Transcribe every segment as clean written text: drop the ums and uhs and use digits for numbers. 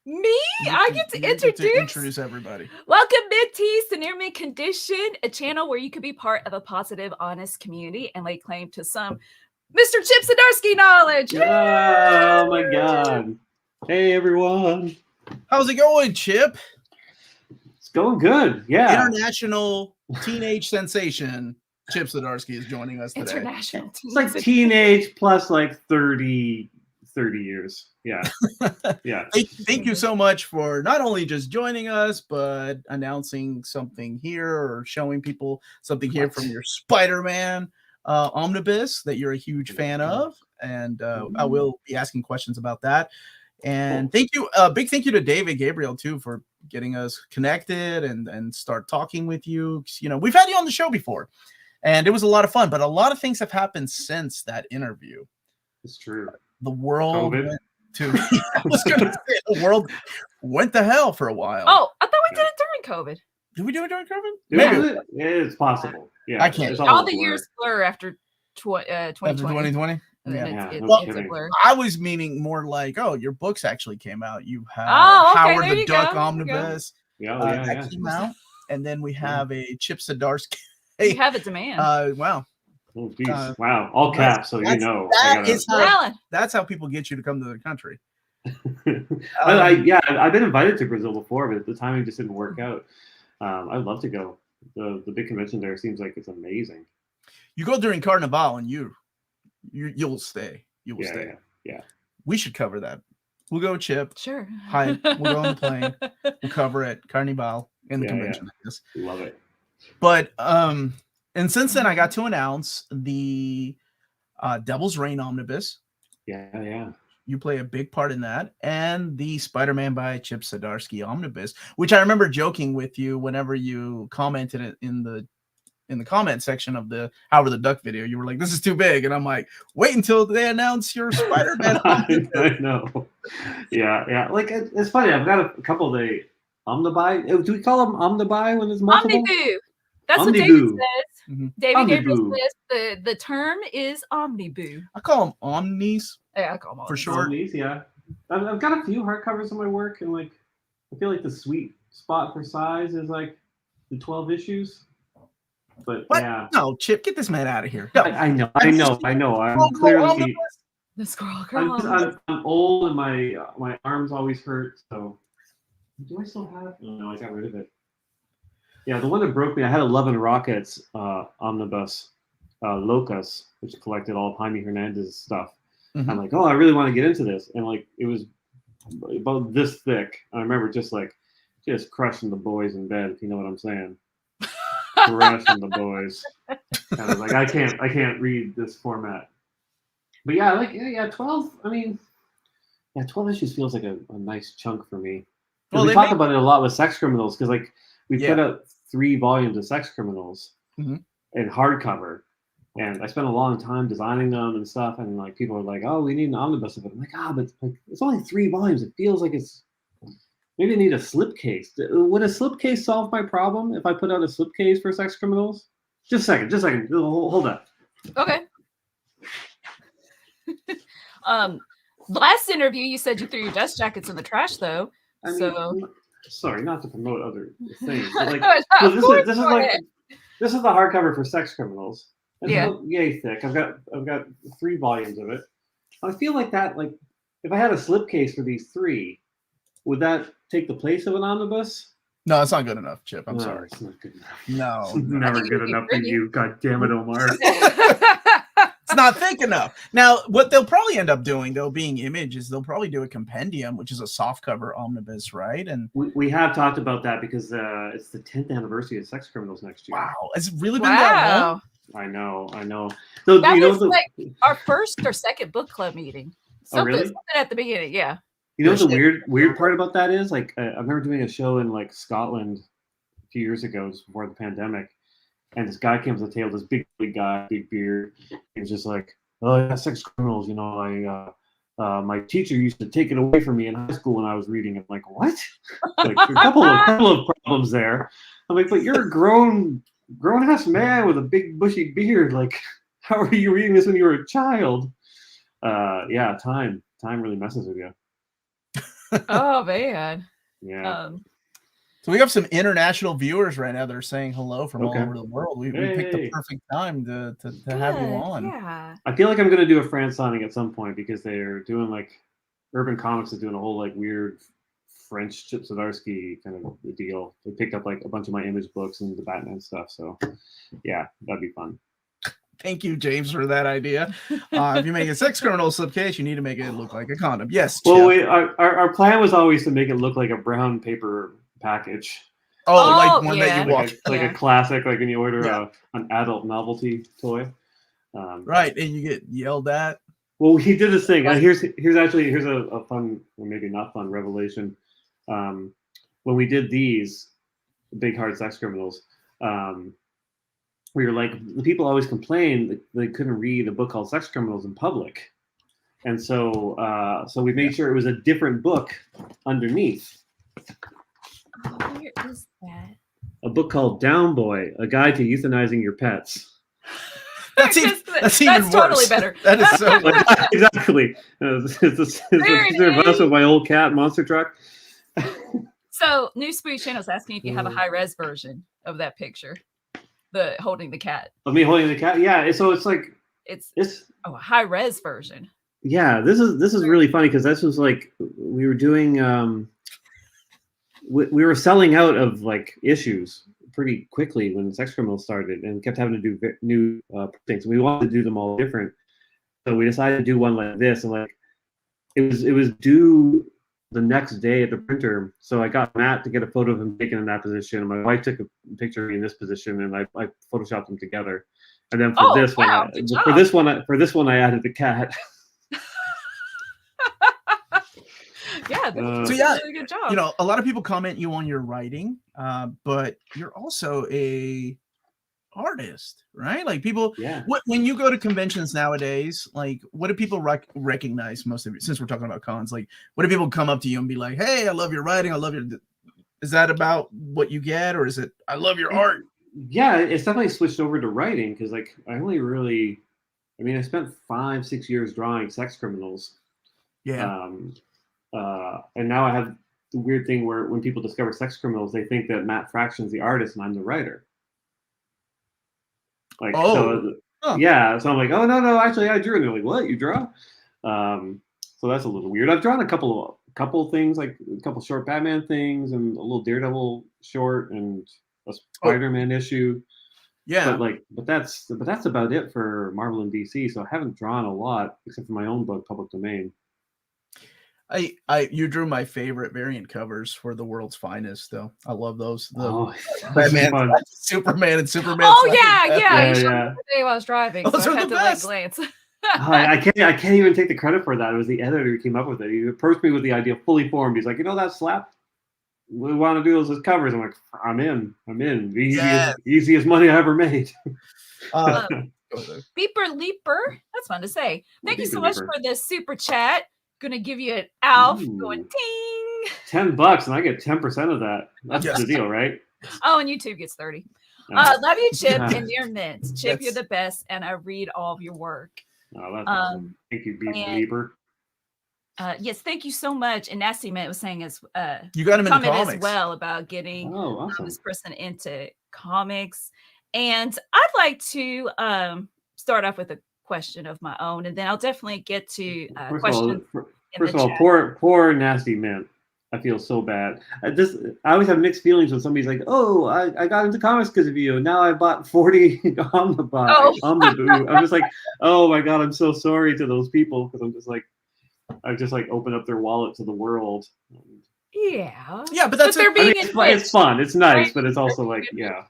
Me? I get to introduce everybody. Welcome, Mentees, to Near Mint Condition, a channel where you can be part of a positive, honest community and lay claim to some Mr. Chip Zdarsky knowledge. Oh my God! Hey everyone, How's it going, Chip? it's going good. Yeah, International teenage sensation Chip Zdarsky is joining us today. International. it's like teenage plus like 30 years. Yeah, yeah. Thank you so much for not only just joining us, but announcing something here or showing people something here from your Spider-Man Omnibus that you're a huge fan of. And I will be asking questions about that. And thank you, big thank you to David Gabriel too for getting us connected and start talking with you. You know, we've had you on the show before, and it was a lot of fun. But a lot of things have happened since that interview. It's true. The world COVID. went to I was gonna say the world went to hell for a while. Oh, I thought we did it during COVID. Did we do it during COVID? Maybe. It's possible. Yeah, I can't. It's All the years blur after 2020. After 2020? Yeah. No It's a blur. I was meaning more like, oh, your books actually came out. You have Howard there the you Duck go. Omnibus that came out, and then we have a Chip Zdarsky. You have a demand. Wow. Oh, geez. Wow, all caps, so you know. That's how people get you to come to the country. I've been invited to Brazil before, but the timing just didn't work out. I'd love to go. The big convention there seems like it's amazing. You go during Carnival, and you'll stay. You will stay. Yeah. We should cover that. We'll go, Chip. Sure. Hi. We'll go on the plane. We'll cover it. Carnival in the convention. I guess. Love it. But and since then, I got to announce the Devil's Reign Omnibus. Yeah. You play a big part in that, and the Spider-Man by Chip Zdarsky Omnibus, which I remember joking with you whenever you commented it in the comment section of the Howard the Duck video. You were like, "This is too big," and I'm like, "Wait until they announce your Spider-Man." I know. Yeah. Like it's funny. I've got a couple of the Omnibuy. Do we call them Omnibuy when it's multiple? Omniboo. That's what David says. David Gabriel says the term is omniboo. I call them omnis. Yeah, I call them for short. Omnis, yeah. I've got a few hardcovers in my work, and like I feel like the sweet spot for size is like the 12 issues. But what? Yeah, no, Chip, get this man out of here. No. I know. I'm clearly. The squirrel girl. I'm old, and my arms always hurt. So, do I still have? Oh, no, I got rid of it. Yeah, the one that broke me, I had a Love and Rockets omnibus, Locus, which collected all of Jaime Hernandez's stuff. I'm like, oh, I really want to get into this. And like, it was about this thick. I remember just crushing the boys in bed, if you know what I'm saying. Crushing the boys. And I was like, I can't read this format. But yeah, 12, I mean, 12 issues feels like a nice chunk for me. Well, we talk about it a lot with Sex Criminals, because like, we put out 3 volumes of Sex Criminals in hardcover, and I spent a long time designing them and stuff. And like people are like, "Oh, we need an omnibus of it." I'm like, but like it's only 3 volumes. It feels like it's maybe I need a slipcase. Would a slipcase solve my problem if I put out a slipcase for Sex Criminals? Just a second. Hold up. Okay. Last interview, you said you threw your dust jackets in the trash, though. Sorry, not to promote other things. But like, this is the hardcover for Sex Criminals. It's yay thick. I've got 3 volumes of it. I feel like that. Like, if I had a slipcase for these 3, would that take the place of an omnibus? No, it's not good enough, Chip. I'm sorry. It's not good enough. No, it's never good enough for you. God damn it, Omar. It's not thick enough. Now, what they'll probably end up doing, though, being Image, is they'll probably do a compendium, which is a softcover omnibus, right? And we have talked about that because it's the 10th anniversary of Sex Criminals next year. Wow, it's really been that long. I know. So that was like our first or second book club meeting. Really? Something at the beginning, yeah. You know what the weird part about that is? Like, I remember doing a show in like Scotland a few years ago, before the pandemic. And this guy came to the table, this big guy, big beard. He was just like, "Oh yeah, Sex Criminals. You know, my teacher used to take it away from me in high school when I was reading it." I'm like, what? Like a couple of problems there. I'm like, but you're a grown ass man with a big bushy beard. Like, how are you reading this when you were a child? Yeah, time really messes with you. Oh man. Yeah. So we have some international viewers right now that are saying hello from all Okay. over the world. We picked the Hey. perfect time to have you Good, on. yeah. I feel like I'm gonna do a France signing at some point because they're doing like Urban Comics is doing a whole like weird French Chip Zdarsky kind of deal. They picked up like a bunch of my Image books and the Batman stuff. So yeah, that'd be fun. Thank you, James, for that idea. If you make a sex criminal slipcase, you need to make it look like a condom. Yes, Chip. Well, our plan was always to make it look like a brown paper package. Oh, like one that you walk. Like a classic, like when you order an adult novelty toy. Right, and you get yelled at. Well, he did this thing. Here's a fun, or maybe not fun, revelation. When we did these big hard sex criminals, we were like, the people always complained that they couldn't read a book called Sex Criminals in public, and so we made sure it was a different book underneath. Where is that? A book called Down Boy: A Guide to Euthanizing Your Pets. That's even worse. Totally better. That is so exactly. It's a bus with my old cat monster truck. So, New Spooky Channel is asking if you have a high res version of that picture, the holding the cat. Of me holding the cat, yeah. So it's like it's a high res version. Yeah, this is really funny because this was like we were doing. We were selling out of like issues pretty quickly when Sex Criminals started, and kept having to do new things. We wanted to do them all different, so we decided to do one like this, and like it was due the next day at the printer. So I got Matt to get a photo of him taken in that position, and my wife took a picture of me in this position, and I photoshopped them together. And then for this one, I added the cat. Yeah, so yeah, really good job. You know, a lot of people comment you on your writing, but you're also a artist, right? Like people, when you go to conventions nowadays, like what do people recognize most of you? Since we're talking about cons, like what do people come up to you and be like, "Hey, I love your writing. I love your." Is that about what you get, or is it I love your art? Yeah, it's definitely switched over to writing because like I spent 5-6 years drawing sex criminals. Yeah. And now I have the weird thing where when people discover Sex Criminals, they think that Matt Fraction's the artist and I'm the writer. Like, so I'm like, oh no, actually I drew. And they're like, what, you draw? So that's a little weird. I've drawn a couple things, like a couple short Batman things and a little Daredevil short and a Spider-Man issue. Yeah. But that's about it for Marvel and DC. So I haven't drawn a lot except for my own book, Public Domain. You drew my favorite variant covers for The World's Finest, though. I love those. Batman, Superman, and Superman. Oh yeah. You showed yeah. me the day while I was driving, Those so I are had the to best. glance. I can't even take the credit for that. It was the editor who came up with it. He approached me with the idea fully formed. He's like, that slap? We want to do those as covers. I'm like, I'm in. Easiest money I ever made. Beeper Leaper. That's fun to say. Thank you so much for this super chat. Gonna give you an Alf going ting. $10 and I get 10% of that. That's the deal, right? Oh, and YouTube gets 30. Love you, Chip, and Near Mint. Chip, you're the best, and I read all of your work. Oh, that's awesome. Thank you, Beeper. Yes, thank you so much. And Nasty Man was saying you got him in the comics as well about getting this person into comics. And I'd like to start off with a question of my own, and then I'll definitely get to questions. First of all, poor Nasty Man. I feel so bad. I always have mixed feelings when somebody's like, "Oh, I got into comics because of you. Now I bought 40 Omnibus." I'm just like, "Oh my god, I'm so sorry to those people," because I've just opened up their wallet to the world. Yeah, but that's it's fun. It's nice, right? But it's also like, yeah,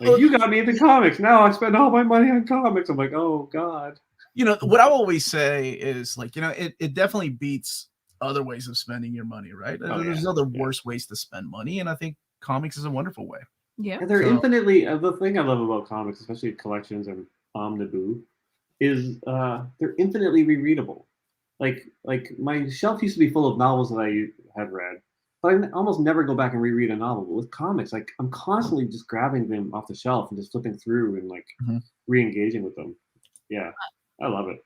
you got me into comics. Now I spend all my money on comics. I'm like, oh god. What I always say is it definitely beats other ways of spending your money, right? There's other worse ways to spend money, and I think comics is a wonderful way. Yeah, and they're infinitely. The thing I love about comics, especially collections and omnibus, is they're infinitely rereadable. Like my shelf used to be full of novels that I had read, but I almost never go back and reread a novel. But with comics, I'm constantly just grabbing them off the shelf and just flipping through and re-engaging with them. Yeah, I love it.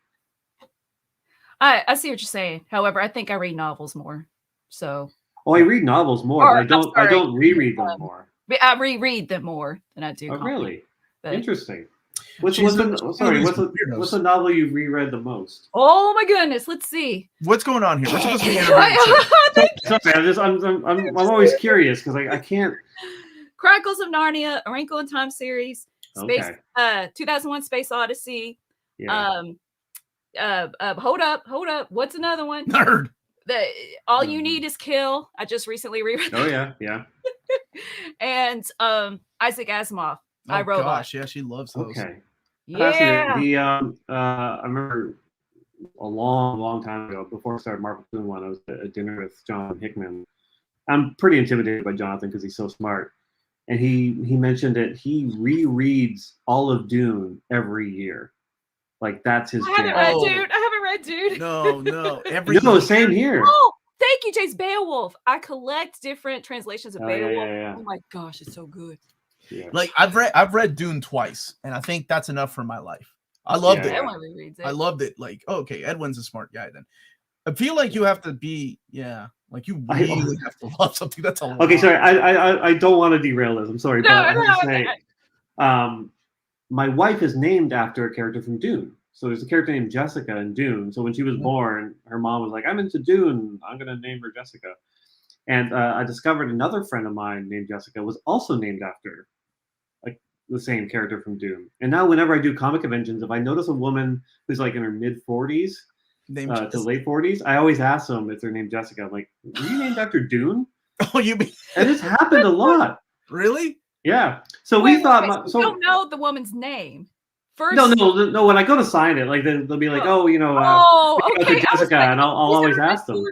I see what you're saying. However, I think I read novels more. So. Oh, I read novels more, but I don't reread them more. I reread them more than I do. Oh, really? But, interesting. What's a novel you've reread the most? Oh my goodness, let's see. What's going on here? We're supposed to be interviewing. Sorry, I'm always curious because I can't. Chronicles of Narnia, A Wrinkle in Time series, 2001 Space Odyssey. Yeah. Hold up. What's another one? Nerd. All You Need Is Kill. I just recently reread. Oh yeah. And Isaac Asimov. Oh gosh, yeah, she loves those. Okay. Yeah. I remember a long time ago, before I started Marvel 2-in-1, I was at dinner with Jonathan Hickman. I'm pretty intimidated by Jonathan because he's so smart. And he mentioned that he rereads all of Dune every year. Like that's his jam. I haven't read Dune. No. No, same here. Oh, thank you, Chase. Beowulf. I collect different translations of Beowulf. Yeah. Oh my gosh, it's so good. Yeah. Like I've read Dune twice, and I think that's enough for my life. I loved it. Edwin rereads it. I loved it. Like, okay, Edwin's a smart guy then. I feel like you have to be, like you really have to love something. That's a lot. Okay, sorry. I don't want to derail this. I'm sorry, but I have to say, my wife is named after a character from Dune. So there's a character named Jessica in Dune. So when she was born, her mom was like, "I'm into Dune. I'm gonna name her Jessica." And I discovered another friend of mine named Jessica was also named after the same character from Dune. And now whenever I do comic conventions, if I notice a woman who's like in her mid 40s to late 40s, I always ask them if they're named Jessica. I'm like, "Were you named after Dune?" Oh, you mean? And it's happened a lot. Really? Yeah. So we thought. So you don't know the woman's name. First, no. When I go to sign it, like they'll be like, okay, Jessica, and I'll always ask them.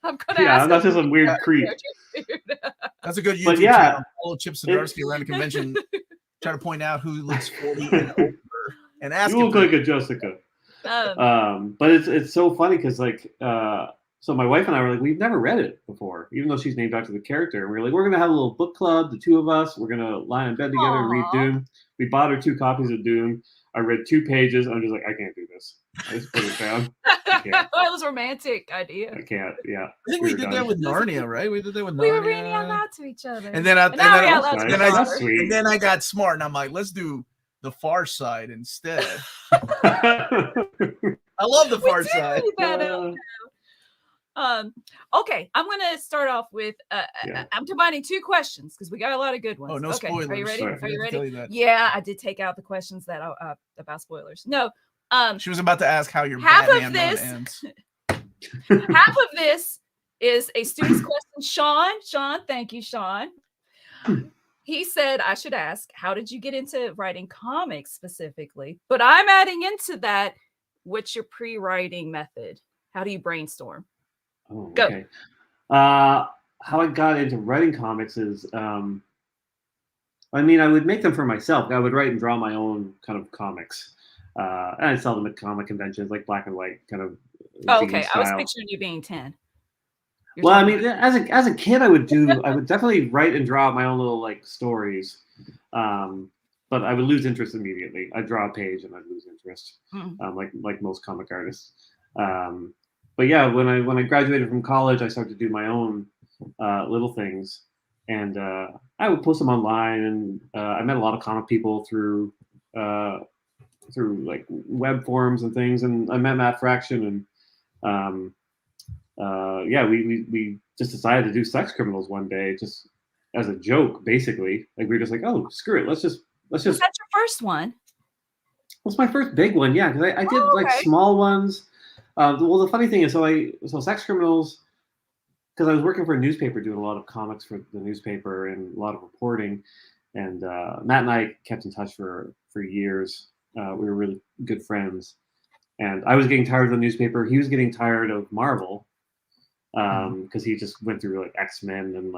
I'm gonna ask. That's just a weird creep. That's a good YouTube channel. Follow Chip Zdarsky around a convention, try to point out who looks 40 and older, and ask. You look like a Jessica. But it's so funny because so my wife and I were like, we've never read it before, even though she's named after the character. And we were like, we're gonna have a little book club, the two of us. We're gonna lie in bed together and read Dune. We bought her 2 copies of Dune. I read 2 pages. I'm just like, I can't do this. I just put it down. That was a romantic idea. I can't. Yeah. I think we did that with Narnia, right? We did that with Narnia. We were reading out loud to each other. And then I got smart, and I'm like, let's do The Far Side instead. I love The Far Side. Okay, I'm gonna start off with I'm combining 2 questions because we got a lot of good ones. Oh, no spoilers. Are you ready? Sorry. Are you ready? Yeah, I did take out the questions that about spoilers. No. She was about to ask how your half Batman of this ends. half of this is a student's question. Sean, thank you, Sean. He said I should ask, how did you get into writing comics specifically? But I'm adding into that, what's your pre-writing method? How do you brainstorm? Oh, Go. Okay. How I got into writing comics is, I would make them for myself. I would write and draw my own kind of comics. And I'd sell them at comic conventions, like black and white kind of. Okay, style. I was picturing you being 10. As a kid, I would definitely write and draw my own little stories. But I would lose interest immediately. I'd draw a page and I'd lose interest, like most comic artists. But yeah, when I graduated from college, I started to do my own little things, and I would post them online. And I met a lot of comic people through web forums and things. And I met Matt Fraction, and we just decided to do Sex Criminals one day, just as a joke, basically. Like we were just like, oh, screw it, let's just. Was that your first one? It's my first big one, yeah, because I did small ones. The funny thing is, so Sex Criminals, because I was working for a newspaper doing a lot of comics for the newspaper and a lot of reporting, and Matt and I kept in touch for years. We were really good friends, and I was getting tired of the newspaper. He was getting tired of Marvel, because he just went through X-Men and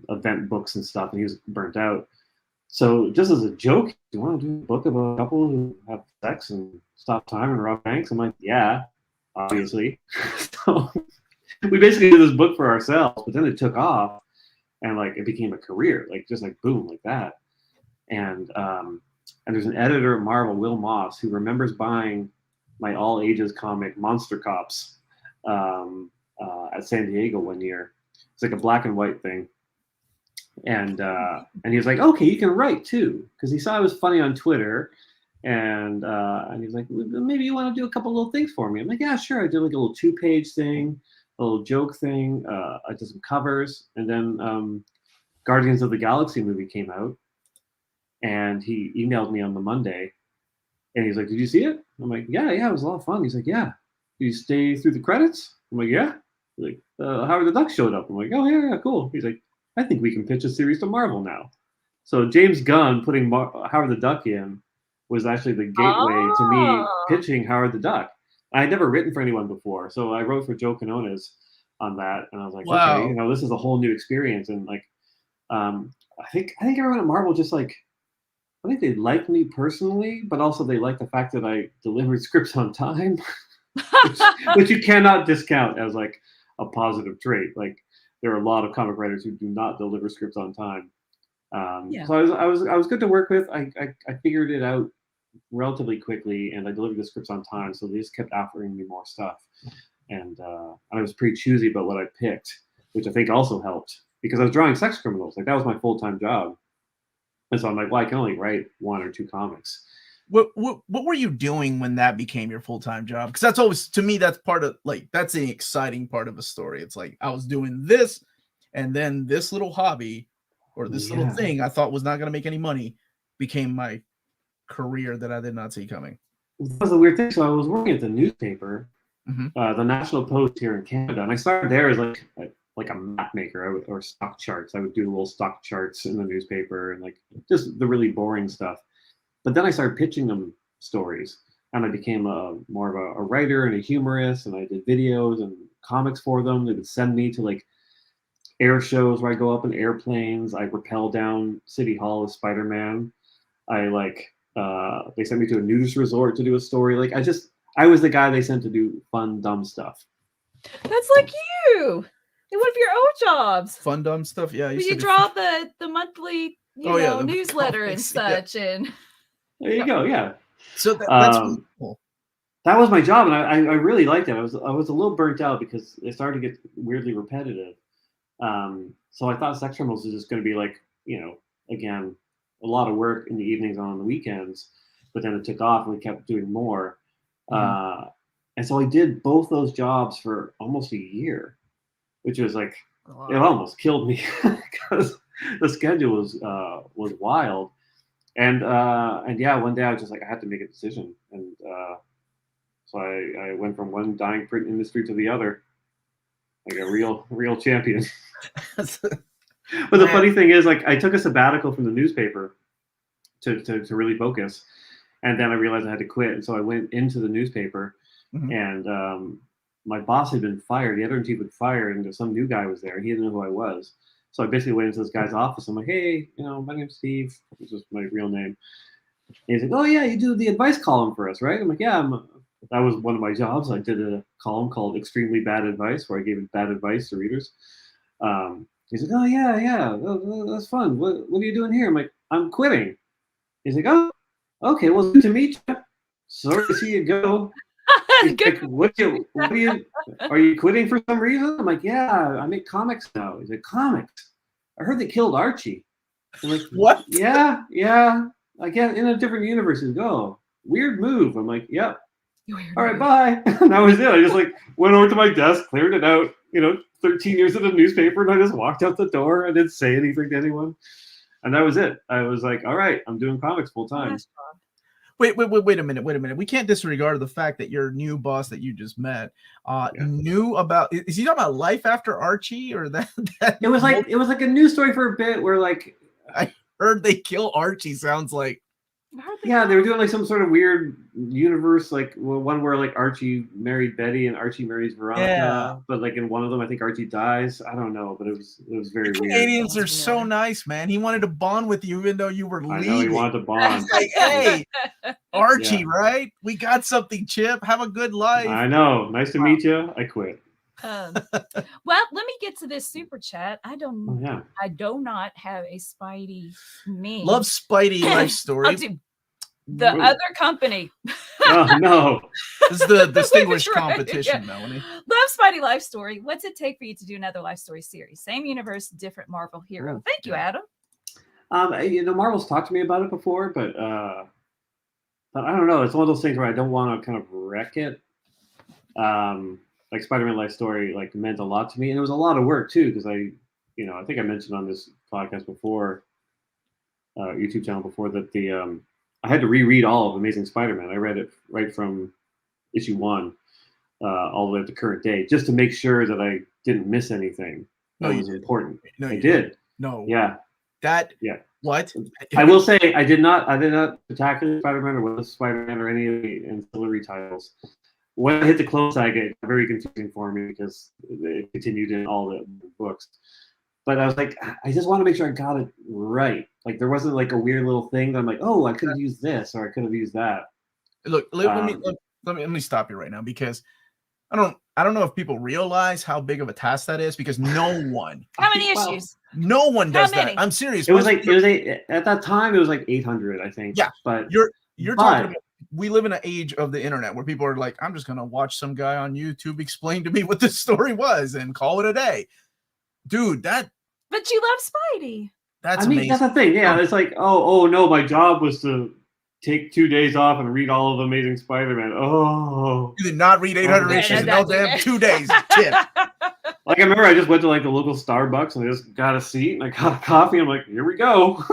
event books and stuff, and he was burnt out. So just as a joke, do you want to do a book about a couple who have sex and stop time and rob banks? I'm like, yeah, obviously. So we basically did this book for ourselves, but then it took off, and it became a career, boom, like that. And there's an editor at Marvel, Will Moss, who remembers buying my all ages comic Monster Cops at San Diego one year. It's like a black and white thing. And he was like, okay, you can write too, because he saw I was funny on Twitter, and he's like, maybe you want to do a couple little things for me. I'm like, yeah, sure. I did like a little 2-page thing, a little joke thing. I did some covers, and then Guardians of the Galaxy movie came out, and he emailed me on the Monday, and he's like, did you see it? I'm like, yeah, it was a lot of fun. He's like, yeah. Did you stay through the credits? I'm like, yeah. He's like, Howard the Duck showed up. I'm like, oh yeah, cool. He's like, I think we can pitch a series to Marvel now. So James Gunn putting Howard the Duck in was actually the gateway to me pitching Howard the Duck. I had never written for anyone before, so I wrote for Joe Quinones on that, and I was like, wow. Okay, this is a whole new experience. And like, I think everyone at Marvel just like, I think they like me personally, but also they like the fact that I delivered scripts on time, which you cannot discount as like a positive trait. Like, there are a lot of comic writers who do not deliver scripts on time. So I was good to work with. I figured it out relatively quickly, and I delivered the scripts on time. So they just kept offering me more stuff, and I was pretty choosy about what I picked, which I think also helped because I was drawing sex criminals. Like, that was my full-time job, and so I'm like, well, I can only write 1 or 2 comics. What were you doing when that became your full-time job? Because that's always, to me, that's part of, like, that's the exciting part of a story. It's like, I was doing this, and then this little hobby or this little thing I thought was not going to make any money became my career that I did not see coming. That was a weird thing. So I was working at the newspaper, the National Post here in Canada, and I started there as like a map maker or stock charts. I would do little stock charts in the newspaper and like just the really boring stuff. But then I started pitching them stories, and I became more of a writer and a humorist, and I did videos and comics for them. They would send me to like air shows where I go up in airplanes. I rappel down City Hall with Spider-Man. They sent me to a nudist resort to do a story. Like, I was the guy they sent to do fun, dumb stuff. That's like you. In one of your old jobs. Fun, dumb stuff. Yeah. You draw the monthly newsletter and such. Yeah. And there you go. Yeah. So that's really cool. That was my job, and I really liked it. I was a little burnt out because it started to get weirdly repetitive. So I thought sex criminals was just going to be like, again, a lot of work in the evenings and on the weekends, but then it took off and we kept doing more. And so I did both those jobs for almost a year, which was like, it almost killed me because the schedule was wild. And yeah, one day I was just like, I had to make a decision. And so I went from one dying print industry to the other, like a real champion. But the funny thing is, like, I took a sabbatical from the newspaper to really focus, and then I realized I had to quit, and so I went into the newspaper, and my boss had been fired. The editor-in-chief had fired, and some new guy was there, and he didn't know who I was. So I basically went into this guy's office. I'm like, hey, my name's Steve. This is my real name. And he's like, oh yeah, you do the advice column for us, right? I'm like, yeah. That was one of my jobs. I did a column called Extremely Bad Advice, where I gave bad advice to readers. He's like, oh yeah, that's fun. What are you doing here? I'm like, I'm quitting. He's like, oh, okay, well, good to meet you. Sorry to see you go. Like, are you quitting for some reason? I'm like, yeah, I make comics now. He's like, comics? I heard they killed Archie. I'm like, what? Yeah. I guess in a different universe. He's like, oh, weird move. I'm like, yep. All right, bye. And that was it. I just like went over to my desk, cleared it out, 13 years in the newspaper, and I just walked out the door. I didn't say anything to anyone. And that was it. I was like, all right, I'm doing comics full time. Wait a minute. We can't disregard the fact that your new boss that you just met knew about. Is he talking about Life After Archie or that? It was like a news story for a bit where like I heard they kill Archie. Sounds like. Yeah, they were doing like some sort of weird universe, like one where like Archie married Betty and Archie marries Veronica, but like in one of them, I think Archie dies. I don't know, but it was very weird. Canadians are so nice, man. He wanted to bond with you, even though you were leaving. I know he wanted to bond. Like, hey, Archie, right? We got something, Chip. Have a good life. I know. Nice to meet you. I quit. Well, let me get to this super chat. I do not have a Spidey meme. Love Spidey life story. The other company. Oh, no. This is the distinguished Right, competition, yeah. Melanie. Love Spidey Life Story. What's it take for you to do another Life Story series? Same universe, different Marvel hero. Oh, Thank you, Adam. Marvel's talked to me about it before, but I don't know. It's one of those things where I don't want to kind of wreck it. Like Spider-Man Life Story, like meant a lot to me, and it was a lot of work too, because I think I mentioned on this podcast before, YouTube channel before, that I had to reread all of Amazing Spider-Man. I read it right from issue 1 all the way up to current day, just to make sure that I didn't miss anything that was important. No, I did. No. Yeah. Yeah. What? I will say I did not Spectacular Spider-Man or Willis Spider-Man or any of the ancillary titles. When I hit the Clone Saga, it got very confusing for me because it continued in all the books. But I was like, I just want to make sure I got it right. Like there wasn't like a weird little thing that I'm like, oh, I could have used this or I could have used that. Look, let me stop you right now, because I don't know if people realize how big of a task that is, because no one. How many issues? No one does that. I'm serious. It was at that time it was like 800, I think. Yeah, but you're talking about. We live in an age of the internet where people are like, I'm just gonna watch some guy on YouTube explain to me what this story was and call it a day, dude. But you love Spidey. That's amazing. That's the thing. Yeah, it's like, oh no, my job was to take 2 days off and read all of Amazing Spider-Man. Oh, you did not read 800 issues in no damn 2 days, Chip. Like I remember, I just went to like the local Starbucks and I just got a seat and I got a coffee. I'm like, here we go,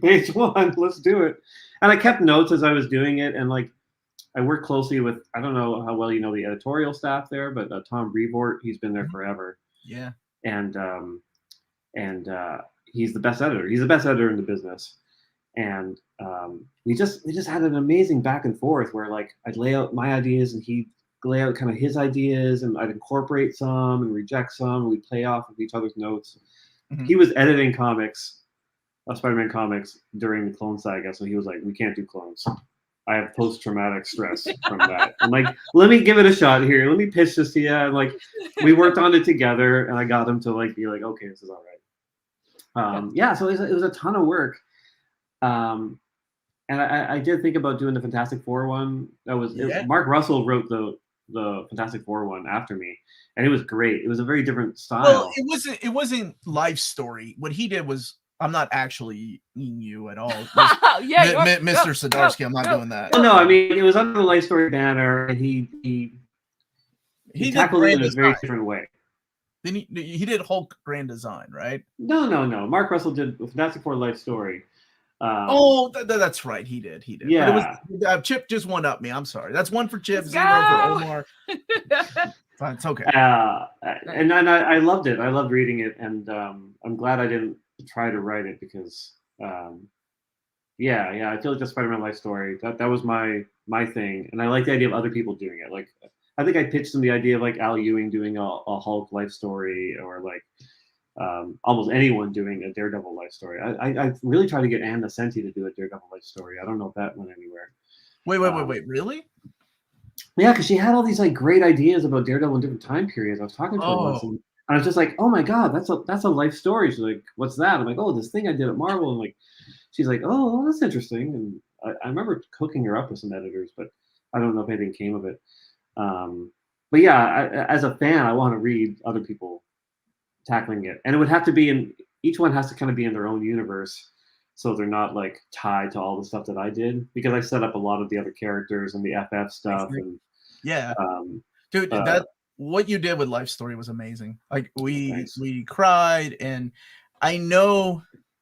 page 1, let's do it. And I kept notes as I was doing it, and like I worked closely with, I don't know how well you know the editorial staff there, but Tom Brevoort, he's been there forever. Yeah, and he's the best editor. He's the best editor in the business. And we just had an amazing back and forth where like I'd lay out my ideas and he'd lay out kind of his ideas, and I'd incorporate some and reject some, and we'd play off of each other's notes. Mm-hmm. He was editing comics, Spider-Man comics, during the Clone Saga, so he was like, we can't do clones. I have post-traumatic stress from that. I'm like, let me give it a shot here. Let me pitch this to you. And like, we worked on it together, and I got him to like be like, okay, this is all right. Yeah, so it was a ton of work. And I did think about doing the Fantastic Four one. Mark Russell wrote the Fantastic Four one after me, and it was great. It was a very different style. Well, it wasn't Life Story. What he did was, I'm not actually eating you at all. Mr. Zdarsky, I'm not doing that. Well, no, I mean, it was under the Life Story banner, and he tackled it in a very different way. Then he did Hulk Grand Design, right? No. Mark Russell did Fantastic Four Life Story. That's right. He did. Yeah. But it was, Chip just one up me. I'm sorry. That's 1 for Chip, 0 for Omar. Fine, it's okay. And I loved it. I loved reading it, and I'm glad I didn't try to write it because, I feel like the Spider-Man Life Story, that was my thing, and I like the idea of other people doing it. Like, I think I pitched him the idea of like Al Ewing doing a Hulk Life Story, or like almost anyone doing a Daredevil Life Story. I really tried to get Ann Nocenti to do a Daredevil Life Story. I don't know if that went anywhere. Wait, really? Yeah, because she had all these like great ideas about Daredevil in different time periods. I was talking to her once, and I was just like, oh my god, that's a life story. She's like, what's that? I'm like, oh, this thing I did at Marvel. And like, she's like, oh, that's interesting. And I remember hooking her up with some editors, but I don't know if anything came of it. But yeah, as a fan, I want to read other people tackling it, and it would have to be each one has to kind of be in their own universe, so they're not like tied to all the stuff that I did, because I set up a lot of the other characters and the FF stuff. And dude, what you did with Life Story was amazing. Like we cried, and I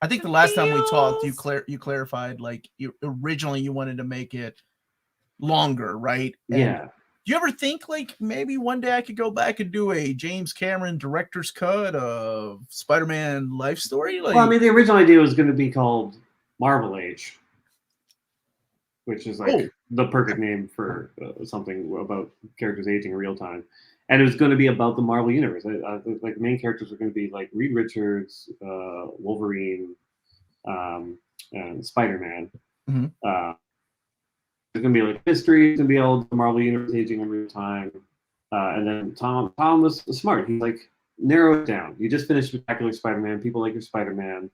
think the last time we talked, you clarified like originally you wanted to make it longer, right? And do you ever think like maybe one day I could go back and do a James Cameron director's cut of Spider-Man Life Story? Like, well, I mean, the original idea was going to be called Marvel Age, which is like the perfect name for something about characters aging in real time. And it was going to be about the Marvel universe. Like the main characters were going to be like Reed Richards, Wolverine, and Spider-Man. Mm-hmm. It's going to be like history. It's going to be all the Marvel universe aging in real time. And then Tom was smart. He like narrowed it down. You just finished Spectacular Spider-Man. People like your Spider-Man.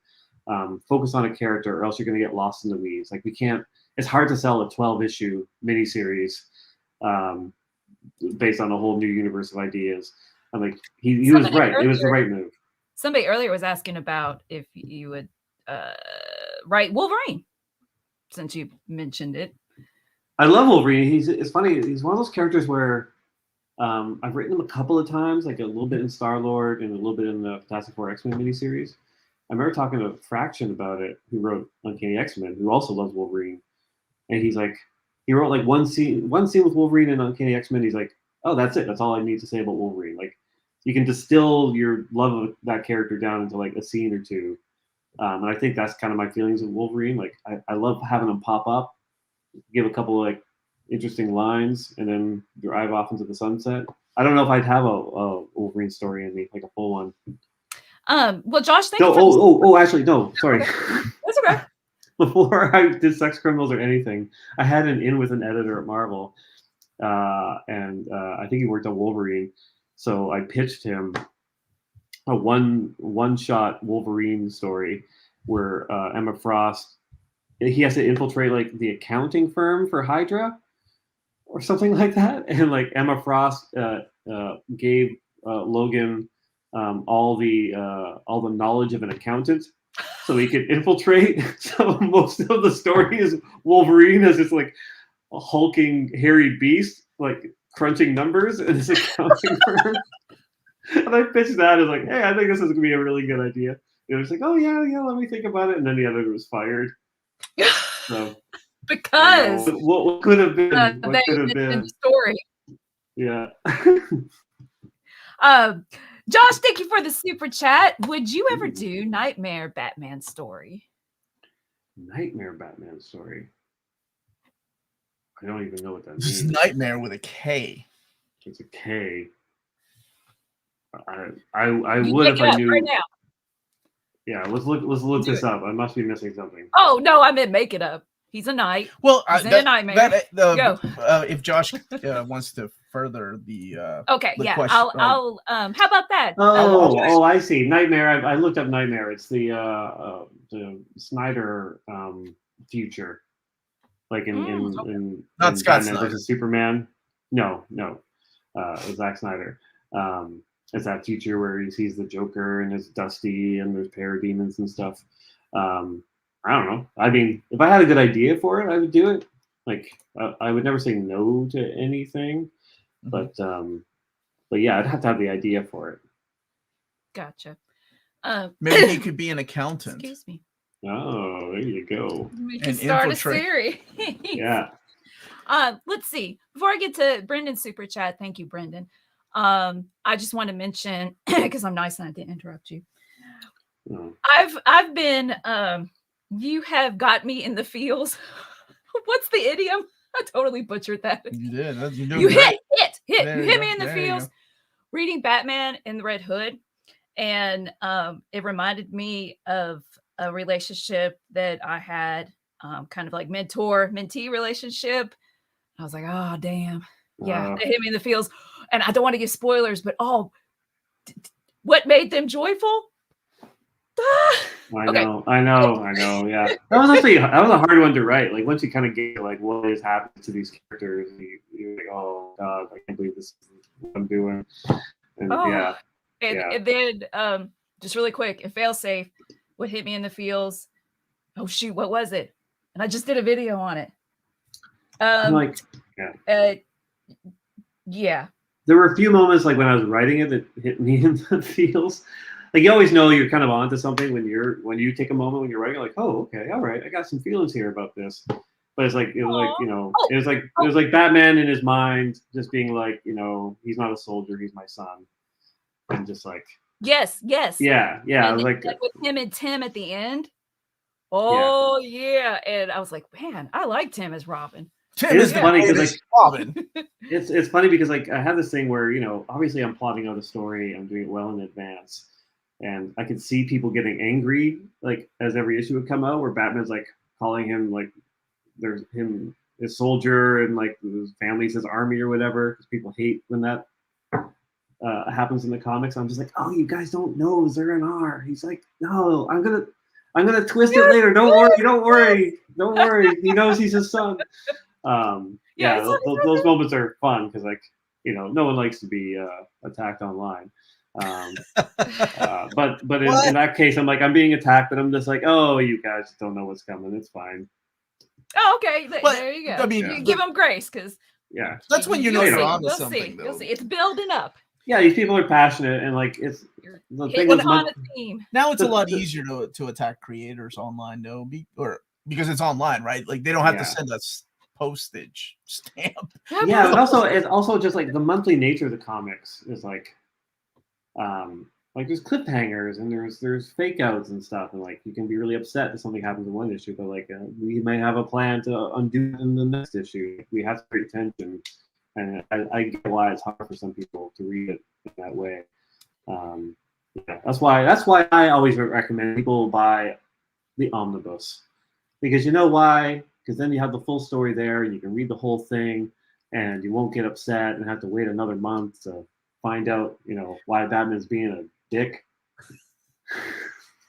Focus on a character, or else you're going to get lost in the weeds. Like we can't it's hard to sell a 12-issue miniseries based on a whole new universe of ideas. I'm like, he was right. It was the right move. Somebody earlier was asking about if you would write Wolverine, since you mentioned it. I love Wolverine. It's funny. He's one of those characters where I've written him a couple of times, like a little bit in Star-Lord and a little bit in the Fantastic Four X-Men miniseries. I remember talking to Fraction about it, who wrote Uncanny X-Men, who also loves Wolverine. And he's like, he wrote like one scene with Wolverine in Uncanny X-Men. He's like, oh, that's it. That's all I need to say about Wolverine. Like, you can distill your love of that character down into like a scene or two. And I think that's kind of my feelings of Wolverine. Like, I love having him pop up, give a couple of like interesting lines, and then drive off into the sunset. I don't know if I'd have a Wolverine story in me, like a full one. Well, Josh, thank you. Actually, no, sorry. That's okay. Before I did Sex Criminals or anything, I had an in with an editor at Marvel, and I think he worked on Wolverine. So I pitched him a one-shot Wolverine story where Emma Frost, he has to infiltrate like the accounting firm for Hydra or something like that, and like Emma Frost gave Logan all the knowledge of an accountant, so he could infiltrate. So most of the story is Wolverine as this like a hulking hairy beast, like crunching numbers in his accounting firm. And I pitched that as like, hey, I think this is gonna be a really good idea. It was like, oh yeah, let me think about it. And then the editor was fired. So because what could have been? What could have been? The story. Yeah. Josh, thank you for the super chat. Would you ever do Nightmare Batman story? Nightmare Batman story. I don't even know what that means. It's Nightmare with a K. It's a K. I would if I knew. Right now. Yeah, let's look this up. I must be missing something. Oh no, I meant make it up. He's a knight. Well, he's in a nightmare. Go. If Josh wants to further the okay, the yeah, question, I'll how about that? Oh, I see. Nightmare. I looked up Nightmare. It's the Snyder future, like in not Scott Batman Snyder versus Superman. No, Zack Snyder. It's that future where he sees the Joker and it's dusty and there's parademons and stuff. I don't know. I mean, if I had a good idea for it, I would do it. Like, I would never say no to anything, but yeah, I'd have to have the idea for it. Gotcha. Maybe he could be an accountant. Excuse me. Oh, there you go. We can start infiltrate. A series. Yeah. Let's see. Before I get to Brendan's super chat, thank you, Brendan. I just want to mention, because I'm nice and I didn't interrupt you. I've been you have got me in the feels. What's the idiom? I totally butchered that. You did. You hit. You hit me in the feels. Reading Batman in the Red Hood, and it reminded me of a relationship that I had, kind of like mentor-mentee relationship. I was like, oh damn, yeah, they hit me in the feels, and I don't want to give spoilers, but what made them joyful? I know. Yeah, that was a hard one to write. Like once you kind of get like what is happening to these characters, you're like, oh god, I can't believe this is what I'm doing. And and then just really quick, and fail safe, what hit me in the feels? Oh shoot, what was it? And I just did a video on it. Yeah. There were a few moments like when I was writing it that hit me in the feels. Like you always know you're kind of onto something when you take a moment when you're writing, like, oh, okay, all right, I got some feelings here about this. But it's like it was like Batman in his mind just being like, he's not a soldier, he's my son, and just like yes, yeah. And I was like with him and Tim at the end. Oh yeah, and I was like, man, I like Tim as Robin. It's funny because like Robin. It's funny because like I have this thing where obviously I'm plotting out a story, I'm doing it well in advance. And I could see people getting angry, like as every issue would come out, where Batman's like calling him like there's him his soldier and like his family's his army or whatever, because people hate when that happens in the comics. I'm just like, oh, you guys don't know Zdarsky. He's like, no, I'm gonna I'm gonna twist it later. Don't worry. He knows he's his son. Those moments are fun because, like, no one likes to be attacked online. But in that case, I'm like, I'm being attacked, but I'm just like, oh, you guys don't know what's coming. It's fine. Oh, okay. There you go. I mean, you give them grace because that's when you're onto something. You'll see. It's building up. Yeah, these people are passionate, and like it's the thing with now it's a lot easier to attack creators online, though, because it's online, right? Like they don't have to send us postage stamp. Yeah, but also it's also just like the monthly nature of the comics is like there's cliffhangers and there's fake outs and stuff, and like you can be really upset if something happens in one issue, but like we may have a plan to undo it in the next issue. We have to pay attention, and I get why it's hard for some people to read it in that way. That's why I always recommend people buy the omnibus, because you know why? Because then you have the full story there, and you can read the whole thing, and you won't get upset and have to wait another month to find out, why Batman's being a dick.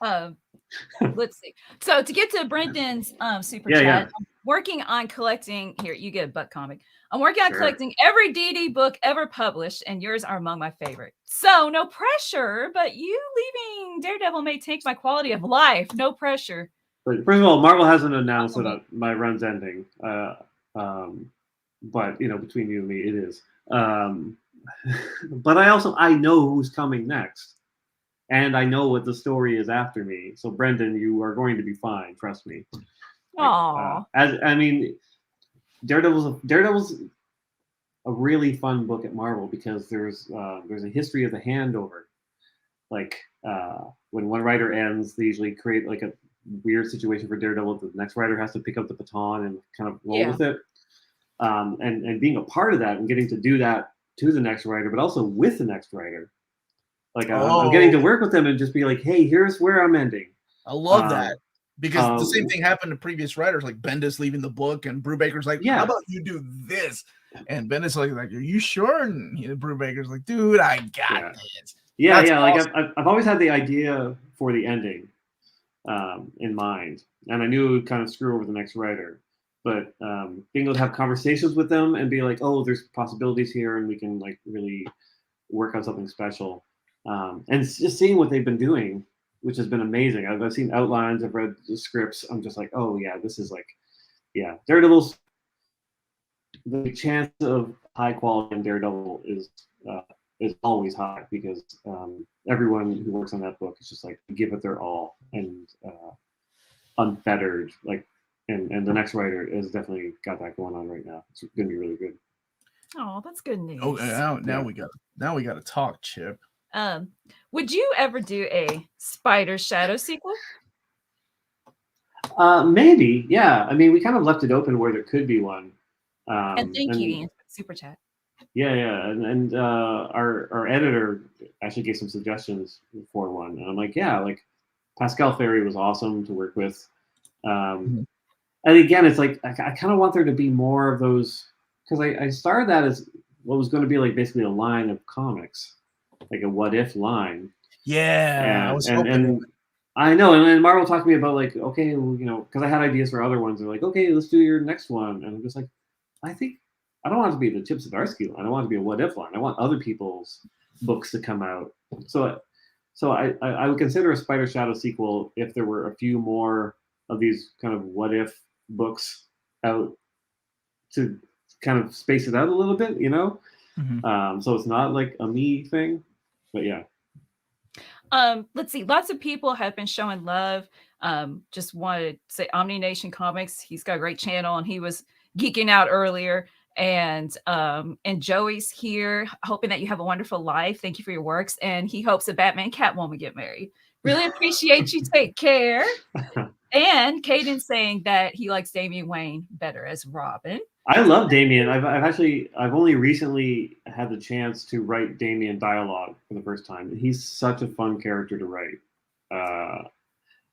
Let's see. So to get to Brendan's super chat, I'm working on collecting. Here, you get a butt comic. I'm working on collecting every DD book ever published, and yours are among my favorite. So no pressure, but you leaving Daredevil may take my quality of life. No pressure. But first of all, Marvel hasn't announced that my run's ending. But between you and me, it is. But I know who's coming next, and I know what the story is after me. So Brendan, you are going to be fine. Trust me. Daredevil's a really fun book at Marvel because there's a history of the handover. Like when one writer ends, they usually create like a weird situation for Daredevil. The next writer has to pick up the baton and kind of roll with it. And being a part of that and getting to do that to the next writer, but also with the next writer. Like I'm getting to work with them and just be like, hey, here's where I'm ending. I love that. Because the same thing happened to previous writers, like Bendis leaving the book, and Brubaker's like, how about you do this? And Bendis like, are you sure? And Brubaker's like, dude, I got this. Yeah, awesome. Like I've always had the idea for the ending in mind, and I knew it would kind of screw over the next writer. But being able to have conversations with them and be like, oh, there's possibilities here, and we can like really work on something special. And just seeing what they've been doing, which has been amazing. I've seen outlines, I've read the scripts. I'm just like, oh yeah, this is like, Daredevil's, the chance of high quality in Daredevil is always high because everyone who works on that book is just like give it their all and unfettered. Like, and the next writer has definitely got that going on right now. It's gonna be really good. Oh, that's good news. Oh, now we got to talk, Chip. Would you ever do a Spider Shadow sequel? Maybe, yeah. I mean, we kind of left it open where there could be one. And thank you, Ian, super chat. Yeah, and our editor actually gave some suggestions for one, and I'm like, like Pascal Ferry was awesome to work with. And again, it's like I kind of want there to be more of those, because I started that as what was going to be like basically a line of comics, like a what if line. Yeah, and I know, and then Marvel talked to me about like, okay, well, because I had ideas for other ones. They're like, okay, let's do your next one, and I'm just like, I think I don't want it to be the Chip Zdarsky line. I want it to be a what if line. I want other people's books to come out. So I would consider a Spider Shadow sequel if there were a few more of these kind of what if books out to kind of space it out a little bit, so it's not like a me thing, but yeah. Let's see. Lots of people have been showing love. Just wanted to say Omni Nation Comics. He's got a great channel, and he was geeking out earlier. And Joey's here, hoping that you have a wonderful life. Thank you for your works, and he hopes that Batman and Catwoman get married. Really appreciate you. Take care. And Caden saying that he likes Damian Wayne better as Robin. I love Damian. I've only recently had the chance to write Damian dialogue for the first time. He's such a fun character to write. Part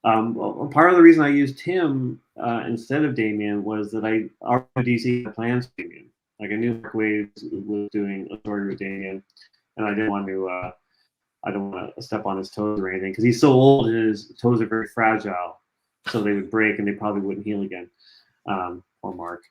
of the reason I used him instead of Damian was that I already DC had plans for Damian. Like I knew Mark Waves was doing a story with Damian, and I didn't want to. I don't want to step on his toes or anything because he's so old and his toes are very fragile. so they would break and they probably wouldn't heal again. Or Mark.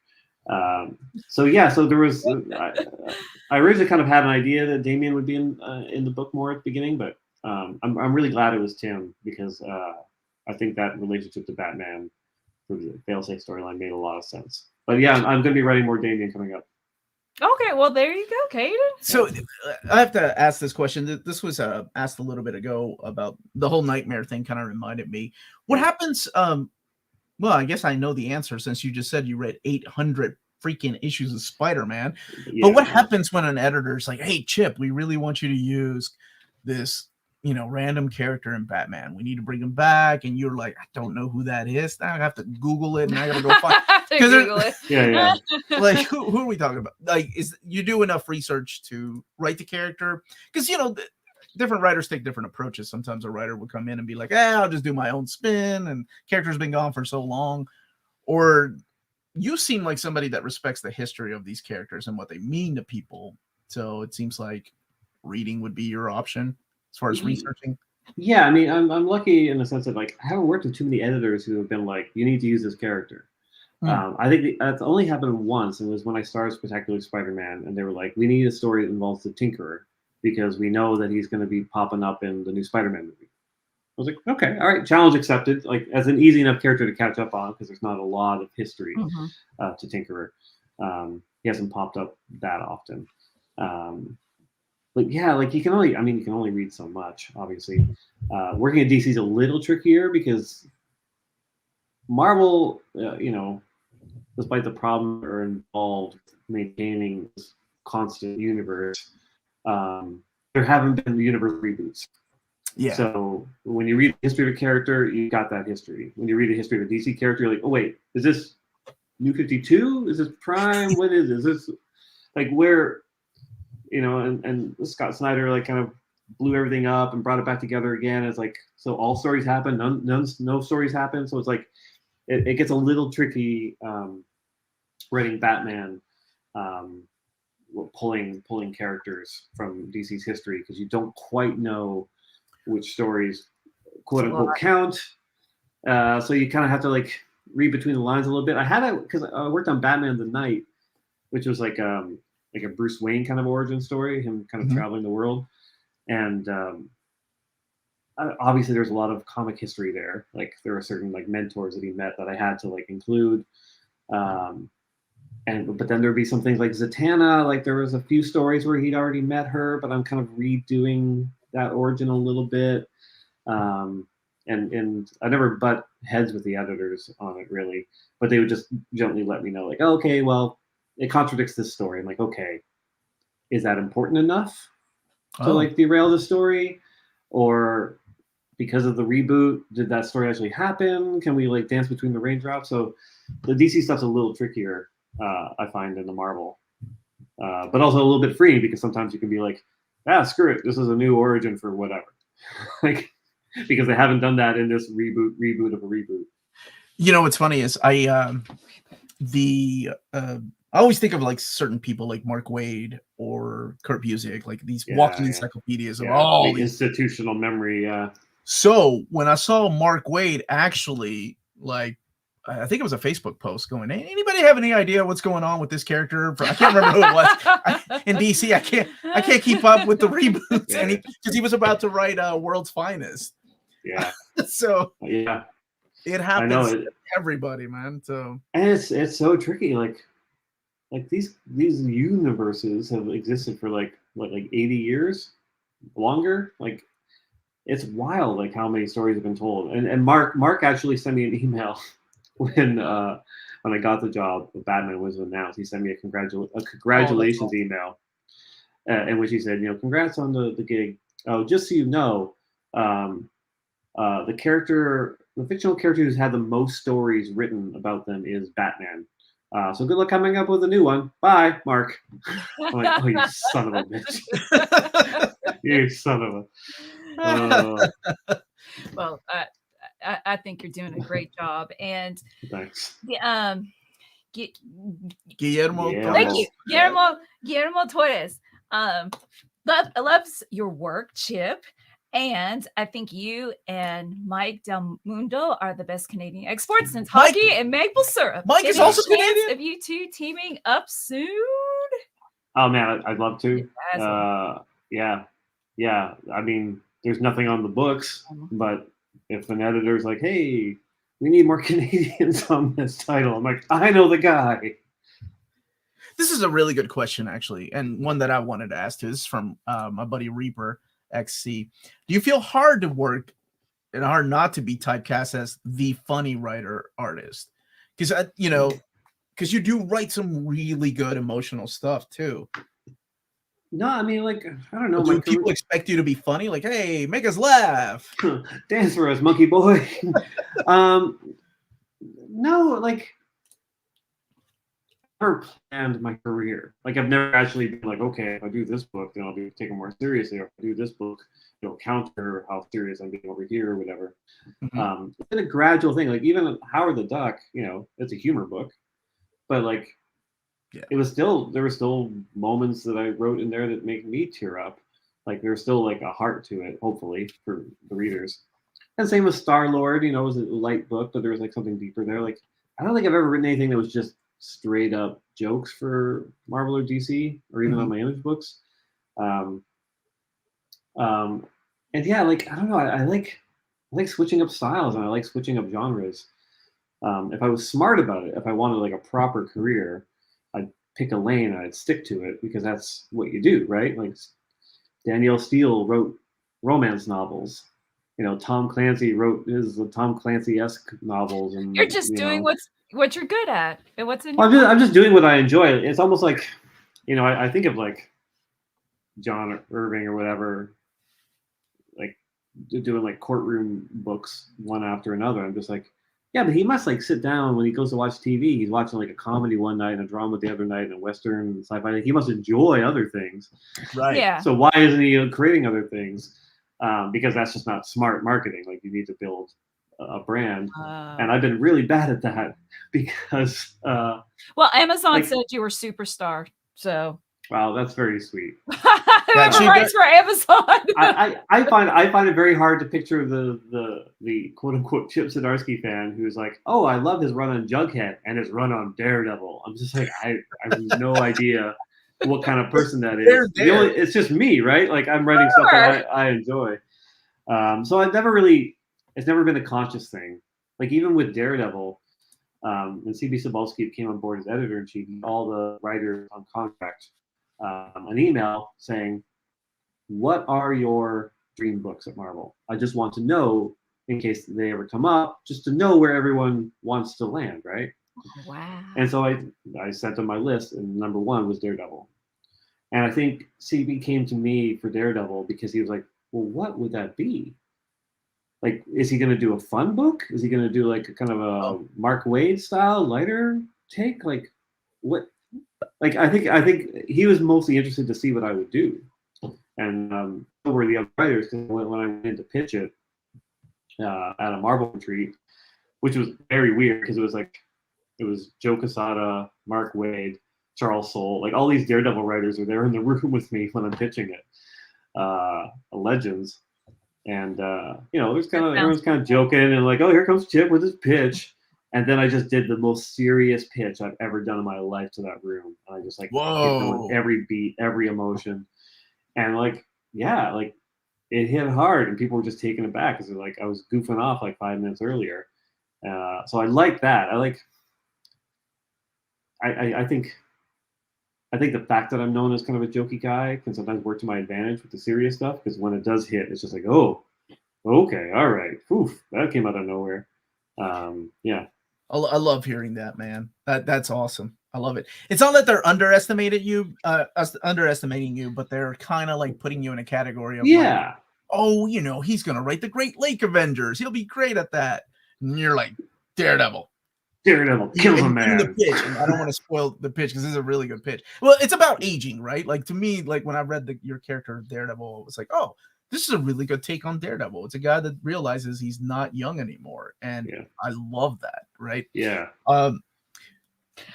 So there was. I originally kind of had an idea that Damian would be in the book more at the beginning, but I'm really glad it was Tim because I think that relationship to Batman for the failsafe storyline made a lot of sense. But yeah, I'm going to be writing more Damian coming up. Okay, well there you go, Caden. So I have to ask this question. This was asked a little bit ago about the whole nightmare thing. Kind of reminded me. What happens? Well, I guess I know the answer since you just said you read 800 freaking issues of Spider-Man. Yeah, but what happens when an editor's like, "Hey, Chip, we really want you to use this, random character in Batman. We need to bring him back," and you're like, "I don't know who that is. Now I have to Google it, and I gotta go find." Google it. Yeah. Like, who are we talking about? Like, is you do enough research to write the character? Because different writers take different approaches. Sometimes a writer will come in and be like, I'll just do my own spin, and character's been gone for so long. Or you seem like somebody that respects the history of these characters and what they mean to people. So it seems like reading would be your option as far as researching. Yeah, I mean, I'm lucky in the sense that like I haven't worked with too many editors who have been like, you need to use this character. I think that's only happened once, and it was when I started Spectacular Spider-Man, and they were like, we need a story that involves the Tinkerer because we know that he's going to be popping up in the new Spider-Man movie. I was like, okay, all right, challenge accepted. Like, as an easy enough character to catch up on because there's not a lot of history to Tinkerer. He hasn't popped up that often. But yeah, like you can only read so much. Obviously, working at DC is a little trickier because Marvel, despite the problems that are involved maintaining this constant universe, there haven't been universe reboots. Yeah. So when you read the history of a character, you got that history. When you read the history of a DC character, you're like, oh wait, is this New 52? Is this Prime? What is this? Is this like where, and Scott Snyder like kind of blew everything up and brought it back together again. It's like, so all stories happen, no stories happen. So it's like, it gets a little tricky writing Batman, pulling characters from DC's history because you don't quite know which stories quote unquote count. So you kind of have to like read between the lines a little bit. I had it because I worked on Batman the Night, which was like a Bruce Wayne kind of origin story, him kind of traveling the world, and obviously there's a lot of comic history there. Like there were certain like mentors that he met that I had to like include. But then there'd be some things like Zatanna, like there was a few stories where he'd already met her, but I'm kind of redoing that origin a little bit. And I never butt heads with the editors on it really, but they would just gently let me know like, oh, okay, well, it contradicts this story. I'm like, okay, is that important enough to like derail the story? Or because of the reboot, did that story actually happen? Can we like dance between the raindrops? So the DC stuff's a little trickier, I find, than the Marvel, but also a little bit freeing because sometimes you can be like, screw it, this is a new origin for whatever, like because they haven't done that in this reboot of a reboot. What's funny is I always think of like certain people like Mark Waid or Kurt Busiek, like these walking encyclopedias of all the institutional memory. So when I saw Mark Waid actually, like, I think it was a Facebook post going, hey, anybody have any idea what's going on with this character? I can't remember who it was in DC. I can't keep up with the reboots because he was about to write World's Finest. Yeah. So yeah, it happens to everybody, man. So and it's so tricky. Like these universes have existed for like 80 years, longer. Like it's wild, like how many stories have been told. And Mark actually sent me an email when I got the job, Batman was announced. He sent me a congratulations email, in which he said, congrats on the gig. Oh, just so you know, the fictional character who's had the most stories written about them is Batman. So good luck coming up with a new one. Bye, Mark. I'm like, oh, you son of a bitch. You son of a... Well, I think you're doing a great job. And thanks. Guillermo. Thank you. Guillermo Torres. Loves your work, Chip. And I think you and Mike Del Mundo are the best Canadian exports since hockey and maple syrup. Mike is also Canadian. Of you two teaming up soon? Oh man, I'd love to. Yeah. I mean, there's nothing on the books, but if an editor's like, "Hey, we need more Canadians on this title," I'm like, "I know the guy." This is a really good question, actually, and one that I wanted to ask too. This is from my buddy Reaper XC. Do you feel hard to work and hard not to be typecast as the funny writer artist? Because because you do write some really good emotional stuff too. No, I mean, like, I don't know. Do people expect you to be funny? Like, hey, make us laugh. Dance for us, monkey boy. No, like, I've never planned my career. Like, I've never actually been like, okay, if I do this book, then I'll be taken more seriously. Or if I do this book, counter how serious I'm being over here or whatever. Mm-hmm. It's been a gradual thing. Like, even Howard the Duck, it's a humor book. But, like, there were still moments that I wrote in there that make me tear up. Like, there's still like a heart to it, hopefully, for the readers. And same with Star-Lord, it was a light book, but there was like something deeper there. Like, I don't think I've ever written anything that was just straight up jokes for Marvel or DC or even on my Image books. And yeah, like, I don't know, I like switching up styles and I like switching up genres. If I was smart about it, if I wanted like a proper career, I'd pick a lane and I'd stick to it because that's what you do, right? Like, Danielle Steele wrote romance novels. Tom Clancy wrote his Tom Clancy-esque novels. And you're just doing what you're good at and what's in. I'm just doing what I enjoy. It's almost like, I think of like John Irving or whatever, like doing like courtroom books one after another. I'm just like, yeah, but he must like sit down when he goes to watch TV. He's watching like a comedy one night and a drama the other night and a Western and sci-fi. Like, he must enjoy other things. Right. Yeah. So why isn't he creating other things? Because that's just not smart marketing. Like, you need to build a brand. And I've been really bad at that because... well, Amazon said you were superstar, so... Wow, that's very sweet. Whoever writes for Amazon. I find it very hard to picture the quote unquote Chip Zdarsky fan who's like, oh, I love his run on Jughead and his run on Daredevil. I'm just like, I have no idea what kind of person that is. It's just me, right? Like, I'm writing stuff that I enjoy. So it's never been a conscious thing. Like, even with Daredevil, when C.B. Cebulski came on board as editor-in-chief, all the writers on contract an email saying, what are your dream books at Marvel? I just want to know, in case they ever come up, just to know where everyone wants to land, right? Wow. And so I sent them my list, and number one was Daredevil. And I think CB came to me for Daredevil because he was like, well, what would that be? Like, is he going to do a fun book? Is he going to do like a kind of a Mark Waid style, lighter take? Like, what? Like, I think he was mostly interested to see what I would do. And so were the other writers, because when I went in to pitch it at a Marvel retreat, which was very weird because it was Joe Quesada, Mark Waid, Charles Soule, like all these Daredevil writers were there in the room with me when I'm pitching it. Legends. And everyone's kind of joking and like, oh, here comes Chip with his pitch. And then I just did the most serious pitch I've ever done in my life to that room. And I just like hit them with every beat, every emotion. And like, yeah, like it hit hard and people were just taken aback because like I was goofing off like 5 minutes earlier. So I like that. I think the fact that I'm known as kind of a jokey guy can sometimes work to my advantage with the serious stuff, because when it does hit, it's just like, oh, okay, all right, oof, that came out of nowhere. Yeah. I love hearing that, man. That's awesome. I love it. It's not that they're underestimating you, but they're kind of like putting you in a category of like, oh, he's gonna write the Great Lake Avengers. He'll be great at that. And you're like, Daredevil kills a man. The pitch, and I don't want to spoil the pitch because this is a really good pitch. Well, it's about aging, right? Like, to me, like when I read your character of Daredevil, it was like, oh, this is a really good take on Daredevil. It's a guy that realizes he's not young anymore, and I love that, right? Yeah.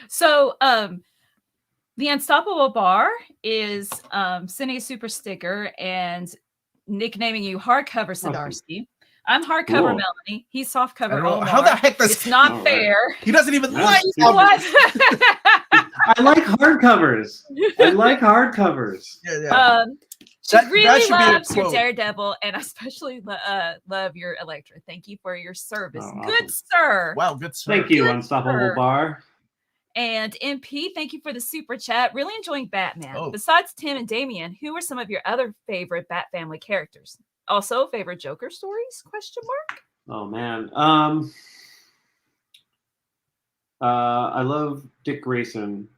So, the Unstoppable Bar is Cine Super Sticker, and nicknaming you hardcover Zdarsky. I'm hardcover Cool. Melanie. He's softcover Omar. How the heck does it's not All fair? He doesn't even like What? I like hardcovers. I like hardcovers. Yeah. She That really should be a loves your quote. Daredevil, and I especially love your Elektra. Thank you for your service. Oh, Good awesome. sir. Wow, good sir. Thank you, Good Unstoppable sir. Bar. And MP, thank you for the super chat. Really enjoying Batman. Oh. Besides Tim and Damian, who are some of your other favorite Bat family characters? Also, favorite Joker stories? Question mark. Oh man. I love Dick Grayson,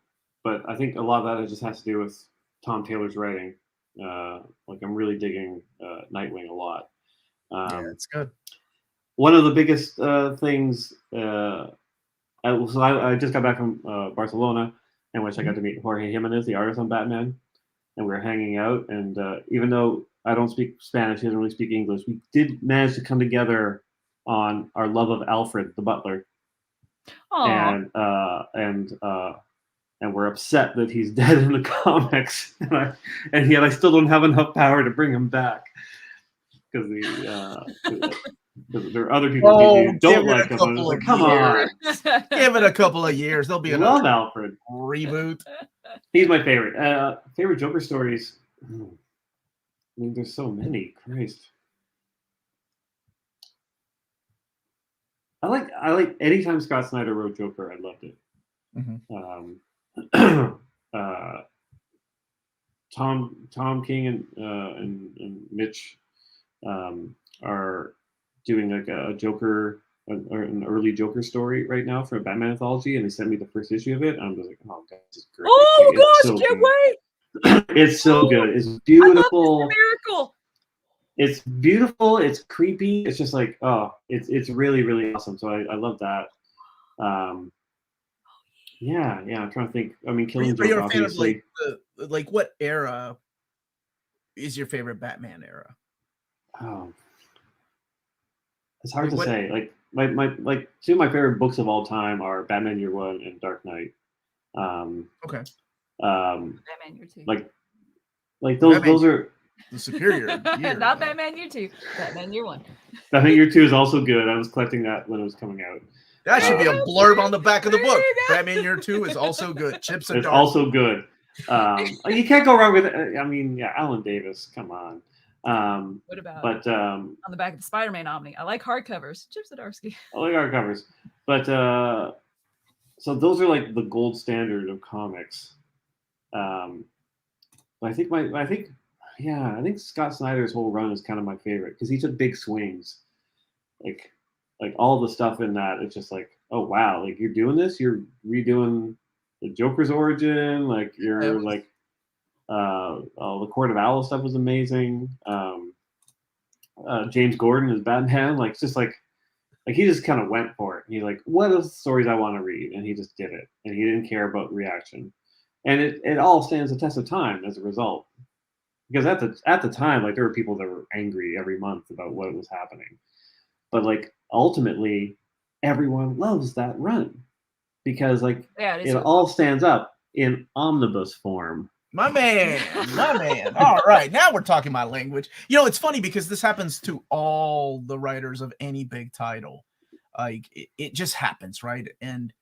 but I think a lot of that just has to do with Tom Taylor's writing. Like I'm really digging Nightwing a lot. Yeah, it's good. One of the biggest things. I just got back from Barcelona, in which I got to meet Jorge Jimenez, the artist on Batman, and we were hanging out. And even though I don't speak Spanish, he doesn't really speak English, we did manage to come together on our love of Alfred, the butler. Aww. And we're upset that he's dead in the comics, and yet I still don't have enough power to bring him back because there are other people who don't like him. I'm just like, come on, give it a couple of years. There'll be love Alfred reboot. He's my favorite. Favorite Joker stories. I mean, there's so many. Christ. I like anytime Scott Snyder wrote Joker, I loved it. Mm-hmm. Tom King and Mitch are doing like a Joker or an early Joker story right now for a Batman anthology, and they sent me the first issue of it. And I'm just like, oh god, this is great! Oh like, gosh, so can't wait! It's so good. It's beautiful. I love this miracle. It's beautiful. It's creepy. It's just like, oh, it's really, really awesome. So I love that. Yeah. I'm trying to think. I mean, Killing Joke, You're a obviously. fan of like what era is your favorite Batman era? Oh, it's hard to say. Like my two of my favorite books of all time are Batman Year One and Dark Knight. Okay. Batman Year Two. Like those are the superior year. Not Batman Year Two. Batman Year One. Batman Year Two is also good. I was collecting that when it was coming out. That should be a blurb on the back of the book. Batman Year Two is also good. Chip Zdarsky. It's also good. You can't go wrong with it. I mean, yeah, Alan Davis. Come on. What about? But on the back of the Spider-Man Omni, I like hardcovers. Chip Zdarsky. I like hardcovers. But so those are like the gold standard of comics. I think Scott Snyder's whole run is kind of my favorite because he took big swings. Like all the stuff in that, it's just like, oh wow, like you're doing this, you're redoing the Joker's origin, like you're like the Court of Owls stuff was amazing. James Gordon as Batman, like it's just like he just kind of went for it. He's like, what are the stories I want to read? And he just did it. And he didn't care about reaction. And it all stands the test of time as a result. Because at the time, like there were people that were angry every month about what was happening. But like ultimately, everyone loves that run. Because like it all stands up in omnibus form. My man. All right, now we're talking my language. You know, it's funny because this happens to all the writers of any big title. Like it just happens, right? And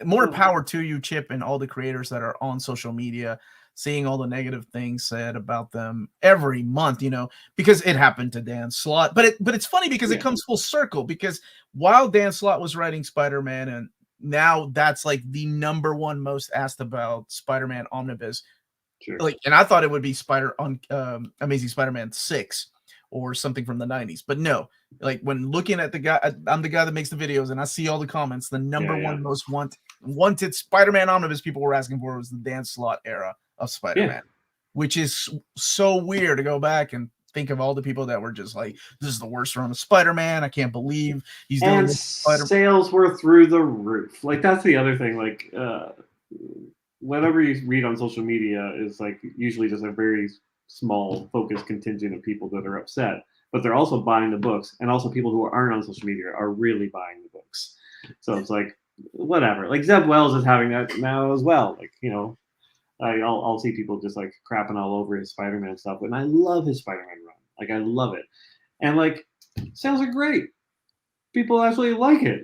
more power to you, Chip, and all the creators that are on social media, seeing all the negative things said about them every month, you know, because it happened to Dan Slott. But it's funny because it comes full circle, because while Dan Slott was writing Spider-Man, and now that's like the number one most asked about Spider-Man Omnibus. Sure. Like, and I thought it would be Amazing Spider-Man 6 or something from the 90s. But no, like when looking at the guy, I'm the guy that makes the videos, and I see all the comments, the number one most wanted Spider-Man Omnibus people were asking for was the Dan Slott era of Spider-Man, which is so weird to go back and think of all the people that were just like, this is the worst run of Spider-Man. I can't believe he's doing this. Sales were through the roof. Like that's the other thing. Like whatever you read on social media is like usually just a very small focused contingent of people that are upset, but they're also buying the books, and also people who aren't on social media are really buying the books. So it's like whatever. Like Zeb Wells is having that now as well. Like, you know, I'll see people just like crapping all over his Spider-Man stuff, and I love his Spider-Man run. Like I love it, and like sales are great. People actually like it,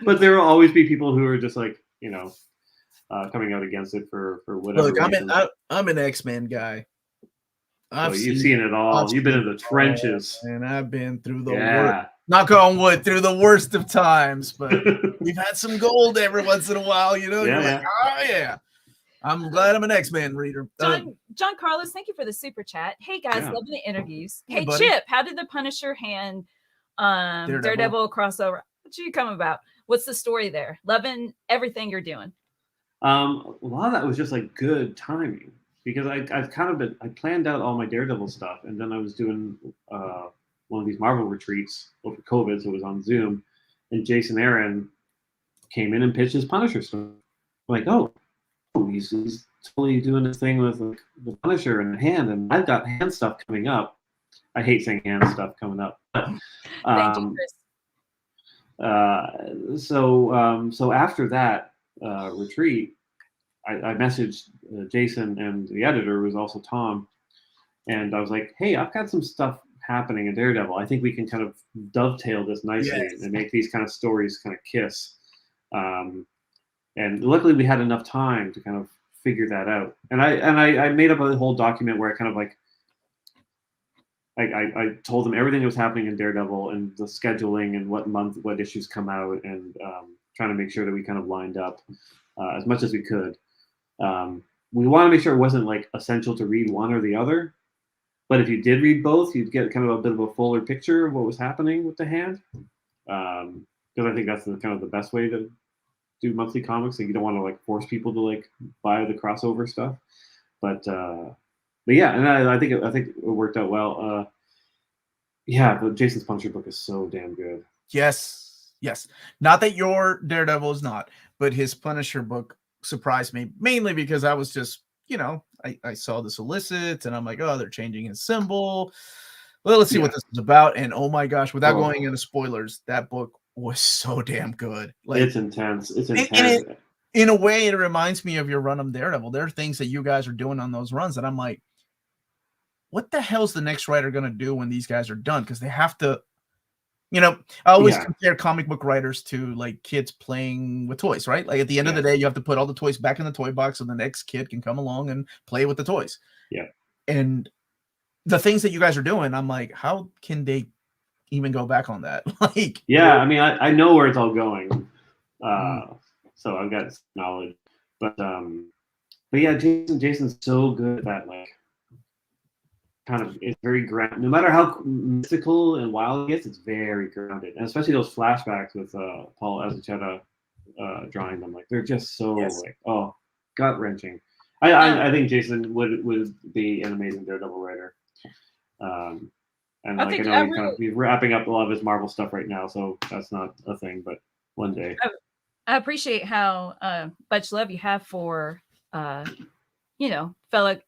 but there will always be people who are just like coming out against it for whatever. Look, I'm an X-Men guy. You've seen it all. You've been in the trenches, and I've been through the worst. Knock on wood, through the worst of times, but we've had some gold every once in a while. You're like, oh yeah. I'm glad I'm an X-Men reader. John Carlos, thank you for the super chat. Hey guys, loving the interviews. Hey buddy. Chip, how did the Punisher hand Daredevil crossover? What you come about? What's the story there? Loving everything you're doing. A lot of that was just like good timing because I planned out all my Daredevil stuff, and then I was doing one of these Marvel retreats over COVID, so it was on Zoom, and Jason Aaron came in and pitched his Punisher story. I'm like, oh, he's totally doing this thing with like, the Punisher and the hand, and I've got hand stuff coming up. I hate saying hand stuff coming up. But, thank you, Chris. So after that retreat, I messaged Jason and the editor, who was also Tom, and I was like, hey, I've got some stuff happening in Daredevil. I think we can kind of dovetail this nicely and make these kind of stories kind of kiss. And luckily we had enough time to kind of figure that out. And I made up a whole document where I kind of like, I told them everything that was happening in Daredevil and the scheduling and what month, what issues come out, and trying to make sure that we kind of lined up as much as we could. We want to make sure it wasn't like essential to read one or the other, but if you did read both, you'd get kind of a bit of a fuller picture of what was happening with the hand. Because I think that's kind of the best way to do monthly comics. Like you don't want to like force people to like buy the crossover stuff, but yeah, and I think it worked out well. But Jason's Punisher book is so damn good. Yes. Not that your Daredevil is not, but his Punisher book surprised me mainly because I was just, I saw the solicits and I'm like, oh, they're changing his symbol. Well, let's see what this is about. And oh my gosh, without going into spoilers, that book was so damn good. Like it's intense. It's intense. In a way, it reminds me of your run of Daredevil. There are things that you guys are doing on those runs that I'm like, what the hell's the next writer going to do when these guys are done? Because they have to, I always compare comic book writers to like kids playing with toys, right? Like at the end of the day, you have to put all the toys back in the toy box so the next kid can come along and play with the toys. Yeah. And the things that you guys are doing, I'm like, how can they even go back on that? Like, I mean, I know where it's all going. So I've got knowledge, but yeah, Jason's so good at that, like, kind of, it's very grounded. No matter how mystical and wild it gets, it's very grounded, and especially those flashbacks with Paul Azaceta drawing them, like they're just so like gut wrenching. I think Jason would be an amazing Daredevil writer. And like, I know he's wrapping up a lot of his Marvel stuff right now, so that's not a thing, but one day. I appreciate how much love you have for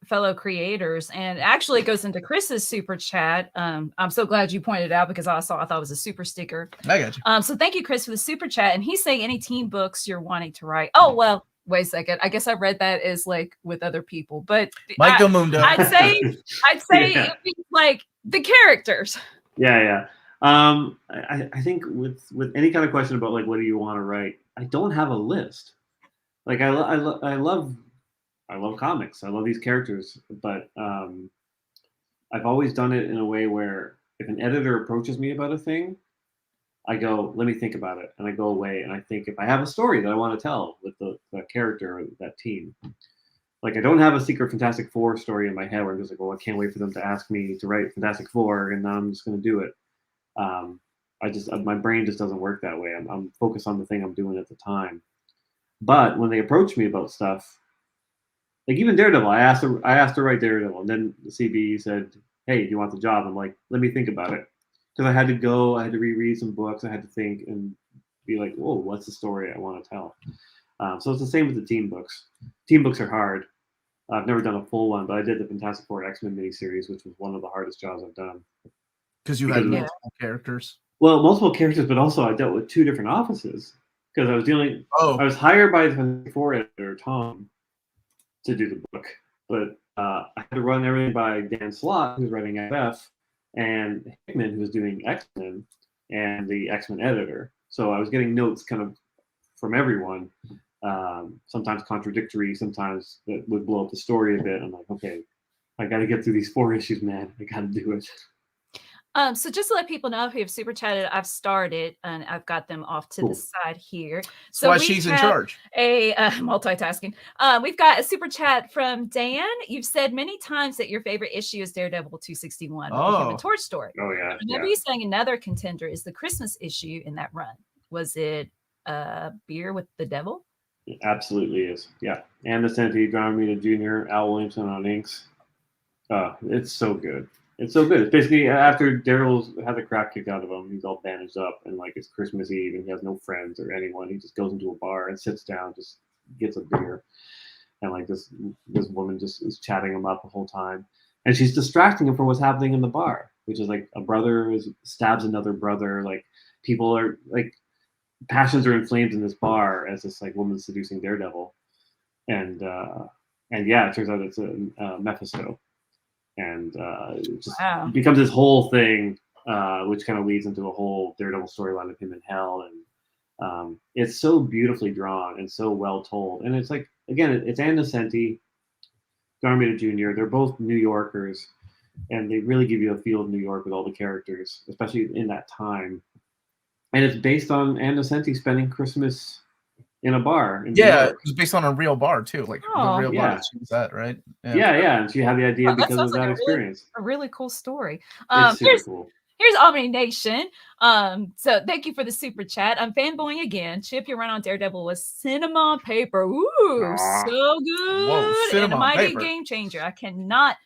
fellow creators, and actually it goes into Chris's super chat. I'm so glad you pointed it out because I thought it was a super sticker. I got you. So thank you, Chris, for the super chat. And he's saying any teen books you're wanting to write. Oh well, wait a second. I guess I read that as like with other people, but Michael Mundo. I'd say it'd be like the characters. Yeah. I think with any kind of question about like what do you want to write, I don't have a list. Like I love comics. I love these characters, but I've always done it in a way where if an editor approaches me about a thing, I go, let me think about it, and I go away and I think if I have a story that I want to tell with the character or that team. Like I don't have a Secret Fantastic Four story in my head where I'm just like, well, I can't wait for them to ask me to write Fantastic Four, and now I'm just going to do it. My brain just doesn't work that way. I'm focused on the thing I'm doing at the time. But when they approach me about stuff, like even Daredevil, I asked to write Daredevil, and then the CB said, "Hey, do you want the job?" I'm like, "Let me think about it," because I had to reread some books, I had to think and be like, "Whoa, what's the story I want to tell?" So it's the same with the team books. Team books are hard. I've never done a full one, but I did the Fantastic Four X-Men miniseries, which was one of the hardest jobs I've done. Because you had multiple characters. Well, multiple characters, but also I dealt with two different offices because I was I was hired by the Fantastic Four editor Tom, to do the book, but I had to run everything by Dan Slott, who's writing FF, and Hickman, who's doing X-Men, and the X-Men editor. So I was getting notes kind of from everyone, sometimes contradictory, sometimes that would blow up the story a bit. I'm like, okay, I got to get through these 4 issues, man. I got to do it. So just to let people know who have super chatted, I've started and I've got them off to the side here. So why she's in charge. Multitasking. We've got a super chat from Dan. You've said many times that your favorite issue is Daredevil 261, the Human Torch story. Oh yeah. I remember you saying another contender is the Christmas issue in that run. Was it Beer with the Devil? It absolutely is. Yeah. And the Senti, John Romita Jr., Al Williamson on inks. It's so good. It's so good. It's basically after Daryl's had the crap kicked out of him, he's all bandaged up, and like it's Christmas Eve, and he has no friends or anyone. He just goes into a bar and sits down, just gets a beer, and like this woman just is chatting him up the whole time, and she's distracting him from what's happening in the bar, which is like a brother stabs another brother. Like people are like passions are inflamed in this bar as this like woman seducing Daredevil, and yeah, it turns out it's a Mephisto. And it just becomes this whole thing, which kind of leads into a whole Daredevil storyline of him in hell, and it's so beautifully drawn and so well told. And it's like, again, it's Ann Nocenti, John Romita Jr. They're both New Yorkers, and they really give you a feel of New York with all the characters, especially in that time. And it's based on Ann Nocenti spending Christmas in a bar. It was based on a real bar too, like the real bar that she was at, right? Yeah, and she had the idea because of that experience. A really cool story. It's super cool. Here's Omni Nation. So thank you for the super chat. I'm fanboying again. Chip, your run on Daredevil was cinema paper. Ooh, so good. Whoa, and a mighty game changer. I cannot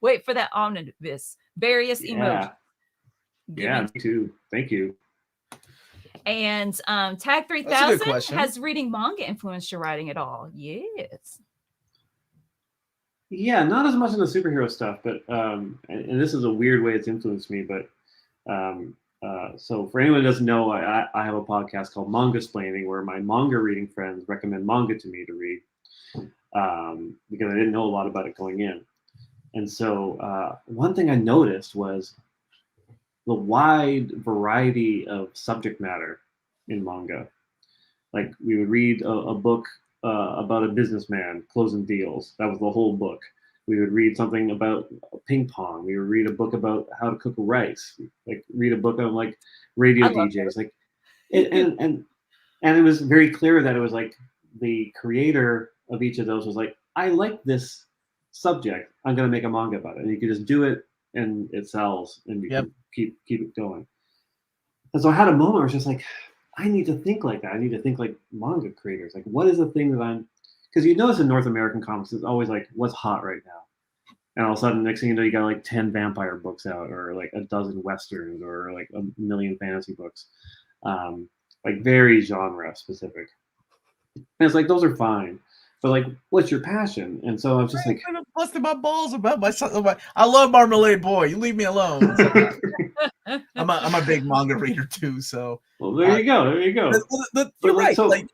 wait for that omnibus. Various emojis. Yeah, me too. Thank you. And Tag 3000 has reading manga influenced your writing at all? Yes. Yeah, not as much in the superhero stuff, but and this is a weird way it's influenced me. But so for anyone who doesn't know, I have a podcast called Manga Splaining, where my manga reading friends recommend manga to me to read because I didn't know a lot about it going in. And so one thing I noticed was the wide variety of subject matter in manga. Like we would read a book about a businessman closing deals. That was the whole book. We would read something about ping pong. We would read a book about how to cook rice. Like read a book on like radio DJs. Like, and it was very clear that it was like the creator of each of those was like, I like this subject. I'm gonna make a manga about it, and you could just do it, and it sells, and you can keep it going. And so I had a moment where it's just like, I need to think like that. I need to think like manga creators. Like, what is the thing that I'm? Because you notice in North American comics, it's always like, what's hot right now? And all of a sudden, next thing you know, you got like 10 vampire books out, or like a dozen westerns, or like a million fantasy books, like very genre specific. And it's like those are fine, but like, what's your passion? And so I'm just like busting my balls about my son. I love Marmalade Boy. You leave me alone. I'm a big manga reader too. So well, there you go. You're right. So, like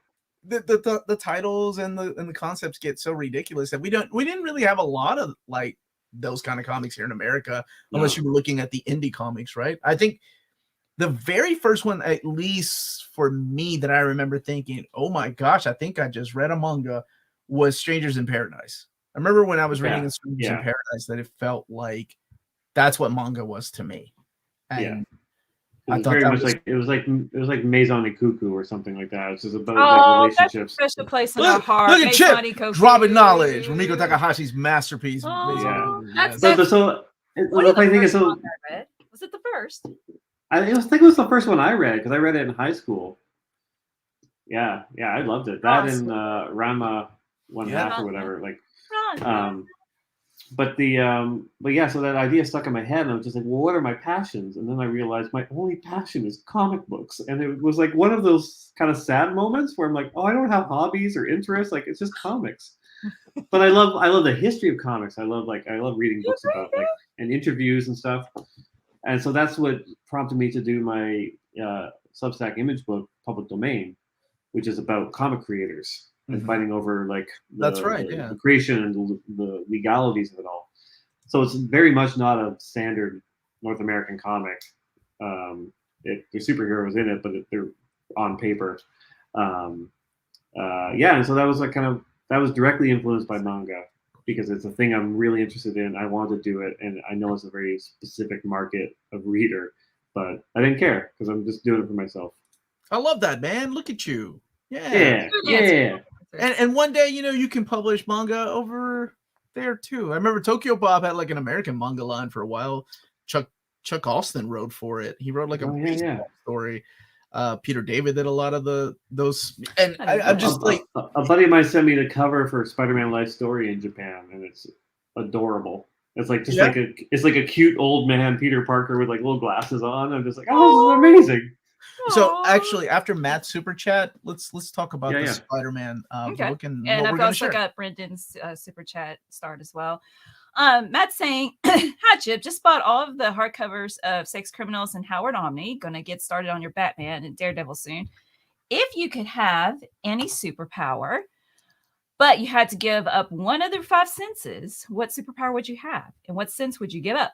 the titles and the concepts get so ridiculous that we didn't really have a lot of like those kind of comics here in America, unless you were looking at the indie comics, right? I think the very first one, at least for me, that I remember thinking, oh my gosh, I think I just read a manga, was Strangers in Paradise. I remember when I was reading Strangers in Paradise that it felt like that's what manga was to me. And I thought very much like it was like Maison Ikuku or something like that. It's just about like relationships. That's a special place in our heart. Look at Chip dropping knowledge. Rumiko Takahashi's masterpiece. That's so the funny thing is, so was it the first? I think it was the first one I read because I read it in high school. Yeah, I loved it. That and Rama 1/2 or whatever. Like, but yeah, so that idea stuck in my head, and I was just like, well, what are my passions? And then I realized my only passion is comic books, and it was like one of those kind of sad moments where I'm like, oh, I don't have hobbies or interests, like it's just comics. But I love the history of comics. I love reading books about like and interviews and stuff. And so that's what prompted me to do my Substack image book, Public Domain, which is about comic creators. and fighting over like the creation and the legalities of it all. So it's very much not a standard North American comic. There's superheroes in it, but they're on paper. And so that was that was directly influenced by manga, because it's a thing I'm really interested in. I want to do it, and I know it's a very specific market of reader, but I didn't care because I'm just doing it for myself. I love that, man. Look at you. Yeah. And one day, you can publish manga over there too. I remember Tokyo Bob had like an American manga line for a while. Chuck Austin wrote for it. He wrote like a baseball story. Peter David did a lot of those, and I'm just a buddy of mine sent me the cover for Spider-Man Life Story in Japan, and it's adorable. It's like it's like a cute old man Peter Parker with like little glasses on. I'm just like, oh, this is amazing. So actually, after Matt's super chat, let's talk about the Spider-Man book and I've also got Brendan's super chat start as well. Matt's saying, "Hi Chip, just bought all of the hardcovers of Sex Criminals and Howard Omni. Gonna get started on your Batman and Daredevil soon. If you could have any superpower, but you had to give up one of the 5 senses, what superpower would you have, and what sense would you give up?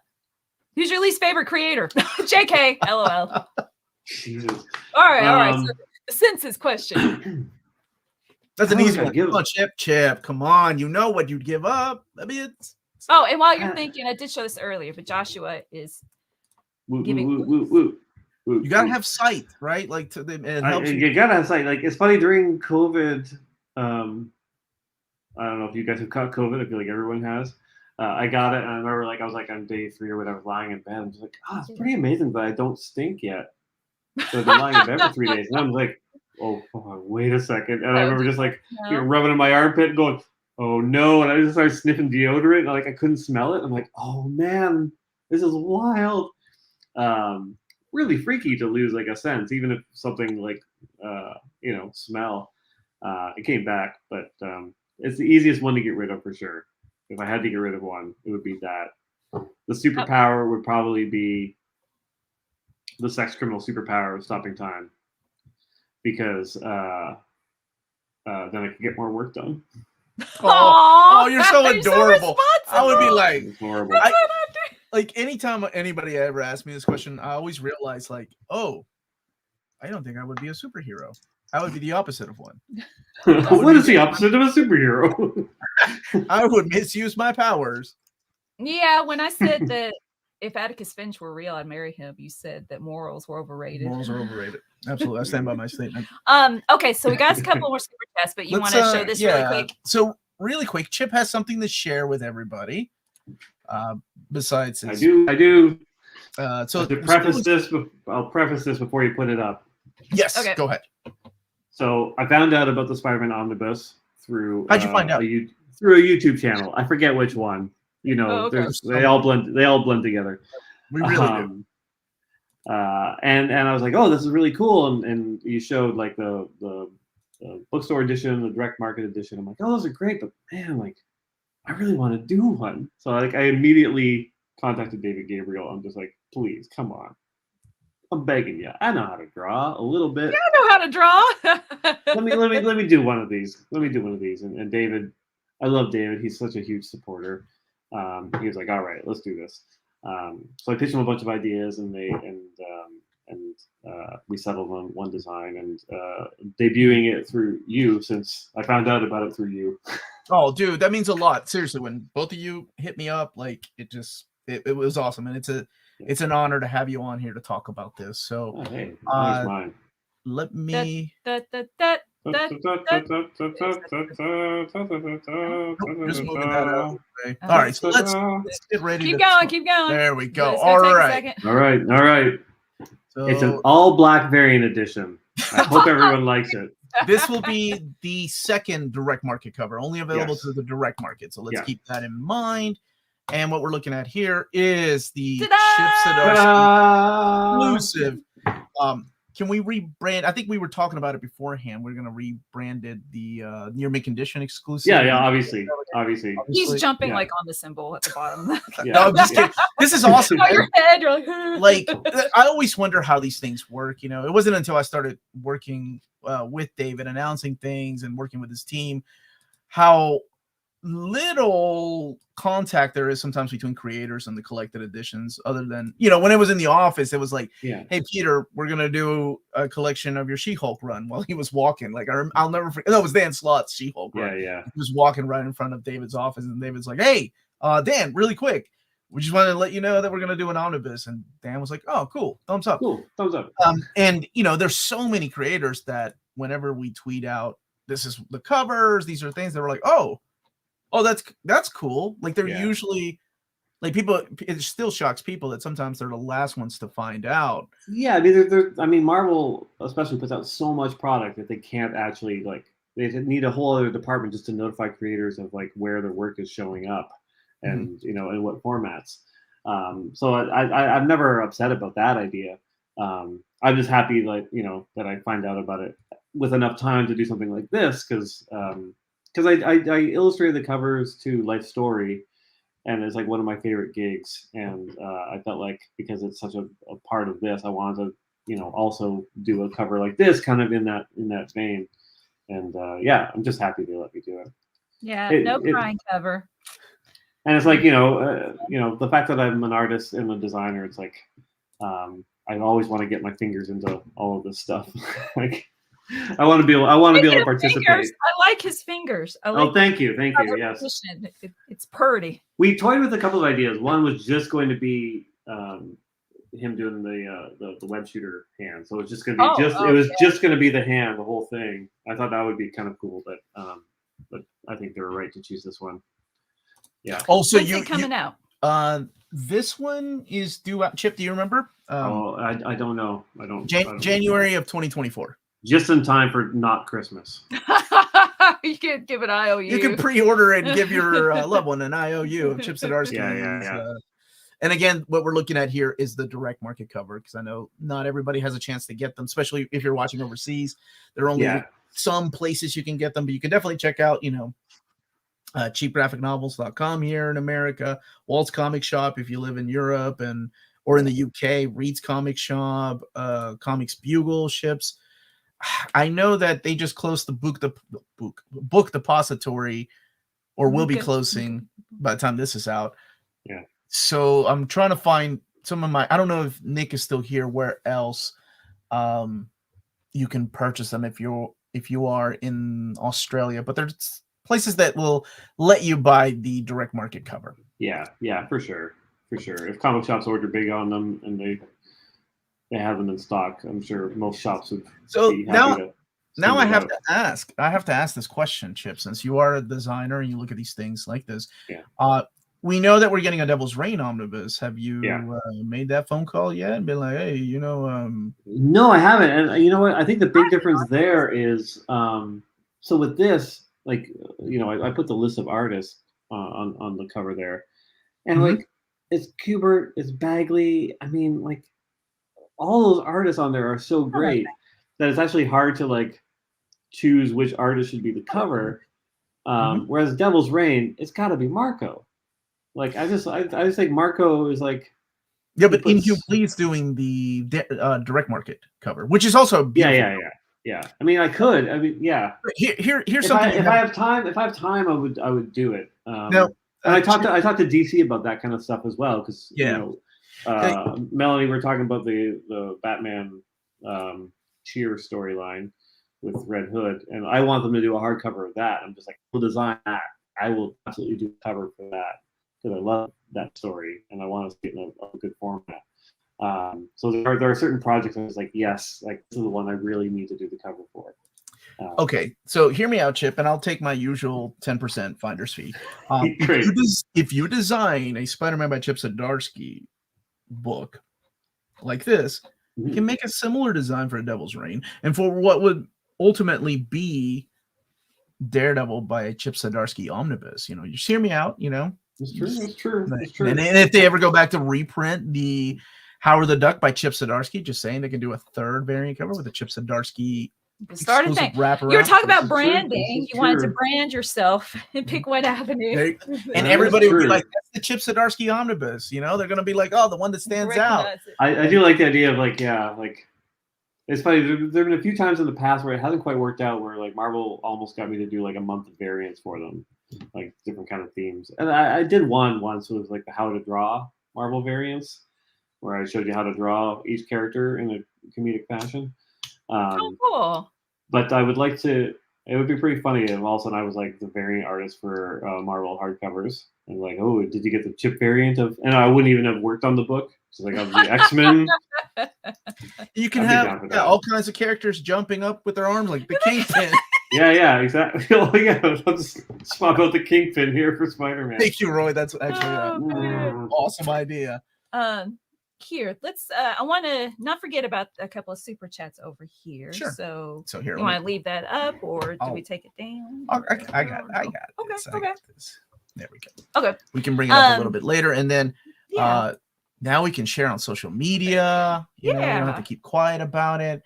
Who's your least favorite creator? JK, LOL." Jesus. All right. So the senses question. That's an easy one. Come on, Chip. Come on. You know what you'd give up. I mean, and while you're thinking, I did show this earlier, but Joshua is giving. You gotta have sight, right? Like it helps you gotta have sight. Like it's funny during COVID. I don't know if you guys have caught COVID. I feel like everyone has. I got it, and I remember I was on day 3 or whatever, I was lying in bed. I'm just like, it's pretty amazing that I don't stink yet. So I've been lying in bed for 3 days, and I'm like, oh, wait a second. And I remember just rubbing in my armpit and going, oh no. And I just started sniffing deodorant, and I couldn't smell it. I'm like, oh man, this is wild. Really freaky to lose a sense, even if something smell. It came back, but it's the easiest one to get rid of for sure. If I had to get rid of one, it would be that. The superpower would probably be the sex criminal superpower of stopping time, because then I could get more work done. Oh, you're so adorable. So I would be like, horrible. Anytime anybody ever asks me this question, I always realize I don't think I would be a superhero. I would be the opposite of one. What is the opposite of a superhero? I would misuse my powers. Yeah, when I said that if Atticus Finch were real, I'd marry him, you said that morals were overrated. Morals are overrated. Absolutely. I stand by my statement. Okay, so we got a couple more super chats, but you want to show this really quick? So really quick, Chip has something to share with everybody. Besides his... I do. So I'll preface this before you put it up. Yes, okay. Go ahead. So I found out about the Spider-Man Omnibus through... How'd you find out? Through a YouTube channel. I forget which one. They all blend together. We really do. And I was like, oh, this is really cool. And you showed the bookstore edition, the direct market edition. I'm like, oh, those are great, but man, I really want to do one. So I immediately contacted David Gabriel. I'm just like, please, come on. I'm begging you. I know how to draw a little bit. Yeah, I know how to draw. let me do one of these. And David, I love David. He's such a huge supporter. He was like, all right, let's do this. So I pitched him a bunch of ideas, and we settled on one design, and debuting it through you, since I found out about it through you. Oh, dude, that means a lot. Seriously, when both of you hit me up, it was awesome, and it's an honor to have you on here to talk about this. So, hey, mine. Let me. Just moving that out. Okay. All right, so let's get ready. Keep going. There we go. All right. So, it's an all black variant edition. I hope everyone likes it. This will be the second direct market cover, only available to the direct market. So let's keep that in mind. And what we're looking at here is the Chip Zdarsky exclusive can we rebrand? I think we were talking about it beforehand. We're gonna rebrand it the near mint condition exclusive. Yeah, obviously. He's jumping like on the symbol at the bottom. Yeah, no, I'm just kidding. This is awesome. Your head, you're like I always wonder how these things work. It wasn't until I started working with David, announcing things and working with his team, how little contact there is sometimes between creators and the collected editions, other than when it was in the office, it was like, hey Peter, we're gonna do a collection of your She-Hulk run, while he was walking, like I'll never forget. No, it was Dan Slott's She-Hulk run. He was walking right in front of David's office, and David's like, hey Dan, really quick, we just wanted to let you know that we're gonna do an omnibus. And Dan was like, oh cool, thumbs up. And there's so many creators that whenever we tweet out, this is the covers, these are things that were like, oh, that's cool. Like they're usually like people. It still shocks people that sometimes they're the last ones to find out. Yeah, I mean, Marvel especially puts out so much product that they can't actually they need a whole other department just to notify creators of where their work is showing up, and in what formats. So I'm never upset about that idea. I'm just happy that I find out about it with enough time to do something like this, because I illustrated the covers to Life Story, and it's one of my favorite gigs, and I felt like because it's such a part of this, I wanted to also do a cover like this, kind of in that vein, and I'm just happy they let me do it. Yeah, no crying cover. And it's the fact that I'm an artist and a designer, it's I always want to get my fingers into all of this stuff. I want to be able to participate. Fingers, I like his fingers. Thank you. Yes, it's pretty. We toyed with a couple of ideas. One was just going to be him doing the web shooter hand. So it's just going to be just going to be the hand, the whole thing. I thought that would be kind of cool, but I think they were right to choose this one. Yeah. Also, when's it coming out? This one is due out. Chip, do you remember? I don't know. I don't. January of 2024. Just in time for not Christmas. You can give an IOU. You can pre-order it and give your loved one an IOU of Chip Zdarsky. Yeah. And again, what we're looking at here is the direct market cover, because I know not everybody has a chance to get them, especially if you're watching overseas. There are only some places you can get them, but you can definitely check out, cheapgraphicnovels.com here in America, Walt's Comic Shop if you live in Europe or in the UK, Reed's Comic Shop, Comics Bugle ships. I know that they just closed the book depository, or will be closing by the time this is out. Yeah. So I'm trying to find some of I don't know if Nick is still here, where else you can purchase them if you are in Australia, but there's places that will let you buy the direct market cover. Yeah, for sure. If comic shops order big on them and they have them in stock, I'm sure most shops would be happy to. Now I have to ask this question, Chip, since you are a designer and you look at these things like this. Yeah. We know that we're getting a Devil's Reign omnibus. Have you made that phone call yet and been like, hey, No, I haven't. And you know what? I think the big difference there is, so with this, I put the list of artists on the cover there, and it's Kubert, it's Bagley. I mean, all those artists on there are so great that it's actually hard to choose which artist should be the cover. Whereas Devil's Reign, it's got to be Marco. I just think Marco is yeah, but Inhuman's doing the direct market cover, which is also beautiful. Yeah. I mean, I could. I mean, yeah. Here's something. If I have time, I would do it. And I talked to DC about that kind of stuff as well, because Melanie, we're talking about the Batman Cheer storyline with Red Hood, and I want them to do a hardcover of that. I'm just we'll design that. I will absolutely do a cover for that, because I love that story and I want to see it in a good format. So there are certain projects I was yes, this is the one I really need to do the cover for. Okay, so hear me out, Chip, and I'll take my usual 10% finder's fee. If you design a Spider-Man by Chip Zdarsky book like this, you can make a similar design for a Devil's Reign, and for what would ultimately be Daredevil by a Chip Zdarsky omnibus. You just hear me out. It's true. And if they ever go back to reprint the Howard the Duck by Chip Zdarsky. Just saying they can do a third variant cover with a Chip Zdarsky Start a thing. You were talking about branding. You wanted to brand yourself and pick one avenue. And everybody would be like, that's the Chip Zdarsky Omnibus. You know, they're going to be like, oh, the one that stands out. I do like the idea of like, yeah, like, it's funny. There have been a few times in the past where it hasn't quite worked out, where like Marvel almost got me to do like a month of variants for them, like different kind of themes. And I did one once. It was like the how to draw Marvel variants, where I showed you how to draw each character in a comedic fashion. Cool. But I would like to. It would be pretty funny if all of a sudden I was like the variant artist for Marvel hardcovers, and like, oh, did you get the Chip variant of? And I wouldn't even have worked on the book. So like of the X-Men. You can have all kinds of characters jumping up with their arms like the Kingpin. Yeah, exactly. Oh, yeah, I'll just swap out the Kingpin here for Spider-Man. Thank you, Roy. That's actually an awesome idea. Here, let's. I want to not forget about a couple of super chats over here. Sure. So here, you want to leave that up, or do we take it down? I got it. Okay. There we go. Okay. We can bring it up a little bit later, and then now we can share on social media. You know, you don't have to keep quiet about it.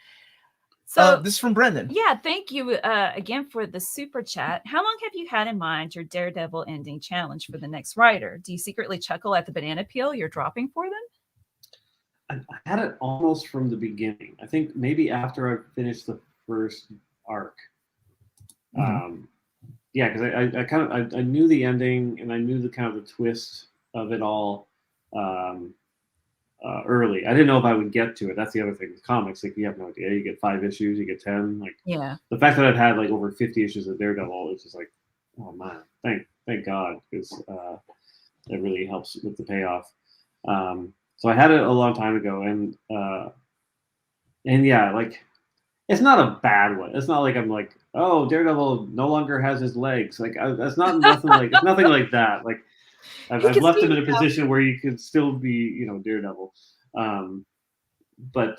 So this is from Brendan. Yeah, thank you again for the super chat. How long have you had in mind your Daredevil ending challenge for the next writer? Do you secretly chuckle at the banana peel you're dropping for them? I had it almost from the beginning. I think maybe after I finished the first arc. Yeah, because I knew the ending, and I knew the kind of the twist of it all early. I didn't know if I would get to it. That's the other thing with comics. Like, you have no idea. You get 5 issues, you get 10. Like, the fact that I've had like over 50 issues of Daredevil, it's just like, oh man, thank God, because it really helps with the payoff. So I had it a long time ago, and yeah, like, it's not a bad one. It's not like I'm like, oh, Daredevil no longer has his legs. Like, that's not nothing like it's nothing like that. Like, I've left him in a position where you could still be, you know, Daredevil. But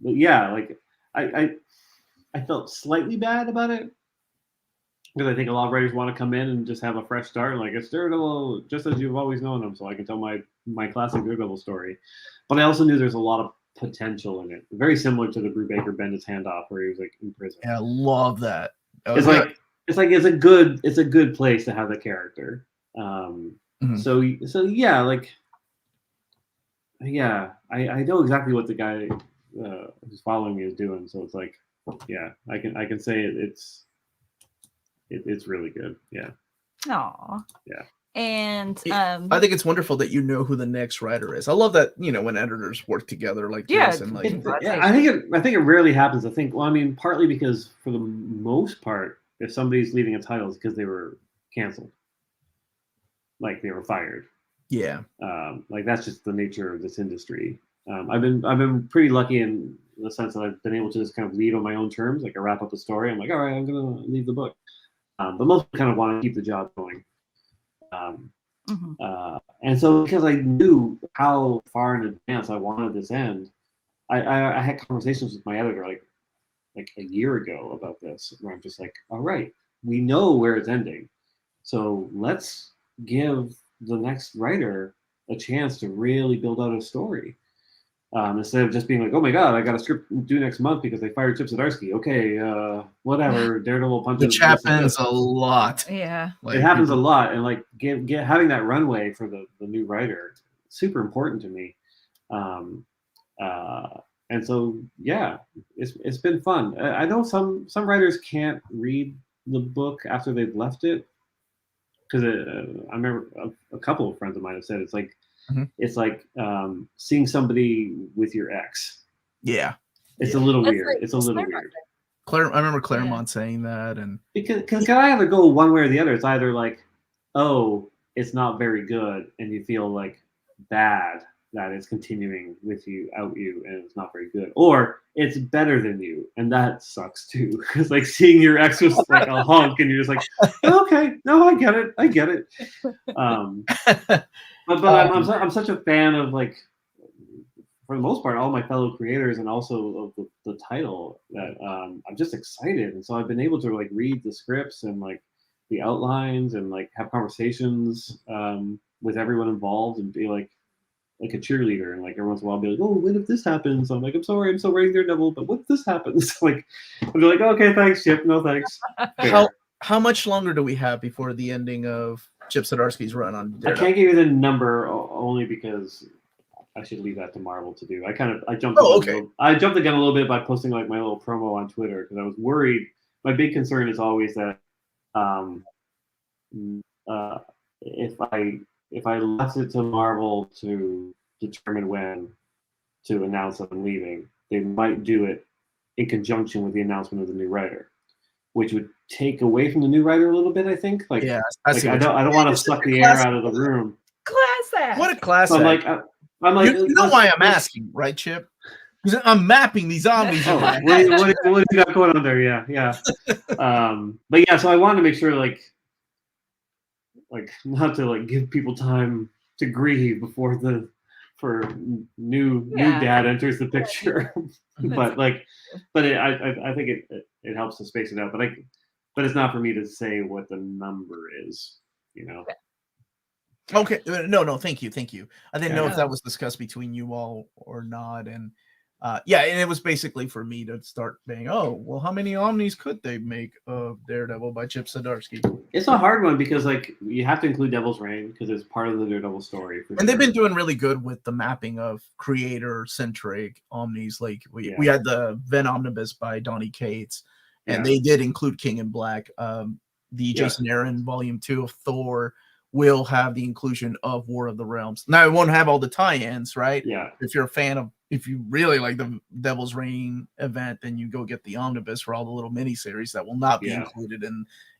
yeah, like I felt slightly bad about it, because I think a lot of writers want to come in and just have a fresh start. Like, it's Daredevil just as you've always known him, so I can tell my classic Daredevil story. But I also knew there's a lot of potential in it. Very similar to the Brubaker bend his hand off, where he was like in prison. Yeah, I love that. It's a good place to have the character. So yeah, like, yeah, I know exactly what the guy who's following me is doing. So it's like, yeah, I can say it's really good. Yeah. Aw. Yeah. And I think it's wonderful that you know who the next writer is. I love that, you know, when editors work together like this. And like, I think it rarely happens. I think, well, I mean, partly because for the most part, if somebody's leaving a title, it's because they were canceled, like they were fired. Yeah. Like, that's just the nature of this industry. I've been pretty lucky in the sense that I've been able to just kind of leave on my own terms. Like, I wrap up a story, I'm like, all right, I'm gonna leave the book. But most people kind of want to keep the job going. And so, because I knew how far in advance I wanted this end, I had conversations with my editor like a year ago about this, where I'm just like, all right, we know where it's ending, so let's give the next writer a chance to really build out a story, instead of just being like, oh my God, I got a script due next month because they fired Chip Zdarsky. Okay, whatever. Daredevil punches. Which happens a lot. Yeah, like, it happens a lot, and like having that runway for the new writer, super important to me. And so, yeah, it's been fun. I know some writers can't read the book after they've left it, because I remember a couple of friends of mine have said it's like, it's like seeing somebody with your ex. Yeah, it's a little weird. It's a little weird. I remember Claremont saying that, and because can I either go one way or the other? It's either like, oh, it's not very good, and you feel like bad that it's continuing with you, and it's not very good, or it's better than you, and that sucks too. Because like seeing your ex was like a hunk, and you're just like, okay, no, I get it. But I'm such a fan of, like, for the most part, all my fellow creators, and also of the title, that I'm just excited, and so I've been able to like read the scripts and like the outlines and like have conversations with everyone involved and be like, like a cheerleader, and like every once in a while I'll be like, oh, what if this happens? I'm like, I'm sorry, I'm still writing Daredevil, but what if this happens? Like, I'll be like, okay, thanks, Chip, no thanks. How much longer do we have before the ending of Chip Zdarsky's run on Daredevil? I can't give you the number only because I should leave that to Marvel to do. I jumped I jumped the gun a little bit by posting like my little promo on Twitter because I was worried. My big concern is always that if I left it to Marvel to determine when to announce that I'm leaving, they might do it in conjunction with the announcement of the new writer, which would take away from the new writer a little bit. I think. Like, yeah, I don't want to suck the air out of the room. Class act. What a class so act. I'm like, you know why I'm asking, right, Chip? Because I'm mapping these zombies. Oh, what do you got going on there? Yeah. But yeah, so I wanted to make sure, like not to like give people time to grieve before new dad enters the picture. but I think it helps to space it out. But it's not for me to say what the number is, you know. Okay, no, thank you. I didn't know if that was discussed between you all or not, and and it was basically for me to start saying, oh, well, how many Omnis could they make of Daredevil by Chip Zdarsky? It's a hard one because like you have to include Devil's Reign because it's part of the Daredevil story. And they've been doing really good with the mapping of creator-centric Omnis. Like we had the Ven Omnibus by Donny Cates, and they did include King in Black. The Jason Aaron Volume 2 of Thor will have the inclusion of War of the Realms. Now, it won't have all the tie-ins, right? Yeah. If you really like the Devil's Reign event, then you go get the Omnibus for all the little miniseries that will not be included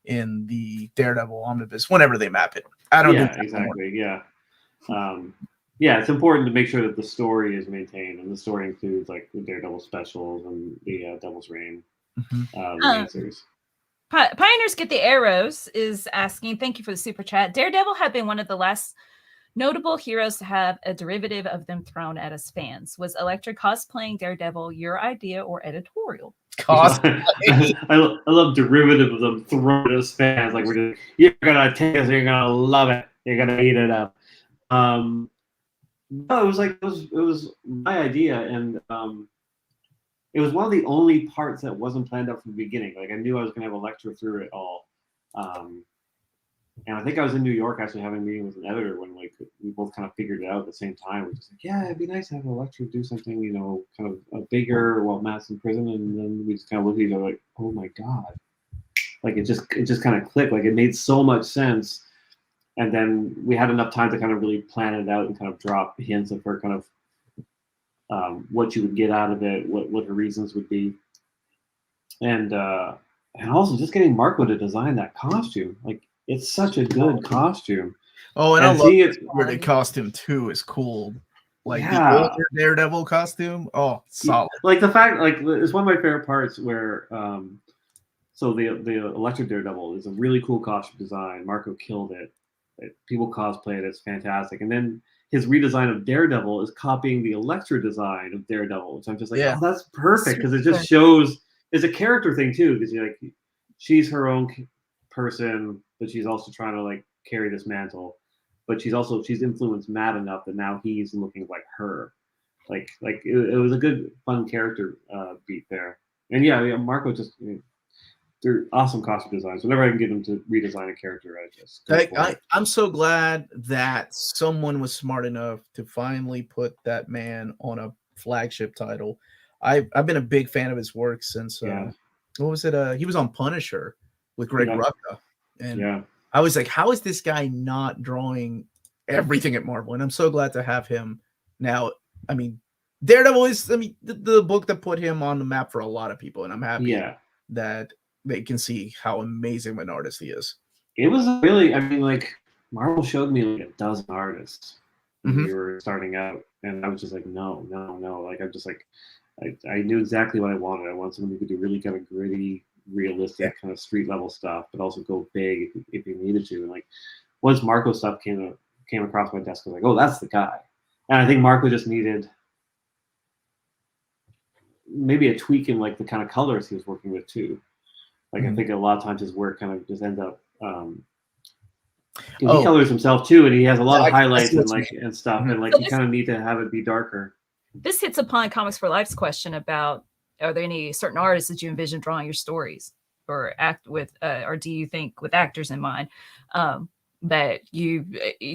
in the Daredevil Omnibus whenever they map it. I don't do that exactly. Yeah. It's important to make sure that the story is maintained, and the story includes like the Daredevil specials and the Devil's Reign miniseries. Pioneers Get the Arrows is asking, thank you for the super chat. Daredevil had been one of the last notable heroes to have a derivative of them thrown at us fans. Was Elektra cosplaying Daredevil your idea or editorial? I love derivative of them thrown at us fans. Like you're gonna take us, you're gonna love it, you're gonna eat it up. No, it was my idea, and it was one of the only parts that wasn't planned out from the beginning. Like I knew I was gonna have Elektra through it all. And I think I was in New York actually having a meeting with an editor when like we both kind of figured it out at the same time. We're just like, yeah, it'd be nice to have Elektra do something, you know, kind of a bigger while Matt's in prison. And then we just kind of looked at each other like, oh my God. Like it just kind of clicked. Like it made so much sense. And then we had enough time to kind of really plan it out and kind of drop hints of her kind of what you would get out of it, what her reasons would be. And also just getting Marco to design that costume. Like, it's such a good costume. Oh, and I love it where the costume too is cool. Like the older Daredevil costume. Oh, solid. Like the fact, like it's one of my favorite parts where so the Elektra Daredevil is a really cool costume design. Marco killed it. People cosplay it. It's fantastic. And then his redesign of Daredevil is copying the Elektra design of Daredevil, which I'm just like, oh, that's perfect because it just shows it's a character thing too. Because you're like, she's her own person, but she's also trying to like carry this mantle. But she's influenced Matt enough that now he's looking like her. Like it was a good fun character beat there. And yeah, Marco just they're awesome costume designs. Whenever I can get them to redesign a character, I'm so glad that someone was smart enough to finally put that man on a flagship title. I've been a big fan of his work since what was it? He was on Punisher with Greg Rucka, and I was like, how is this guy not drawing everything at Marvel? And I'm so glad to have him now. I mean, Daredevil is the book that put him on the map for a lot of people, and I'm happy that they can see how amazing of an artist he is. It was really, I mean, like Marvel showed me like a dozen artists when we were starting out, and I was just like, no. Like I'm just like, I knew exactly what I wanted. I wanted someone who could do really kind of gritty, realistic kind of street level stuff, but also go big if you needed to. And like once Marco stuff came across my desk, I was like, oh, that's the guy. And I think Marco just needed maybe a tweak in like the kind of colors he was working with too. Like I think a lot of times his work kind of just ends up He colors himself too, and he has a lot of highlights and stuff, and like you kind of need to have it be darker. This hits upon Comics for Life's question about: are there any certain artists that you envision drawing your stories or act with, or do you think with actors in mind? That you,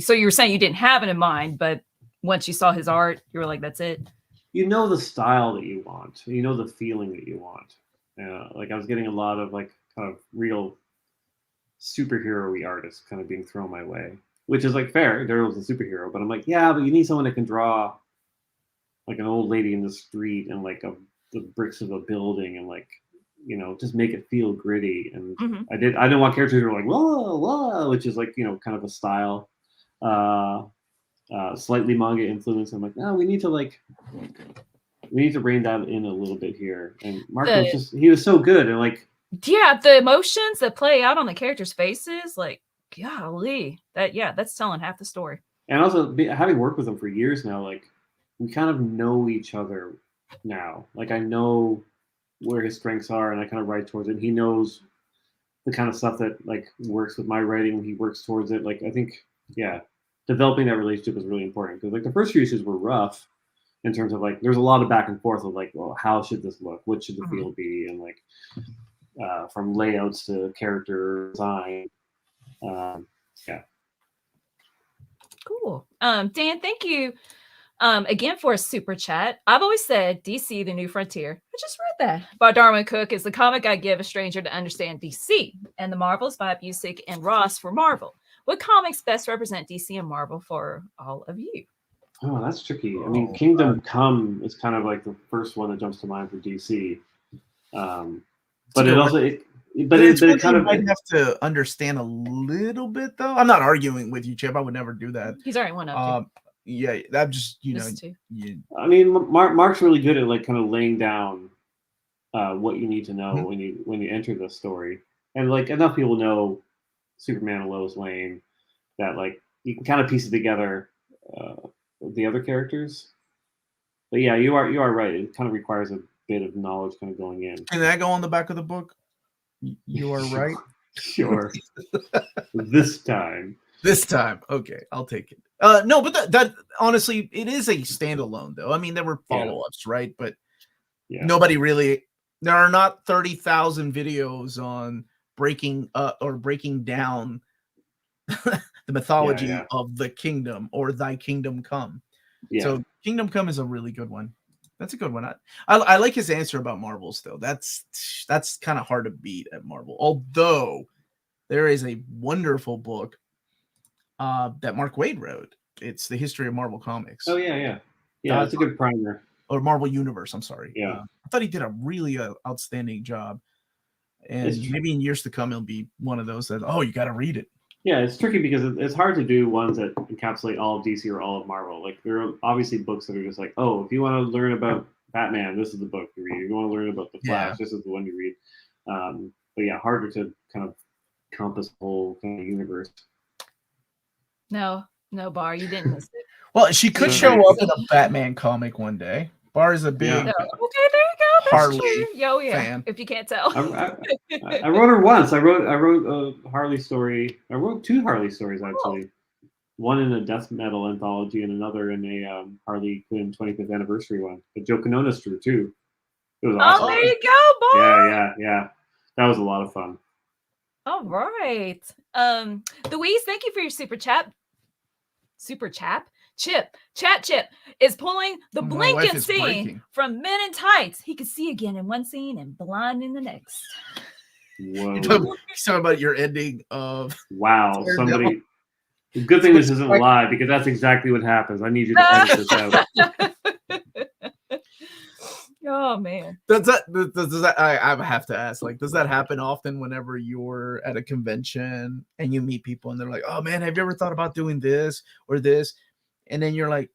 so you were saying you didn't have it in mind, but once you saw his art, you were like, that's it. You know the style that you want. You know the feeling that you want. Like I was getting a lot of like kind of real superhero-y artists kind of being thrown my way, which is like fair. Daredevil's a superhero, but I'm like, yeah, but you need someone that can draw like an old lady in the street and like the bricks of a building and like, you know, just make it feel gritty. And I didn't want characters who were like, whoa, whoa, which is like, you know, kind of a style, slightly manga influence. I'm like, no, we need to rein that in a little bit here. And Mark he was so good. And like, yeah, the emotions that play out on the characters' faces, like, golly, that's telling half the story. And also having worked with him for years now, like we kind of know each other now. Like I know where his strengths are, and I kind of write towards it. He knows the kind of stuff that like works with my writing. He works towards it. Like I think, developing that relationship was really important because like the first few issues were rough in terms of like there's a lot of back and forth of like, well, how should this look? What should the feel be? And like from layouts to character design. Cool. Dan, thank you again for a super chat. I've always said DC, the new frontier. I just read that. By Darwin Cook is the comic I give a stranger to understand DC, and the Marvels by Busick and Ross for Marvel. What comics best represent DC and Marvel for all of you? Oh, that's tricky. I mean, Kingdom Come is kind of like the first one that jumps to mind for DC. But it also, it kind of might have to understand a little bit though. I'm not arguing with you, Chip. I would never do that. He's already one up. Yeah, that just I mean, Mark's really good at like kind of laying down what you need to know when you enter the story, and like enough people know Superman and Lois Lane that like you can kind of piece it together. The other characters, but yeah, you are right. It kind of requires a bit of knowledge kind of going in. Can that go on the back of the book? You are right. Sure. This time, okay, I'll take it. No, but that honestly, it is a standalone though. I mean, there were follow-ups, right? But nobody really. There are not 30,000 videos on breaking down the mythology of the kingdom or Thy Kingdom Come. Yeah. So Kingdom Come is a really good one. That's a good one. I like his answer about Marvels though. That's kind of hard to beat at Marvel. Although there is a wonderful book that Mark Waid wrote. It's the history of Marvel Comics. Oh yeah. That's a good primer. Or Marvel Universe. I'm sorry. Yeah. I thought he did a really outstanding job. And maybe in years to come, it'll be one of those that you got to read it. Yeah, it's tricky because it's hard to do ones that encapsulate all of DC or all of Marvel. Like there are obviously books that are just like, oh, if you want to learn about Batman, this is the book you read. If you want to learn about the Flash, this is the one you read. But yeah, harder to kind of compass the whole kind of universe. No, Bar, you didn't miss it. Well, she could show up in a Batman comic one day. Bar is a big okay, there you go. That's Harley true. fan. If you can't tell. I wrote her once. I wrote a Harley story. I wrote 2 Harley stories actually. One in a death metal anthology and another in a Harley Quinn 25th anniversary one. But Joe Quinones drew too. It was awesome. Oh, there you go, Bar. Yeah. That was a lot of fun. All right. Louise, thank you for your super chat. Chip is pulling the blinking scene from Men in Tights. He could see again in one scene and blind in the next. Whoa. You're talking about your ending of somebody. Good thing this isn't live because that's exactly what happens. I need you to edit this out. Oh man. Does that I have to ask, like, does that happen often whenever you're at a convention and you meet people and they're like, oh man, have you ever thought about doing this or this? And then you're like,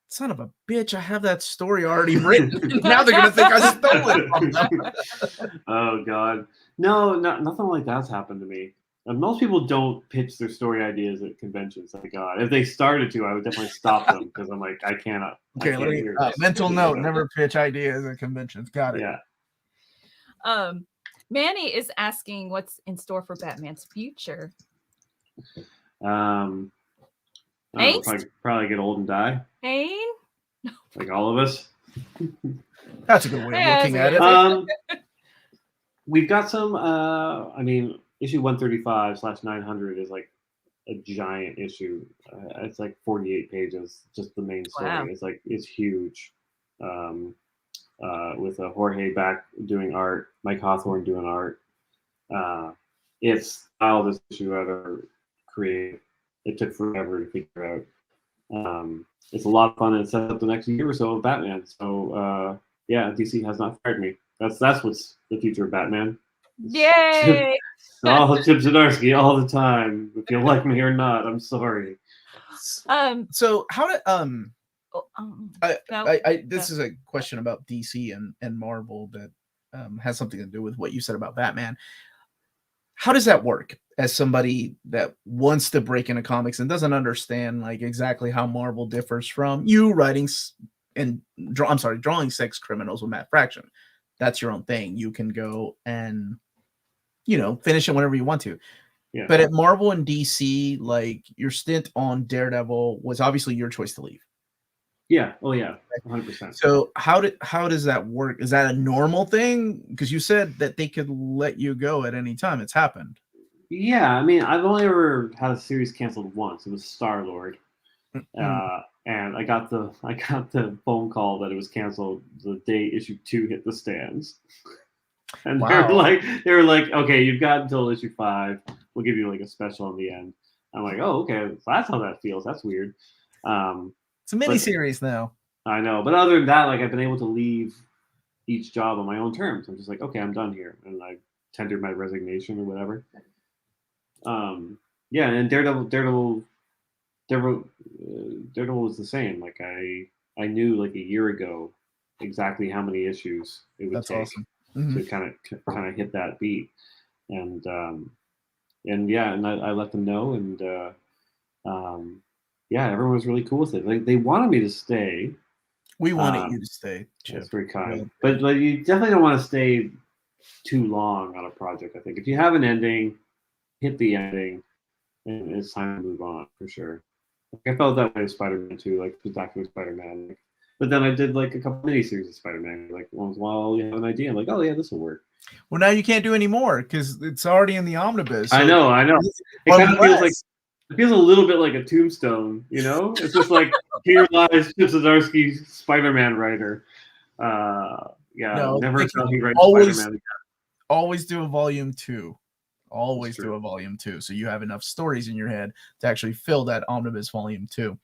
son of a bitch, I have that story already written. Now they're gonna think I stole it from them. Oh god. No, nothing like that's happened to me. Most people don't pitch their story ideas at conventions. Thank God. If they started to, I would definitely stop them because I'm like, I cannot. Okay, mental note: never pitch ideas at conventions. Got it. Yeah. Manny is asking what's in store for Batman's future. Probably get old and die. Pain? Like all of us. That's a good way of looking at it. We've got some. I mean, issue 135/900 is like a giant issue. It's like 48 pages, just the main story. Wow. It's huge. With Jorge back doing art, Mike Hawthorne doing art. It's the wildest issue I've ever created. It took forever to figure out. It's a lot of fun, and it sets up the next year or so of Batman. So yeah, DC has not fired me. That's what's the future of Batman. Yay! Chip Zdarsky all the time. If you like me or not, I'm sorry. So how did this is a question about DC and Marvel that has something to do with what you said about Batman. How does that work as somebody that wants to break into comics and doesn't understand like exactly how Marvel differs from you writing and drawing sex criminals with Matt Fraction? That's your own thing. You can go and finish it whenever you want to. Yeah. But at Marvel and DC, like your stint on Daredevil was obviously your choice to leave. Yeah. Oh yeah. 100%. So how does that work? Is that a normal thing? Because you said that they could let you go at any time. It's happened. Yeah. I mean, I've only ever had a series canceled once. It was Star-Lord. And I got the phone call that it was canceled the day issue 2 hit the stands. And wow. they were like, okay, you've got until issue 5. We'll give you like a special in the end. I'm like, oh, okay, so that's how that feels. That's weird. It's a mini-series now. I know, but other than that, like I've been able to leave each job on my own terms. I'm just like, okay, I'm done here, and I tendered my resignation or whatever. Yeah, and Daredevil was the same. Like I knew like a year ago exactly how many issues it would take to kind of hit that beat, and yeah, and I let them know, and yeah, everyone was really cool with it. Like they wanted me to stay. We wanted you to stay. Chip. That's very kind, but you definitely don't want to stay too long on a project. I think if you have an ending, hit the ending, and it's time to move on for sure. Like, I felt that way with Spider-Man too, like Spectacular Spider-Man. Like, but then I did like a couple miniseries of Spider-Man. Like once in a while, you have an idea. I'm like, oh yeah, this will work. Well, now you can't do any more because it's already in the omnibus. So I know. It kind of feels like it feels a little bit like a tombstone. It's just like here lies Chip Zdarsky, Spider-Man writer. Yeah, no, never thought he write Spider-Man again. Always do a volume 2. Always do a volume 2, so you have enough stories in your head to actually fill that omnibus volume 2.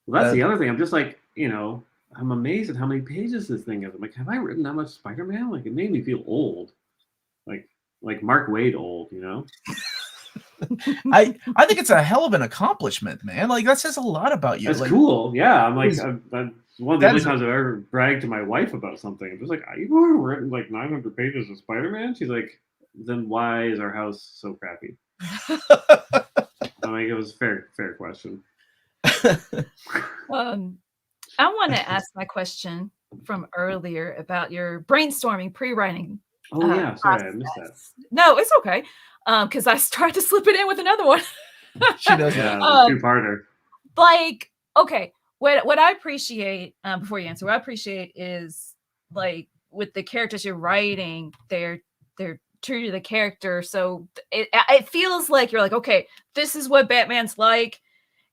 Well, that's the other thing. I'm just like, I'm amazed at how many pages this thing is. I'm like, have I written that much Spider-Man? Like, it made me feel old, like Mark Waid old, I think it's a hell of an accomplishment, man. Like that says a lot about you. That's cool. Yeah, I'm like, one of the only times I've ever bragged to my wife about something. I'm just like, you've written like 900 pages of Spider-Man. She's like, then why is our house so crappy? I'm like, it was a fair question. I want to ask my question from earlier about your brainstorming, pre-writing. Oh yeah, sorry, I missed that. No, it's okay. Because I tried to slip it in with another one. She does. Yeah, two-parter. Like, okay, what I appreciate before you answer, what I appreciate is like with the characters you're writing, they're true to the character. So it feels like you're like, okay, this is what Batman's like,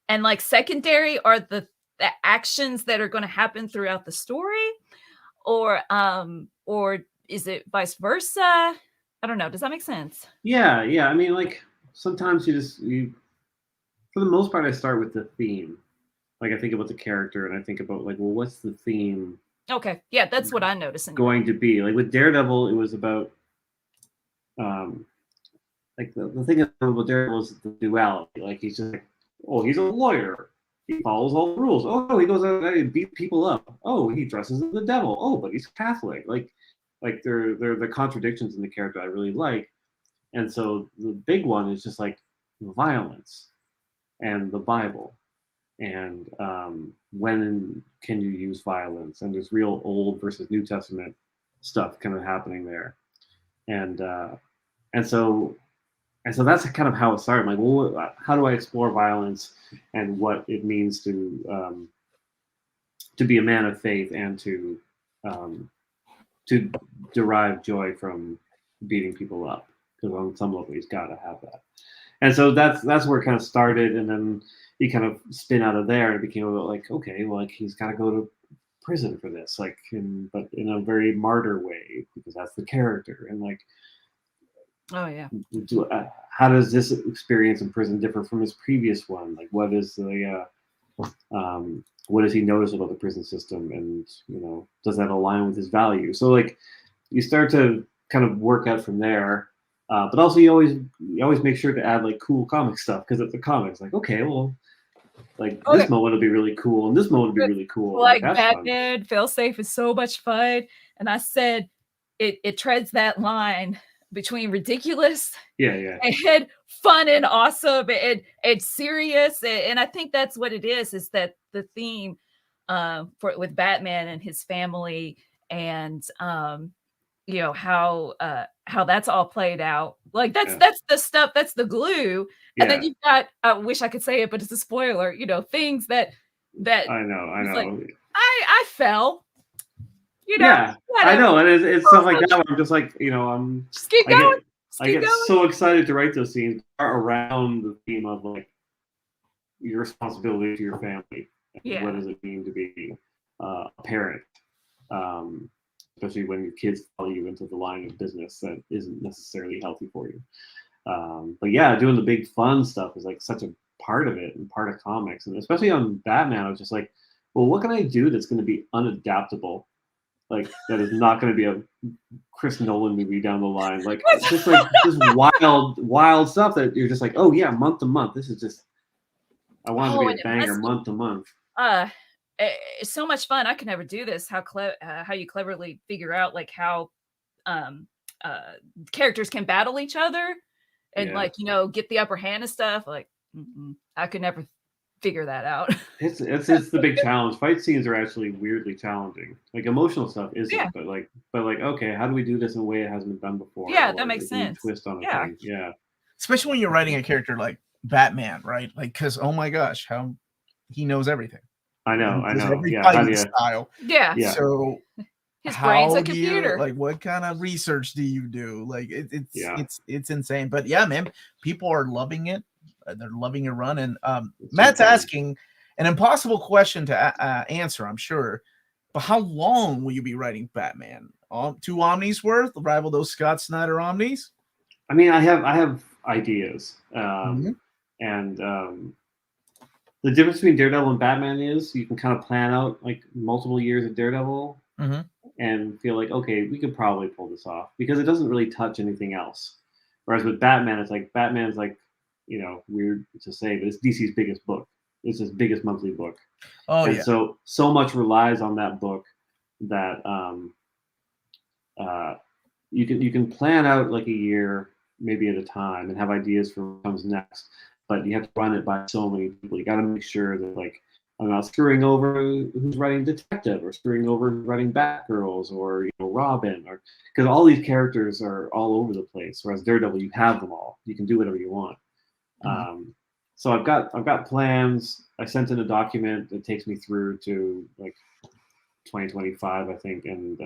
and like secondary are the actions that are going to happen throughout the story, or is it vice versa? I don't know. Does that make sense? Yeah. I mean, like sometimes you for the most part, I start with the theme. Like I think about the character and I think about like, well, what's the theme? Okay. Yeah, that's what I noticed. Going to be like with Daredevil, it was about like the thing about Daredevil is the duality. Like he's just like, oh, he's a lawyer. He follows all the rules. Oh, he goes out and beats people up. Oh, he dresses as the devil. Oh, but he's Catholic. Like they're the contradictions in the character I really like. And so the big one is just like violence and the Bible. And when can you use violence? And there's real Old versus New Testament stuff kind of happening there. And so And so that's kind of how it started. I'm like, well, how do I explore violence and what it means to be a man of faith and to derive joy from beating people up? Because on some level, he's got to have that. And so that's where it kind of started, and then he kind of spin out of there, and it became a little like, okay, well, like he's got to go to prison for this, like, but in a very martyr way, because that's the character, and like, oh yeah, how does this experience in prison differ from his previous one? Like, what is the what does he notice about the prison system, and does that align with his values? So like, you start to kind of work out from there. But also, you always make sure to add like cool comic stuff, because it's a comic. It's like, okay, well, like this moment will be really cool, and this moment will be really cool. Like Batman, Failsafe is so much fun, and I said it treads that line between ridiculous, and fun and awesome, and serious, and I think that's what it is that the theme with Batman and his family, and how that's all played out. Like that's the stuff, that's the glue. And then you've got, I wish I could say it, but it's a spoiler, things that I know. Like, I fell. I know. And it's stuff like that where I'm just like, just keep going. I get so excited to write those scenes around the theme of like your responsibility to your family. Yeah. What does it mean to be a parent? Especially when your kids follow you into the line of business that isn't necessarily healthy for you. But yeah, doing the big fun stuff is like such a part of it and part of comics. And especially on Batman, I was just like, well, what can I do that's going to be unadaptable? Like, that is not going to be a Chris Nolan movie down the line. Like, it's just like this wild stuff that you're just like, oh yeah, month to month. This is just, I want it to be a banger month to month. It's so much fun. I could never do this. How you cleverly figure out like how characters can battle each other and like get the upper hand and stuff. Like I could never figure that out. It's the big challenge. Fight scenes are actually weirdly challenging. Like emotional stuff isn't, but like okay, how do we do this in a way it hasn't been done before? Yeah, that makes sense. Twist on a thing. Yeah. Especially when you're writing a character like Batman, right? Like, because oh my gosh, how he knows everything. I know. Every fighting style. Yeah. So his brain's a computer. Like, what kind of research do you do? Like, it's insane. But yeah, man, people are loving it. They're loving your run. And Matt's asking an impossible question to answer, I'm sure. But how long will you be writing Batman? 2 Omnis worth? Rival those Scott Snyder Omnis? I mean, I have ideas, and the difference between Daredevil and Batman is you can kind of plan out like multiple years of Daredevil and feel like, okay, we could probably pull this off because it doesn't really touch anything else. Whereas with Batman, it's like Batman's like, weird to say, but it's DC's biggest book. It's his biggest monthly book. So much relies on that book that you can plan out like a year maybe at a time and have ideas for what comes next. But you have to run it by so many people. You got to make sure that like I'm not screwing over who's writing Detective or screwing over who's writing Batgirls or Robin, or because all these characters are all over the place. Whereas Daredevil, you have them all. You can do whatever you want. So I've got plans. I sent in a document that takes me through to like 2025, I think, and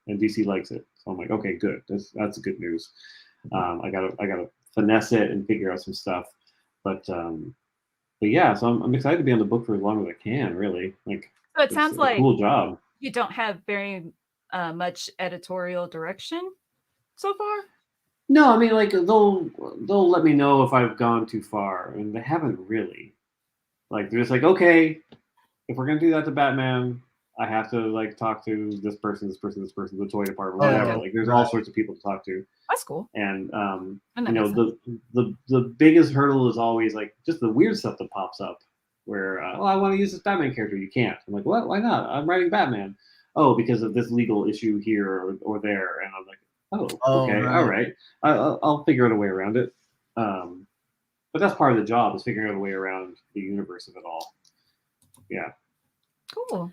DC likes it. So I'm like, okay, good. That's good news. I gotta finesse it and figure out some stuff. But yeah, so I'm excited to be on the book for as long as I can, really. Like, so it sounds like a cool job. You don't have very much editorial direction so far? No, I mean, like they'll let me know if I've gone too far, and they haven't really. Like, they're just like, okay, if we're gonna do that to Batman, I have to like talk to this person, the toy department, whatever. Like, there's all sorts of people to talk to. That's cool. And the biggest hurdle is always like just the weird stuff that pops up, where I want to use this Batman character, you can't. I'm like, what? Why not? I'm writing Batman. Oh, because of this legal issue here or there, and I'm like, oh, okay, all right. I'll figure out a way around it. But that's part of the job, is figuring out a way around the universe of it all. Yeah. Cool.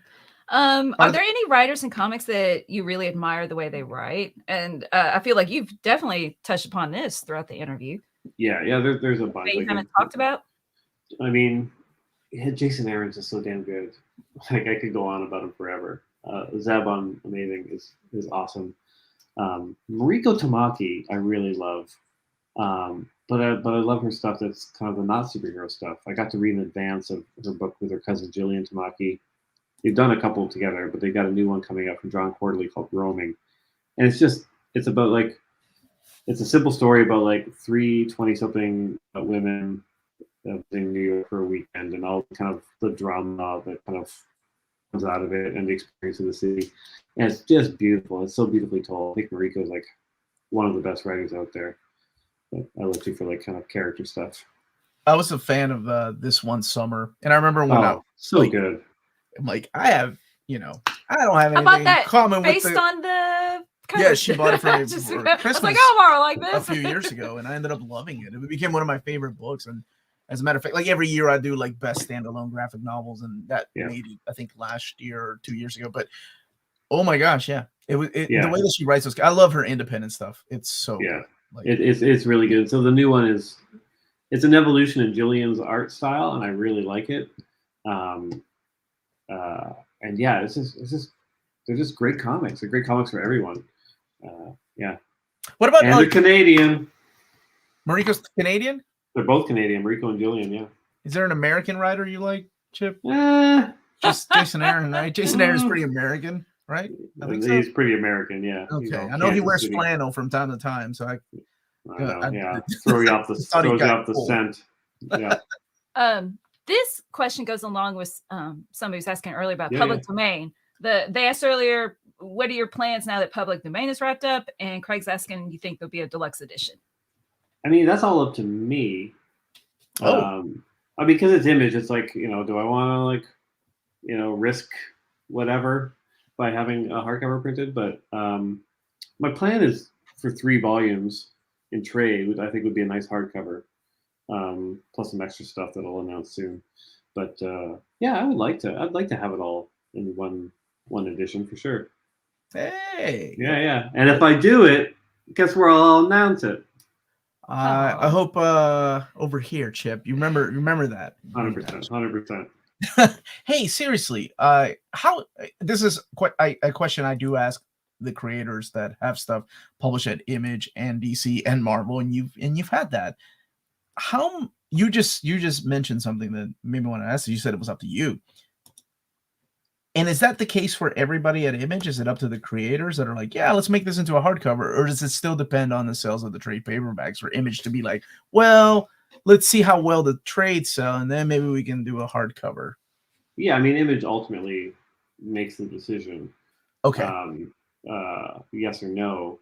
Are there any writers in comics that you really admire the way they write? And I feel like you've definitely touched upon this throughout the interview. Yeah, there's a bunch. That you haven't talked about? I mean, Jason Aaron's is so damn good. Like I could go on about him forever. Zeb on Amazing is awesome. Mariko Tamaki, I really love. But I love her stuff that's kind of the not superhero stuff. I got to read in advance of her book with her cousin Jillian Tamaki. They've done a couple together, but they got a new one coming up from John Quarterly called Roaming. And it's about like, it's a simple story about like 20-something women in New York for a weekend and all kind of the drama that kind of comes out of it and the experience of the city. And it's just beautiful. It's so beautifully told. I think Mariko is like one of the best writers out there. I look to for like kind of character stuff. I was a fan of This One Summer, and I remember when good. I'm like, I have, I don't have anything in common with based on the cover. Yeah, she bought it for me for Christmas. I was like, Omar, like this a few years ago, and I ended up loving it. It became one of my favorite books, and as a matter of fact, like every year I do like best standalone graphic novels, and that made it, I think last year or 2 years ago. But oh my gosh, the way that she writes those, I love her independent stuff. It's so good. Like, it's really good. So the new one it's an evolution in Jillian's art style, and I really like it. And yeah, it's just they're just great comics. They're great comics for everyone. What about they're Canadian? Mariko's Canadian? They're both Canadian, Mariko and Jillian, yeah. Is there an American writer you like, Chip? Just Jason Aaron, right? Jason Aaron's pretty American, right? I think he's pretty American, yeah. Okay. I know he wears flannel from time to time, so I know, throw you off the scent. Yeah. This question goes along with somebody who's asking earlier about public domain. They asked earlier, what are your plans now that public domain is wrapped up? And Craig's asking, you think there'll be a deluxe edition? I mean, that's all up to me. Because it's Image, it's like, do I want to risk whatever by having a hardcover printed? But my plan is for 3 volumes in trade, which I think would be a nice hardcover. Plus some extra stuff that I'll announce soon. But I would like to. I'd like to have it all in one edition for sure. Hey. Yeah. And if I do it, guess where I'll announce it. I hope over here, Chip. You remember that? 100%. Hey, seriously. How this is quite a question I do ask the creators that have stuff published at Image and DC and Marvel, and you've had that. How you just mentioned something that made me want to ask. You said it was up to you. And is that the case for everybody at Image? Is it up to the creators that are like, yeah, let's make this into a hardcover? Or does it still depend on the sales of the trade paperbacks for Image to be like, well, let's see how well the trades sell, and then maybe we can do a hardcover? Yeah, I mean, Image ultimately makes the decision. Okay. Yes or no.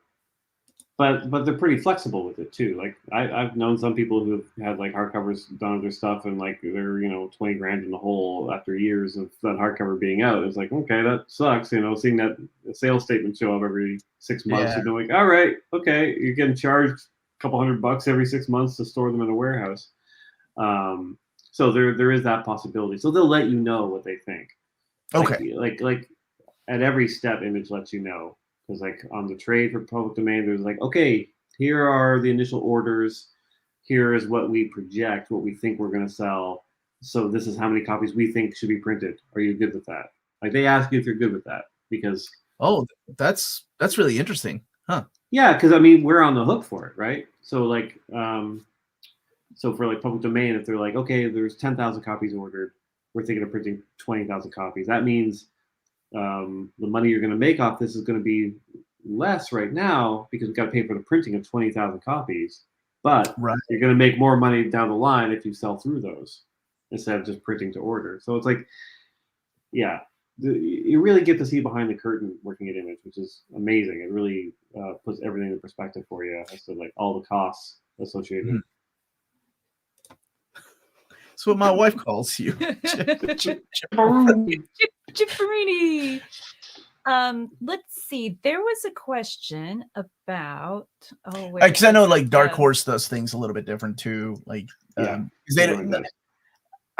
But they're pretty flexible with it too. Like I've known some people who've had like hardcovers done with their stuff and like they're $20,000 in the hole after years of that hardcover being out. It's like, okay, that sucks. Seeing that sales statement show up every 6 months, you're like, all right, okay, you're getting charged a couple $100 every 6 months to store them in a warehouse. So there is that possibility. So they'll let you know what they think. Okay. Like at every step, Image lets you know. Because like on the trade for public domain, there's like, okay, here are the initial orders. Here is what we project, what we think we're going to sell. So this is how many copies we think should be printed. Are you good with that? Like they ask you if you're good with that because. Oh, that's really interesting, huh? Yeah, because I mean we're on the hook for it, right? So like, so for like public domain, if they're like, okay, there's 10,000 copies ordered, we're thinking of printing 20,000 copies. That means. The money you're going to make off this is going to be less right now because we've got to pay for the printing of 20,000 copies. But you're going to make more money down the line if you sell through those instead of just printing to order. So it's like, yeah, you really get to see behind the curtain working at Image, which is amazing. It really puts everything in perspective for you as to like all the costs associated. Mm-hmm. That's what my wife calls you. Chipperini. Let's see. There was a question about because I know like Dark Horse does things a little bit different too. Like I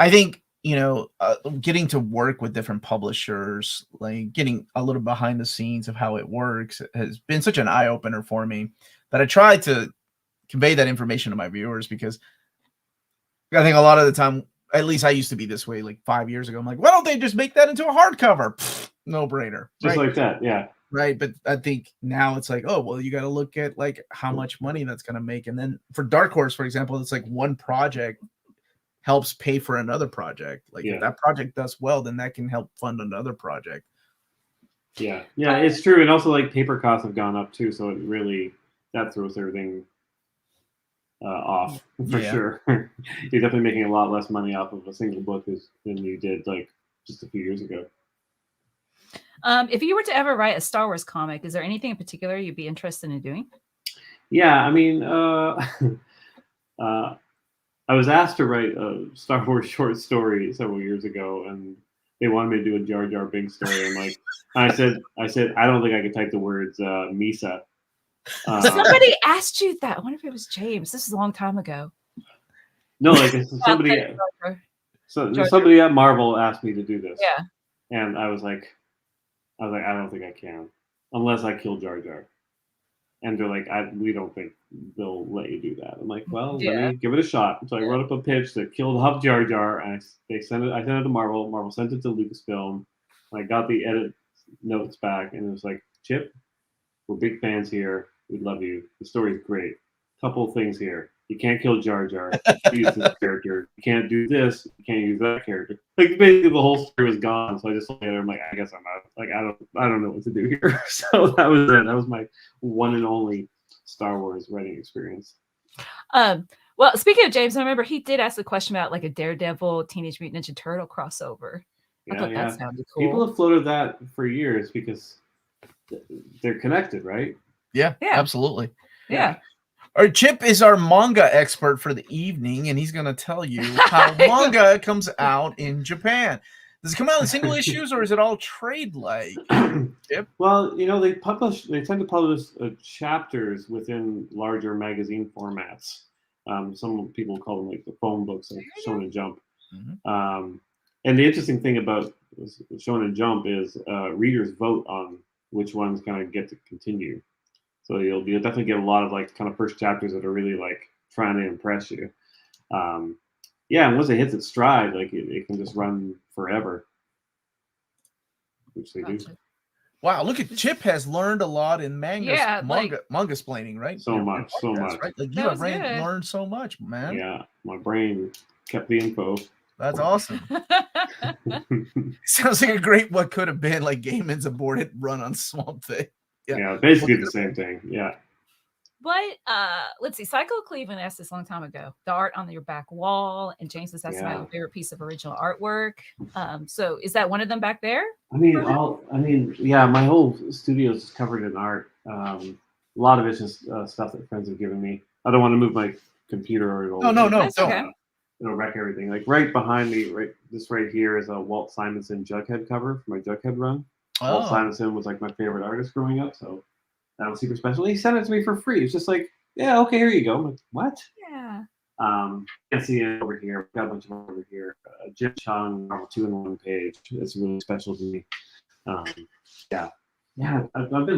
think getting to work with different publishers, like getting a little behind the scenes of how it works has been such an eye opener for me that I try to convey that information to my viewers, because I think a lot of the time, at least I used to be this way like 5 years ago. I'm like, why don't they just make that into a hardcover? No brainer. Just like that, yeah. Right. But I think now it's like, oh, well, you got to look at like how much money that's going to make. And then for Dark Horse, for example, it's like one project helps pay for another project. Like if that project does well, then that can help fund another project. Yeah, it's true. And also like paper costs have gone up too. So it really, that throws everything off for sure. You're definitely making a lot less money off of a single book than you did like just a few years ago. If you were to ever write a Star Wars comic, is there anything in particular you'd be interested in doing? Yeah, I mean, I was asked to write a Star Wars short story several years ago, and they wanted me to do a Jar Jar Binks story. I'm like, I said, I don't think I could type the words Misa. Somebody asked you that. I wonder if it was James. This is a long time ago. No, like somebody at Marvel asked me to do this. Yeah. And I was like, I don't think I can, unless I kill Jar Jar. And they're like, we don't think they'll let you do that. I'm like, well, let me give it a shot. So I wrote up a pitch that killed Huff Jar Jar, and I sent it to Marvel. Marvel sent it to Lucasfilm. I got the edit notes back, and it was like, Chip, we're big fans here. We love you. The story's great. Couple of things here. You can't kill Jar Jar. Use this character. You can't do this. You can't use that character. Like basically the whole story was gone. So I just looked at her. I'm like, I guess I'm out. Like I don't know what to do here. So that was it. That was my one and only Star Wars writing experience. Well, speaking of James, I remember he did ask a question about like a Daredevil Teenage Mutant Ninja Turtle crossover. I thought that sounded cool. People have floated that for years because they're connected, right? Yeah, absolutely. Yeah. Our Chip is our manga expert for the evening, and he's going to tell you how manga comes out in Japan. Does it come out in single issues, or is it all trade-like? Chip? Well, they tend to publish chapters within larger magazine formats. Some people call them like the phone books, like Shonen Jump. Mm-hmm. And the interesting thing about Shonen Jump is readers vote on which ones kind of get to continue. So you'll definitely get a lot of like kind of first chapters that are really like trying to impress you. And once it hits its stride, like it can just run forever, which they do. Wow, look at Chip has learned a lot in manga splaining, right? So much. Right? Like you have learned so much, man. Yeah, my brain kept the info. That's awesome. Sounds like a great what could have been like Gaiman's aborted run on Swamp Thing. Yeah, basically the same thing. Yeah. But let's see. Psycho Cleveland asked this a long time ago. The art on your back wall, and James was asking about your favorite piece of original artwork. So is that one of them back there? My whole studio is covered in art. A lot of it's just stuff that friends have given me. I don't want to move my computer or it'll it'll wreck everything. Like right behind me, right here is a Walt Simonson Jughead cover for my Jughead run. Walt Simonson was like my favorite artist growing up, so that was super special. He sent it to me for free. It's just like, yeah, okay, here you go. I'm like, what? Yeah. You can see it over here. I've got a bunch of them over here. Jim Chung, 2-in-1 page. It's really special to me. I've been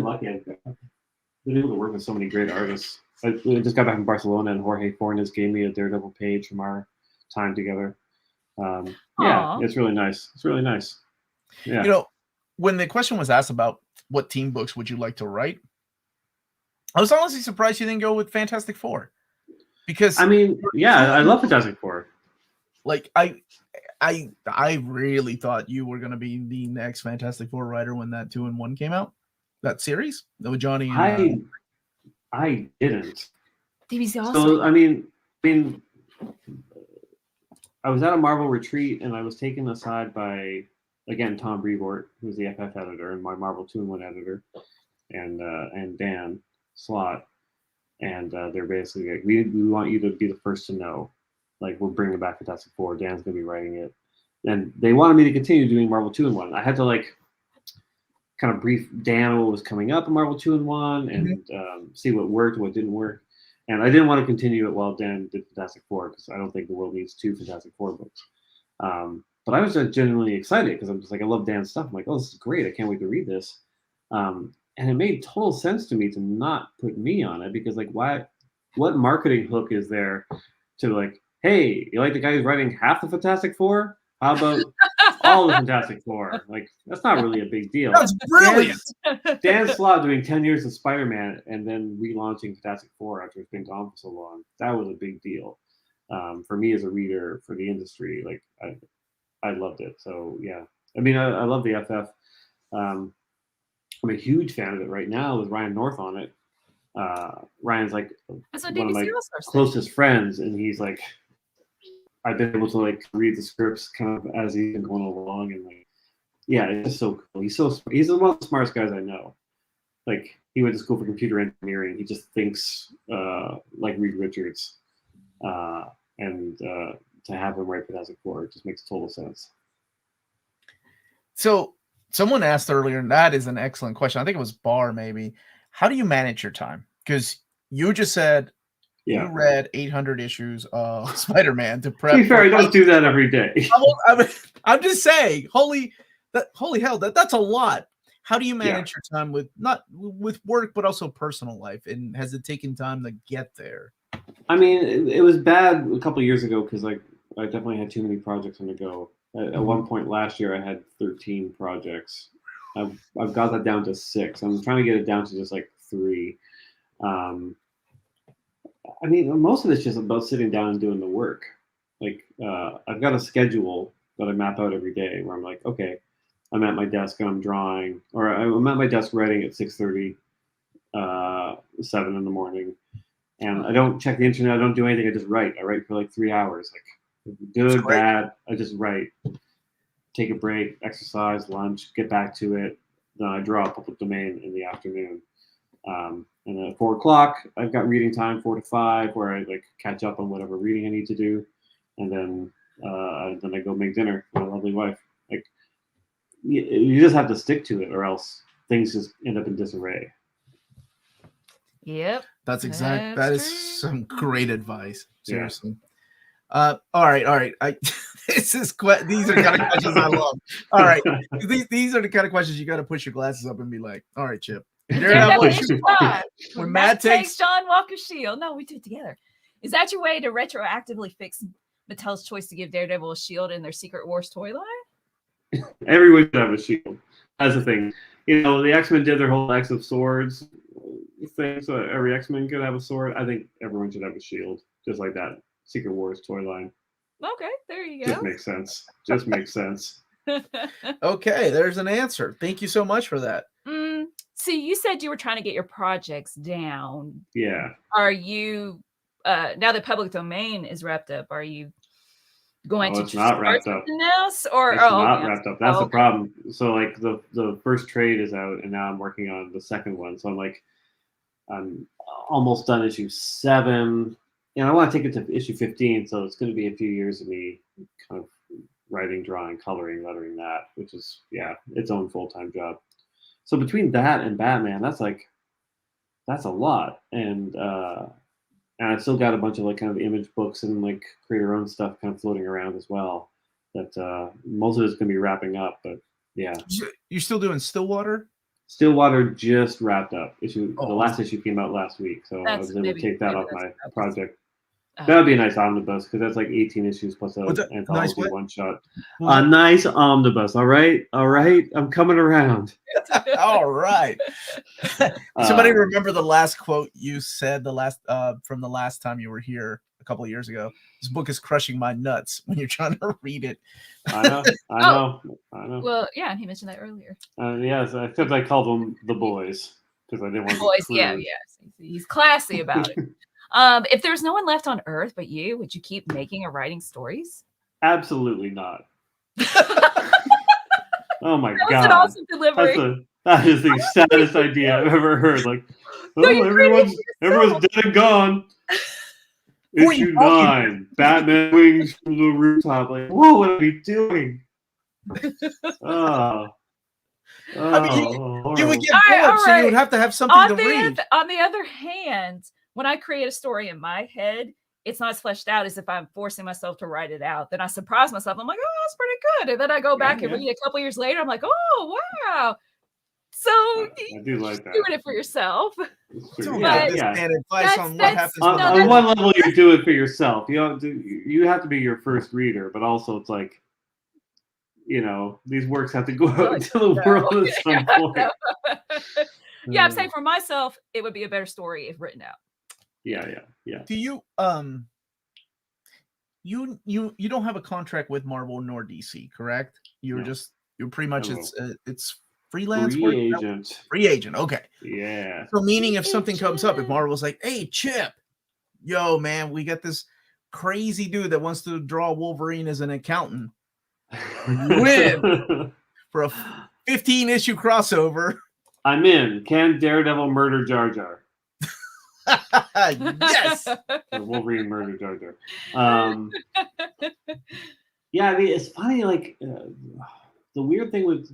lucky. I've been able to work with so many great artists. I just got back from Barcelona, and Jorge Fornes gave me a Daredevil page from our time together. It's really nice. It's really nice. Yeah. When the question was asked about what team books would you like to write, I was honestly surprised you didn't go with Fantastic Four, because I love Fantastic Four. Like I really thought you were going to be the next Fantastic Four writer when that 2-in-1 came out, that series with Johnny. And, I didn't. DB's awesome. So I mean, I was at a Marvel retreat and I was taken aside by, again, Tom Brevoort, who's the FF editor and my Marvel 2-in-1 editor, and Dan Slott, and they're basically like, we want you to be the first to know, like, we're bringing back Fantastic Four. Dan's gonna be writing it, and they wanted me to continue doing Marvel 2-in-1. I had to like kind of brief Dan what was coming up in Marvel 2-in-1 and see what worked, what didn't work, and I didn't want to continue it while Dan did Fantastic Four because I don't think the world needs 2 Fantastic Four books. But I was just genuinely excited because I'm just like, I love Dan's stuff. I'm like, oh, this is great. I can't wait to read this. And it made total sense to me to not put me on it because, like, why? what marketing hook is there to like, hey, you like the guy who's writing half the Fantastic Four? How about all the Fantastic Four? Like, that's not really a big deal. That's brilliant. Dan Slott doing 10 years of Spider-Man and then relaunching Fantastic Four after it's been gone for so long. That was a big deal for me as a reader, for the industry. Like, I loved it. So yeah, I mean, I love the FF. I'm a huge fan of it right now with Ryan North on it. Ryan's like one of my closest friends, and he's like, I've been able to like read the scripts kind of as he's been going along, and like, yeah, it's just so cool. He's one of the smartest guys I know. Like, he went to school for computer engineering. He just thinks like Reed Richards, and to have him write Fantastic Four just makes total sense. So someone asked earlier, and that is an excellent question. I think it was Bar maybe. How do you manage your time? Because you just said you read 800 issues of Spider-Man to prep. To be fair, I don't do that every day. I'm just saying, holy hell, that's a lot. How do you manage your time with not with work, but also personal life? And has it taken time to get there? I mean, it was bad a couple of years ago because like I definitely had too many projects on the go. At one point last year, I had 13 projects. I've got that down to 6. I'm trying to get it down to just like 3. I mean, most of it's just about sitting down and doing the work. Like, I've got a schedule that I map out every day where I'm like, okay, I'm at my desk and I'm drawing, or I'm at my desk writing at 6:30, 7 in the morning, and I don't check the internet. I don't do anything. I just write. I write for like 3 hours. Like, good, bad. I just write. Take a break, exercise, lunch, get back to it. Then I draw a public domain in the afternoon. And then at 4 o'clock, I've got reading time, 4 to 5, where I like catch up on whatever reading I need to do. And then I go make dinner for my lovely wife. Like, you just have to stick to it, or else things just end up in disarray. Yep. That is some great advice. Seriously. Yeah. All right. These are the kind of questions I love. All right. These are the kind of questions you got to push your glasses up and be like, all right, Chip. When Matt takes John Walker's shield. No, we do it together. Is that your way to retroactively fix Mattel's choice to give Daredevil a shield in their Secret Wars toy line? Everyone should have a shield. That's the thing. You know, the X-Men did their whole X of Swords thing, so every X-Men could have a sword. I think everyone should have a shield, just like that Secret Wars toy line. Okay, there you go. Just makes sense. Okay, there's an answer. Thank you so much for that. So you said you were trying to get your projects down. Yeah. Are you now that public domain is wrapped up, are you going to not wrapped up else, or it's not wrapped up? That's the problem. So like the first trade is out, and now I'm working on the second one. So I'm almost done issue 7. And I want to take it to issue 15, so it's going to be a few years of me kind of writing, drawing, coloring, lettering that, which is its own full-time job. So between that and Batman, that's a lot, and I still got a bunch of like kind of image books and like create our own stuff kind of floating around as well. That most of it's going to be wrapping up, but yeah. You're still doing Stillwater? Stillwater just wrapped up. The last issue came out last week, so I was able to take that off my project. That would be a nice omnibus, because that's like 18 issues plus an anthology one-shot. A nice omnibus, all right? I'm coming around. All right. Somebody remember the last quote you said from the last time you were here a couple of years ago? This book is crushing my nuts when you're trying to read it. I know. Well, yeah, and he mentioned that earlier. Yes, except I called them the boys, because I didn't want boys. Yeah. He's classy about it. If there's no one left on Earth but you, would you keep making or writing stories? Absolutely not. Oh my God. That's an awesome delivery. That is the saddest idea I've ever heard. Like, everyone's dead and gone. Issue 9, Batman wings from the rooftop. Like, whoa, what are we doing? I mean, you would get bored, so you would have to have something to read. On the other hand, when I create a story in my head, it's not as fleshed out as if I'm forcing myself to write it out. Then I surprise myself. I'm like, oh, that's pretty good. And then I go back and read it a couple years later. I'm like, oh, wow. So I do like that. doing it for yourself. Don't Yeah, give this yeah. man advice on what That's- happens. no, when On that's- one level, you do it for yourself. You don't do. You have to be your first reader, but also it's like, these works have to go out into the world at some point. Yeah, I'm saying for myself, it would be a better story if written out. Yeah. Do you you don't have a contract with Marvel nor DC, correct? You're pretty much it's freelance work? Free agent. Okay. Yeah. So meaning if something comes up, if Marvel's like, hey Chip, yo man, we got this crazy dude that wants to draw Wolverine as an accountant. Win for a 15-issue crossover. I'm in. Can Daredevil murder Jar Jar? Yes. Or Wolverine murder Jar Jar. Yeah, I mean, it's funny. Like the weird thing with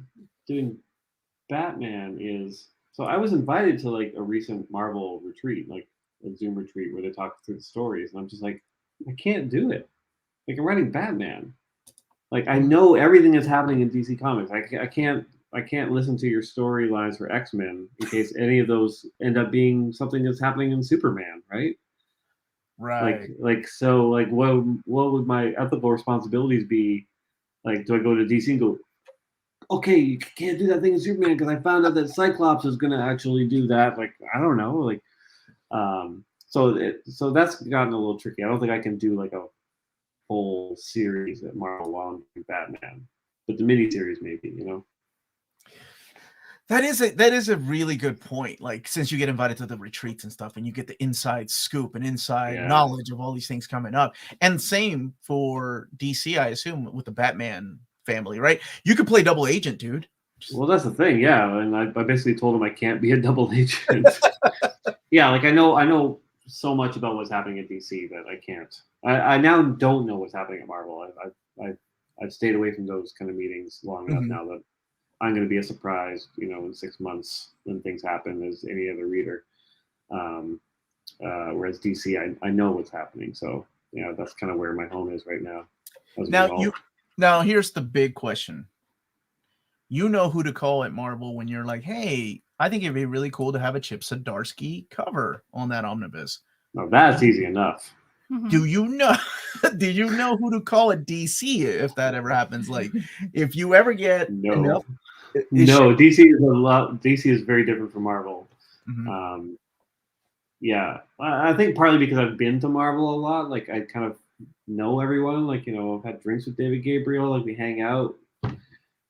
doing Batman is, so I was invited to like a recent Marvel retreat, like a Zoom retreat where they talk through the stories, and I'm just like, I can't do it. Like I'm writing Batman. Like I know everything that's happening in DC Comics. I can't listen to your storylines for X-Men in case any of those end up being something that's happening in Superman, right? Right. So what would my ethical responsibilities be? Like, do I go to DC and go, okay, you can't do that thing in Superman because I found out that Cyclops is going to actually do that. Like, I don't know. Like, so that's gotten a little tricky. I don't think I can do like a whole series at Marvel while I'm doing Batman, but the miniseries maybe, That is a really good point. Like, since you get invited to the retreats and stuff, and you get the inside scoop and inside knowledge of all these things coming up, and same for DC, I assume, with the Batman family, right? You could play double agent, dude. Well, that's the thing, yeah. And I basically told him I can't be a double agent. Yeah, like I know so much about what's happening at DC that I can't. I now don't know what's happening at Marvel. I've stayed away from those kind of meetings long enough now that I'm going to be a surprise, in 6 months when things happen as any other reader. Whereas DC, I know what's happening. So, that's kind of where my home is right now. Now here's the big question. You know who to call at Marvel when you're like, hey, I think it'd be really cool to have a Chip Zdarsky cover on that omnibus. No, that's easy enough. Do you know who to call at DC if that ever happens? Like, if you ever get enough DC is very different from Marvel. Yeah, I think partly because I've been to Marvel a lot. Like I kind of know everyone. Like I've had drinks with David Gabriel. Like we hang out.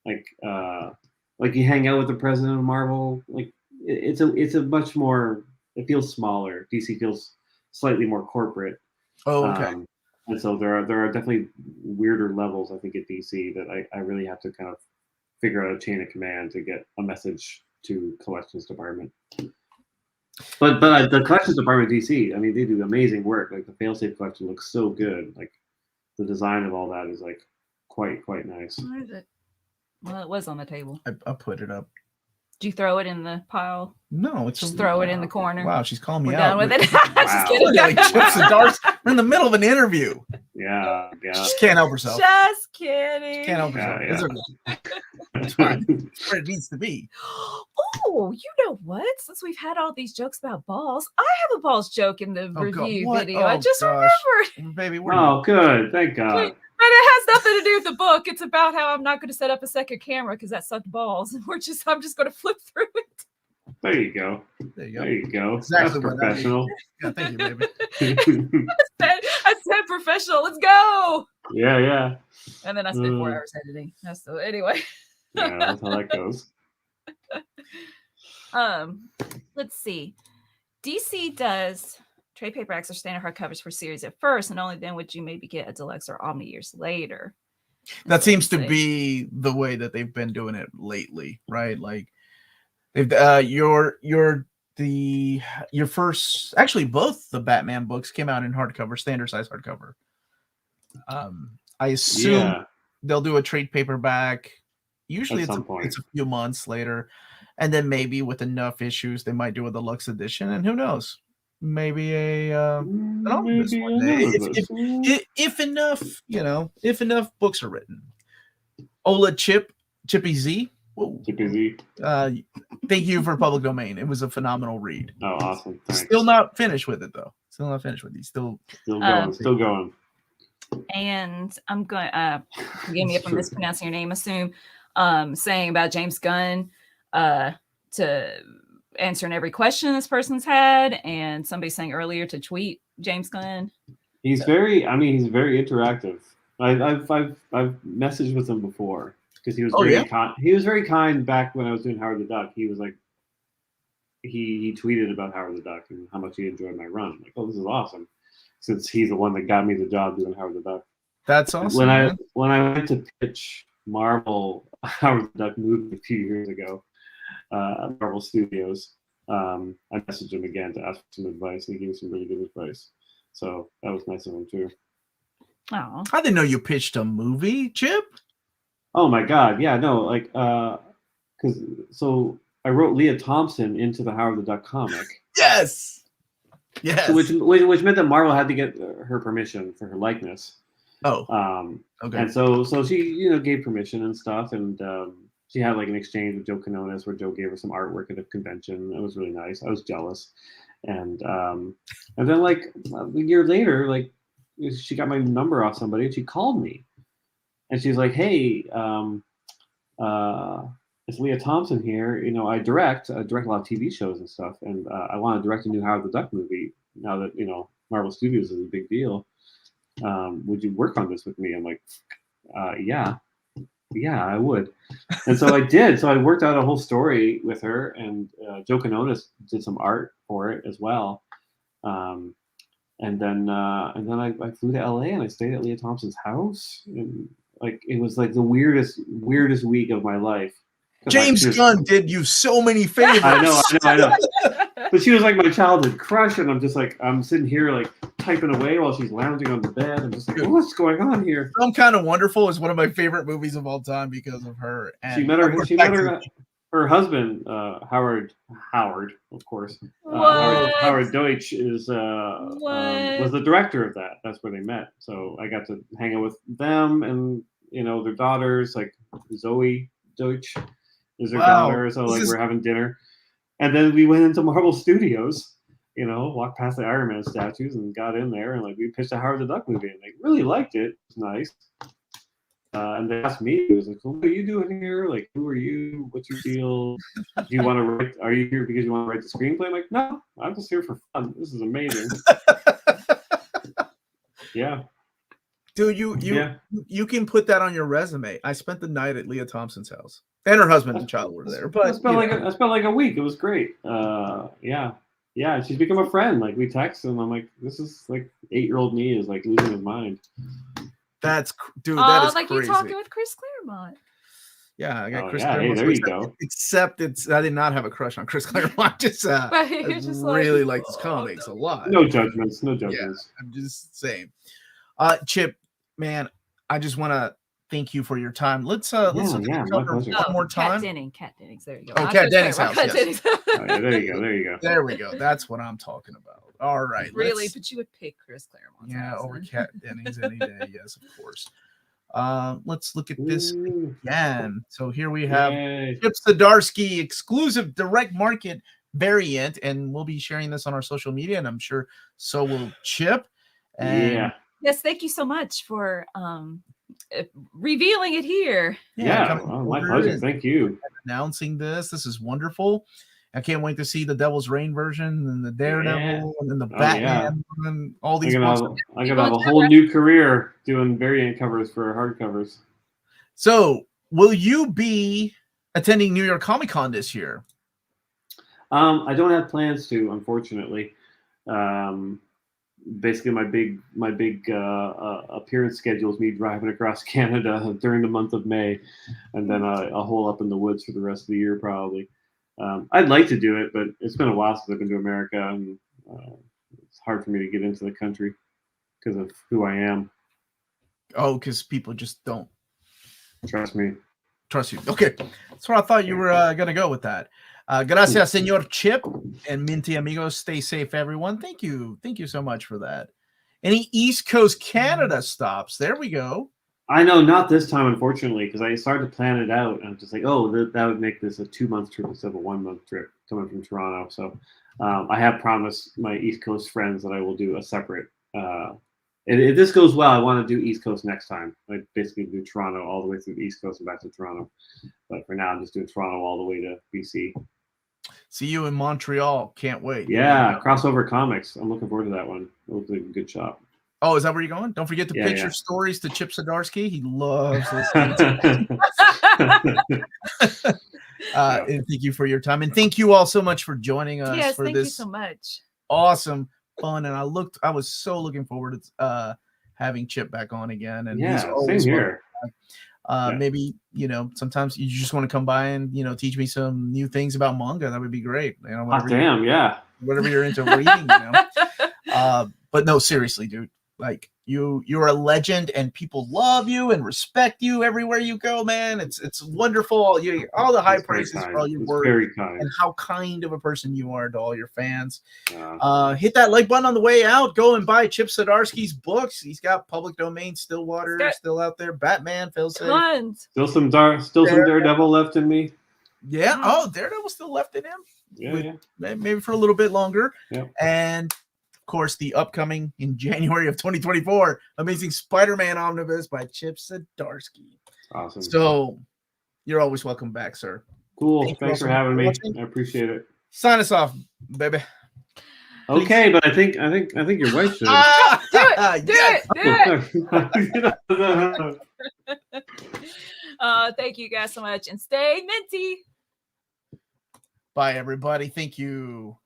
Like you hang out with the president of Marvel. Like it's a much more. It feels smaller. DC feels slightly more corporate. Oh, okay. And so there are definitely weirder levels, I think, at DC that I really have to kind of figure out a chain of command to get a message to collections department. But the collections department at DC, I mean, they do amazing work. Like the Failsafe collection looks so good. Like the design of all that is like quite nice. Where is it? Well, it was on the table. I put it up. Did you throw it in the pile? No, it's just throw it in the corner. Wow, she's calling me We're out. done with it. Just kidding. Like Chip Zdarsky. We're in the middle of an interview. Yeah. She just can't help herself. Just kidding. Can't help herself. Yeah. It's fine. It's where it needs to be. Oh, you know what? Since we've had all these jokes about balls, I have a balls joke in the review video. I just remembered. Baby, good. Thank God. But it has nothing to do with the book. It's about how I'm not going to set up a second camera because that sucked balls. And I'm just going to flip through it. There you go. Exactly. That's professional. Yeah, thank you, baby. I said professional. Let's go. Yeah. And then I spent 4 hours editing. So anyway. Yeah, that's how that goes. Let's see. DC does trade paperbacks or standard hardcovers for series at first, and only then would you maybe get a deluxe or omni years later. That seems to be the way that they've been doing it lately, right? Like they've your first, actually both the Batman books came out in hardcover, standard size hardcover. I assume they'll do a trade paperback. Usually it's a few months later, and then maybe with enough issues they might do a deluxe edition, and who knows? Maybe an omnibus one day. If enough, if enough books are written. Chippy Z, Chippy Z. Thank you for public domain. It was a phenomenal read. Oh, awesome. Thanks. Still not finished with it though. Still not finished with it. Still going. Still going. And I'm going. Forgive me if I'm mispronouncing your name. Assume saying about James Gunn to answering every question this person's had, and somebody saying earlier to tweet James Gunn. He's very interactive. I've messaged with him before because he was kind. He was very kind back when I was doing Howard the Duck. He was like, he tweeted about Howard the Duck and how much he enjoyed my run. I'm like, oh, this is awesome, since he's the one that got me the job doing Howard the Duck. That's awesome. When I went to pitch Marvel Howard the Duck movie a few years ago at Marvel Studios, I messaged him again to ask for some advice, and he gave me some really good advice. So that was nice of him too. Oh, I didn't know you pitched a movie, Chip. Oh my God, yeah, no, like, so I wrote Leah Thompson into the Howard the Duck comic. Yes. So which meant that Marvel had to get her permission for her likeness. Oh. Okay. And so she, gave permission and stuff, and she had like an exchange with Joe Quinones where Joe gave her some artwork at a convention. It was really nice. I was jealous, and then like a year later, like she got my number off somebody, and she called me, and she's like, "Hey, it's Leah Thompson here. I direct a lot of TV shows and stuff, and I want to direct a new Howard the Duck movie now that Marvel Studios is a big deal. Would you work on this with me?" I'm like, yeah, I would. And so I did. So I worked out a whole story with her, and Joe Quinones did some art for it as well. And then I flew to LA and I stayed at Leah Thompson's house, and like it was like the weirdest week of my life. James Gunn did you so many favors. I know. But she was like my childhood crush, and I'm just like, I'm sitting here like typing away while she's lounging on the bed. I'm just like, what's going on here? Some Kind of Wonderful is one of my favorite movies of all time because of her. And she met her husband, Howard, of course. Howard Deutsch was the director of that. That's where they met. So I got to hang out with them and their daughters, like Zoe Deutsch is her daughter. So like we're having dinner. And then we went into Marvel Studios, walked past the Iron Man statues and got in there, and like we pitched a Howard the Duck movie, and they really liked it. It was nice. And they asked me, it was like, well, what are you doing here? Like, who are you? What's your deal? Do you want to write? Are you here because you want to write the screenplay? I'm like, no, I'm just here for fun. This is amazing. Yeah. Dude, you can put that on your resume. I spent the night at Leah Thompson's house, and her husband and child were there. But I spent like a week. It was great. Yeah. She's become a friend. Like we text, and I'm like, this is like 8-year-old me is like losing his mind. That is like crazy. You talking with Chris Claremont. Yeah, I got Chris Claremont. Hey, there you go. Except I did not have a crush on Chris Claremont. I really like his comics a lot. No judgments. Yeah, I'm just saying. Chip, man, I just want to thank you for your time. Let's cover one more time. Kat Dennings. There you go. Oh, Kat Dennings' house. Yes. There you go. There we go. That's what I'm talking about. All right. Really, but you would pick Chris Claremont. Yeah, over Kat Dennings any day. Yes, of course. Let's look at this again. So here we have Chip Zdarsky exclusive direct market variant, and we'll be sharing this on our social media, and I'm sure so will Chip. And yes, thank you so much for revealing it here. My pleasure. Thank you. Announcing this is wonderful. I can't wait to see the Devil's Reign version and the Daredevil and then the Batman and all these. I'm gonna have a whole new career doing variant covers for hardcovers. So, will you be attending New York Comic Con this year? I don't have plans to, unfortunately. Basically, my big appearance schedule is me driving across Canada during the month of May, and then a hole up in the woods for the rest of the year, probably. I'd like to do it, but it's been a while since I've been to America, and it's hard for me to get into the country because of who I am. Oh, because people just don't trust me. Trust you. Okay, that's where I thought you were going to go with that. Gracias, Señor Chip, and Minty Amigos. Stay safe, everyone. Thank you so much for that. Any East Coast Canada stops? There we go. I know, not this time, unfortunately, because I started to plan it out, and I'm just like, oh, that would make this a 2-month trip instead of a 1-month trip coming from Toronto. So I have promised my East Coast friends that I will do a separate. If this goes well, I want to do East Coast next time. I basically do Toronto all the way through the East Coast and back to Toronto. But for now, I'm just doing Toronto all the way to BC. See you in Montreal. Can't wait. Yeah, Crossover Comics. I'm looking forward to that one. It looks like a good shop. Oh, is that where you're going? Don't forget to pitch your stories to Chip Zdarsky. He loves listening to and thank you for your time. And thank you all so much for joining us. Yes, for thank this you so much. Awesome fun. And I was so looking forward to having Chip back on again. And yeah, same here. Maybe, sometimes you just want to come by and, teach me some new things about manga. That would be great. Whatever you're into reading, but no, seriously, dude, like you're a legend and people love you and respect you everywhere you go, man. It's wonderful. All the high praises for all your work and how kind of a person you are to all your fans. Hit that like button on the way out. Go and buy Chip Zdarsky's books. He's got public domain, Stillwater still out there. Batman, Phil said. Still some Daredevil left in me. Yeah. Oh, Daredevil still left in him. Yeah. Maybe for a little bit longer. Yeah. And of course, the upcoming in January of 2024, Amazing Spider-Man Omnibus by Chip Zdarsky. Awesome. So you're always welcome back, sir. Cool. Thanks for having me. I appreciate it. Sign us off, baby. Okay, but I think your wife should. Do it. Thank you guys so much, and stay minty. Bye, everybody. Thank you.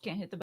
Can't hit the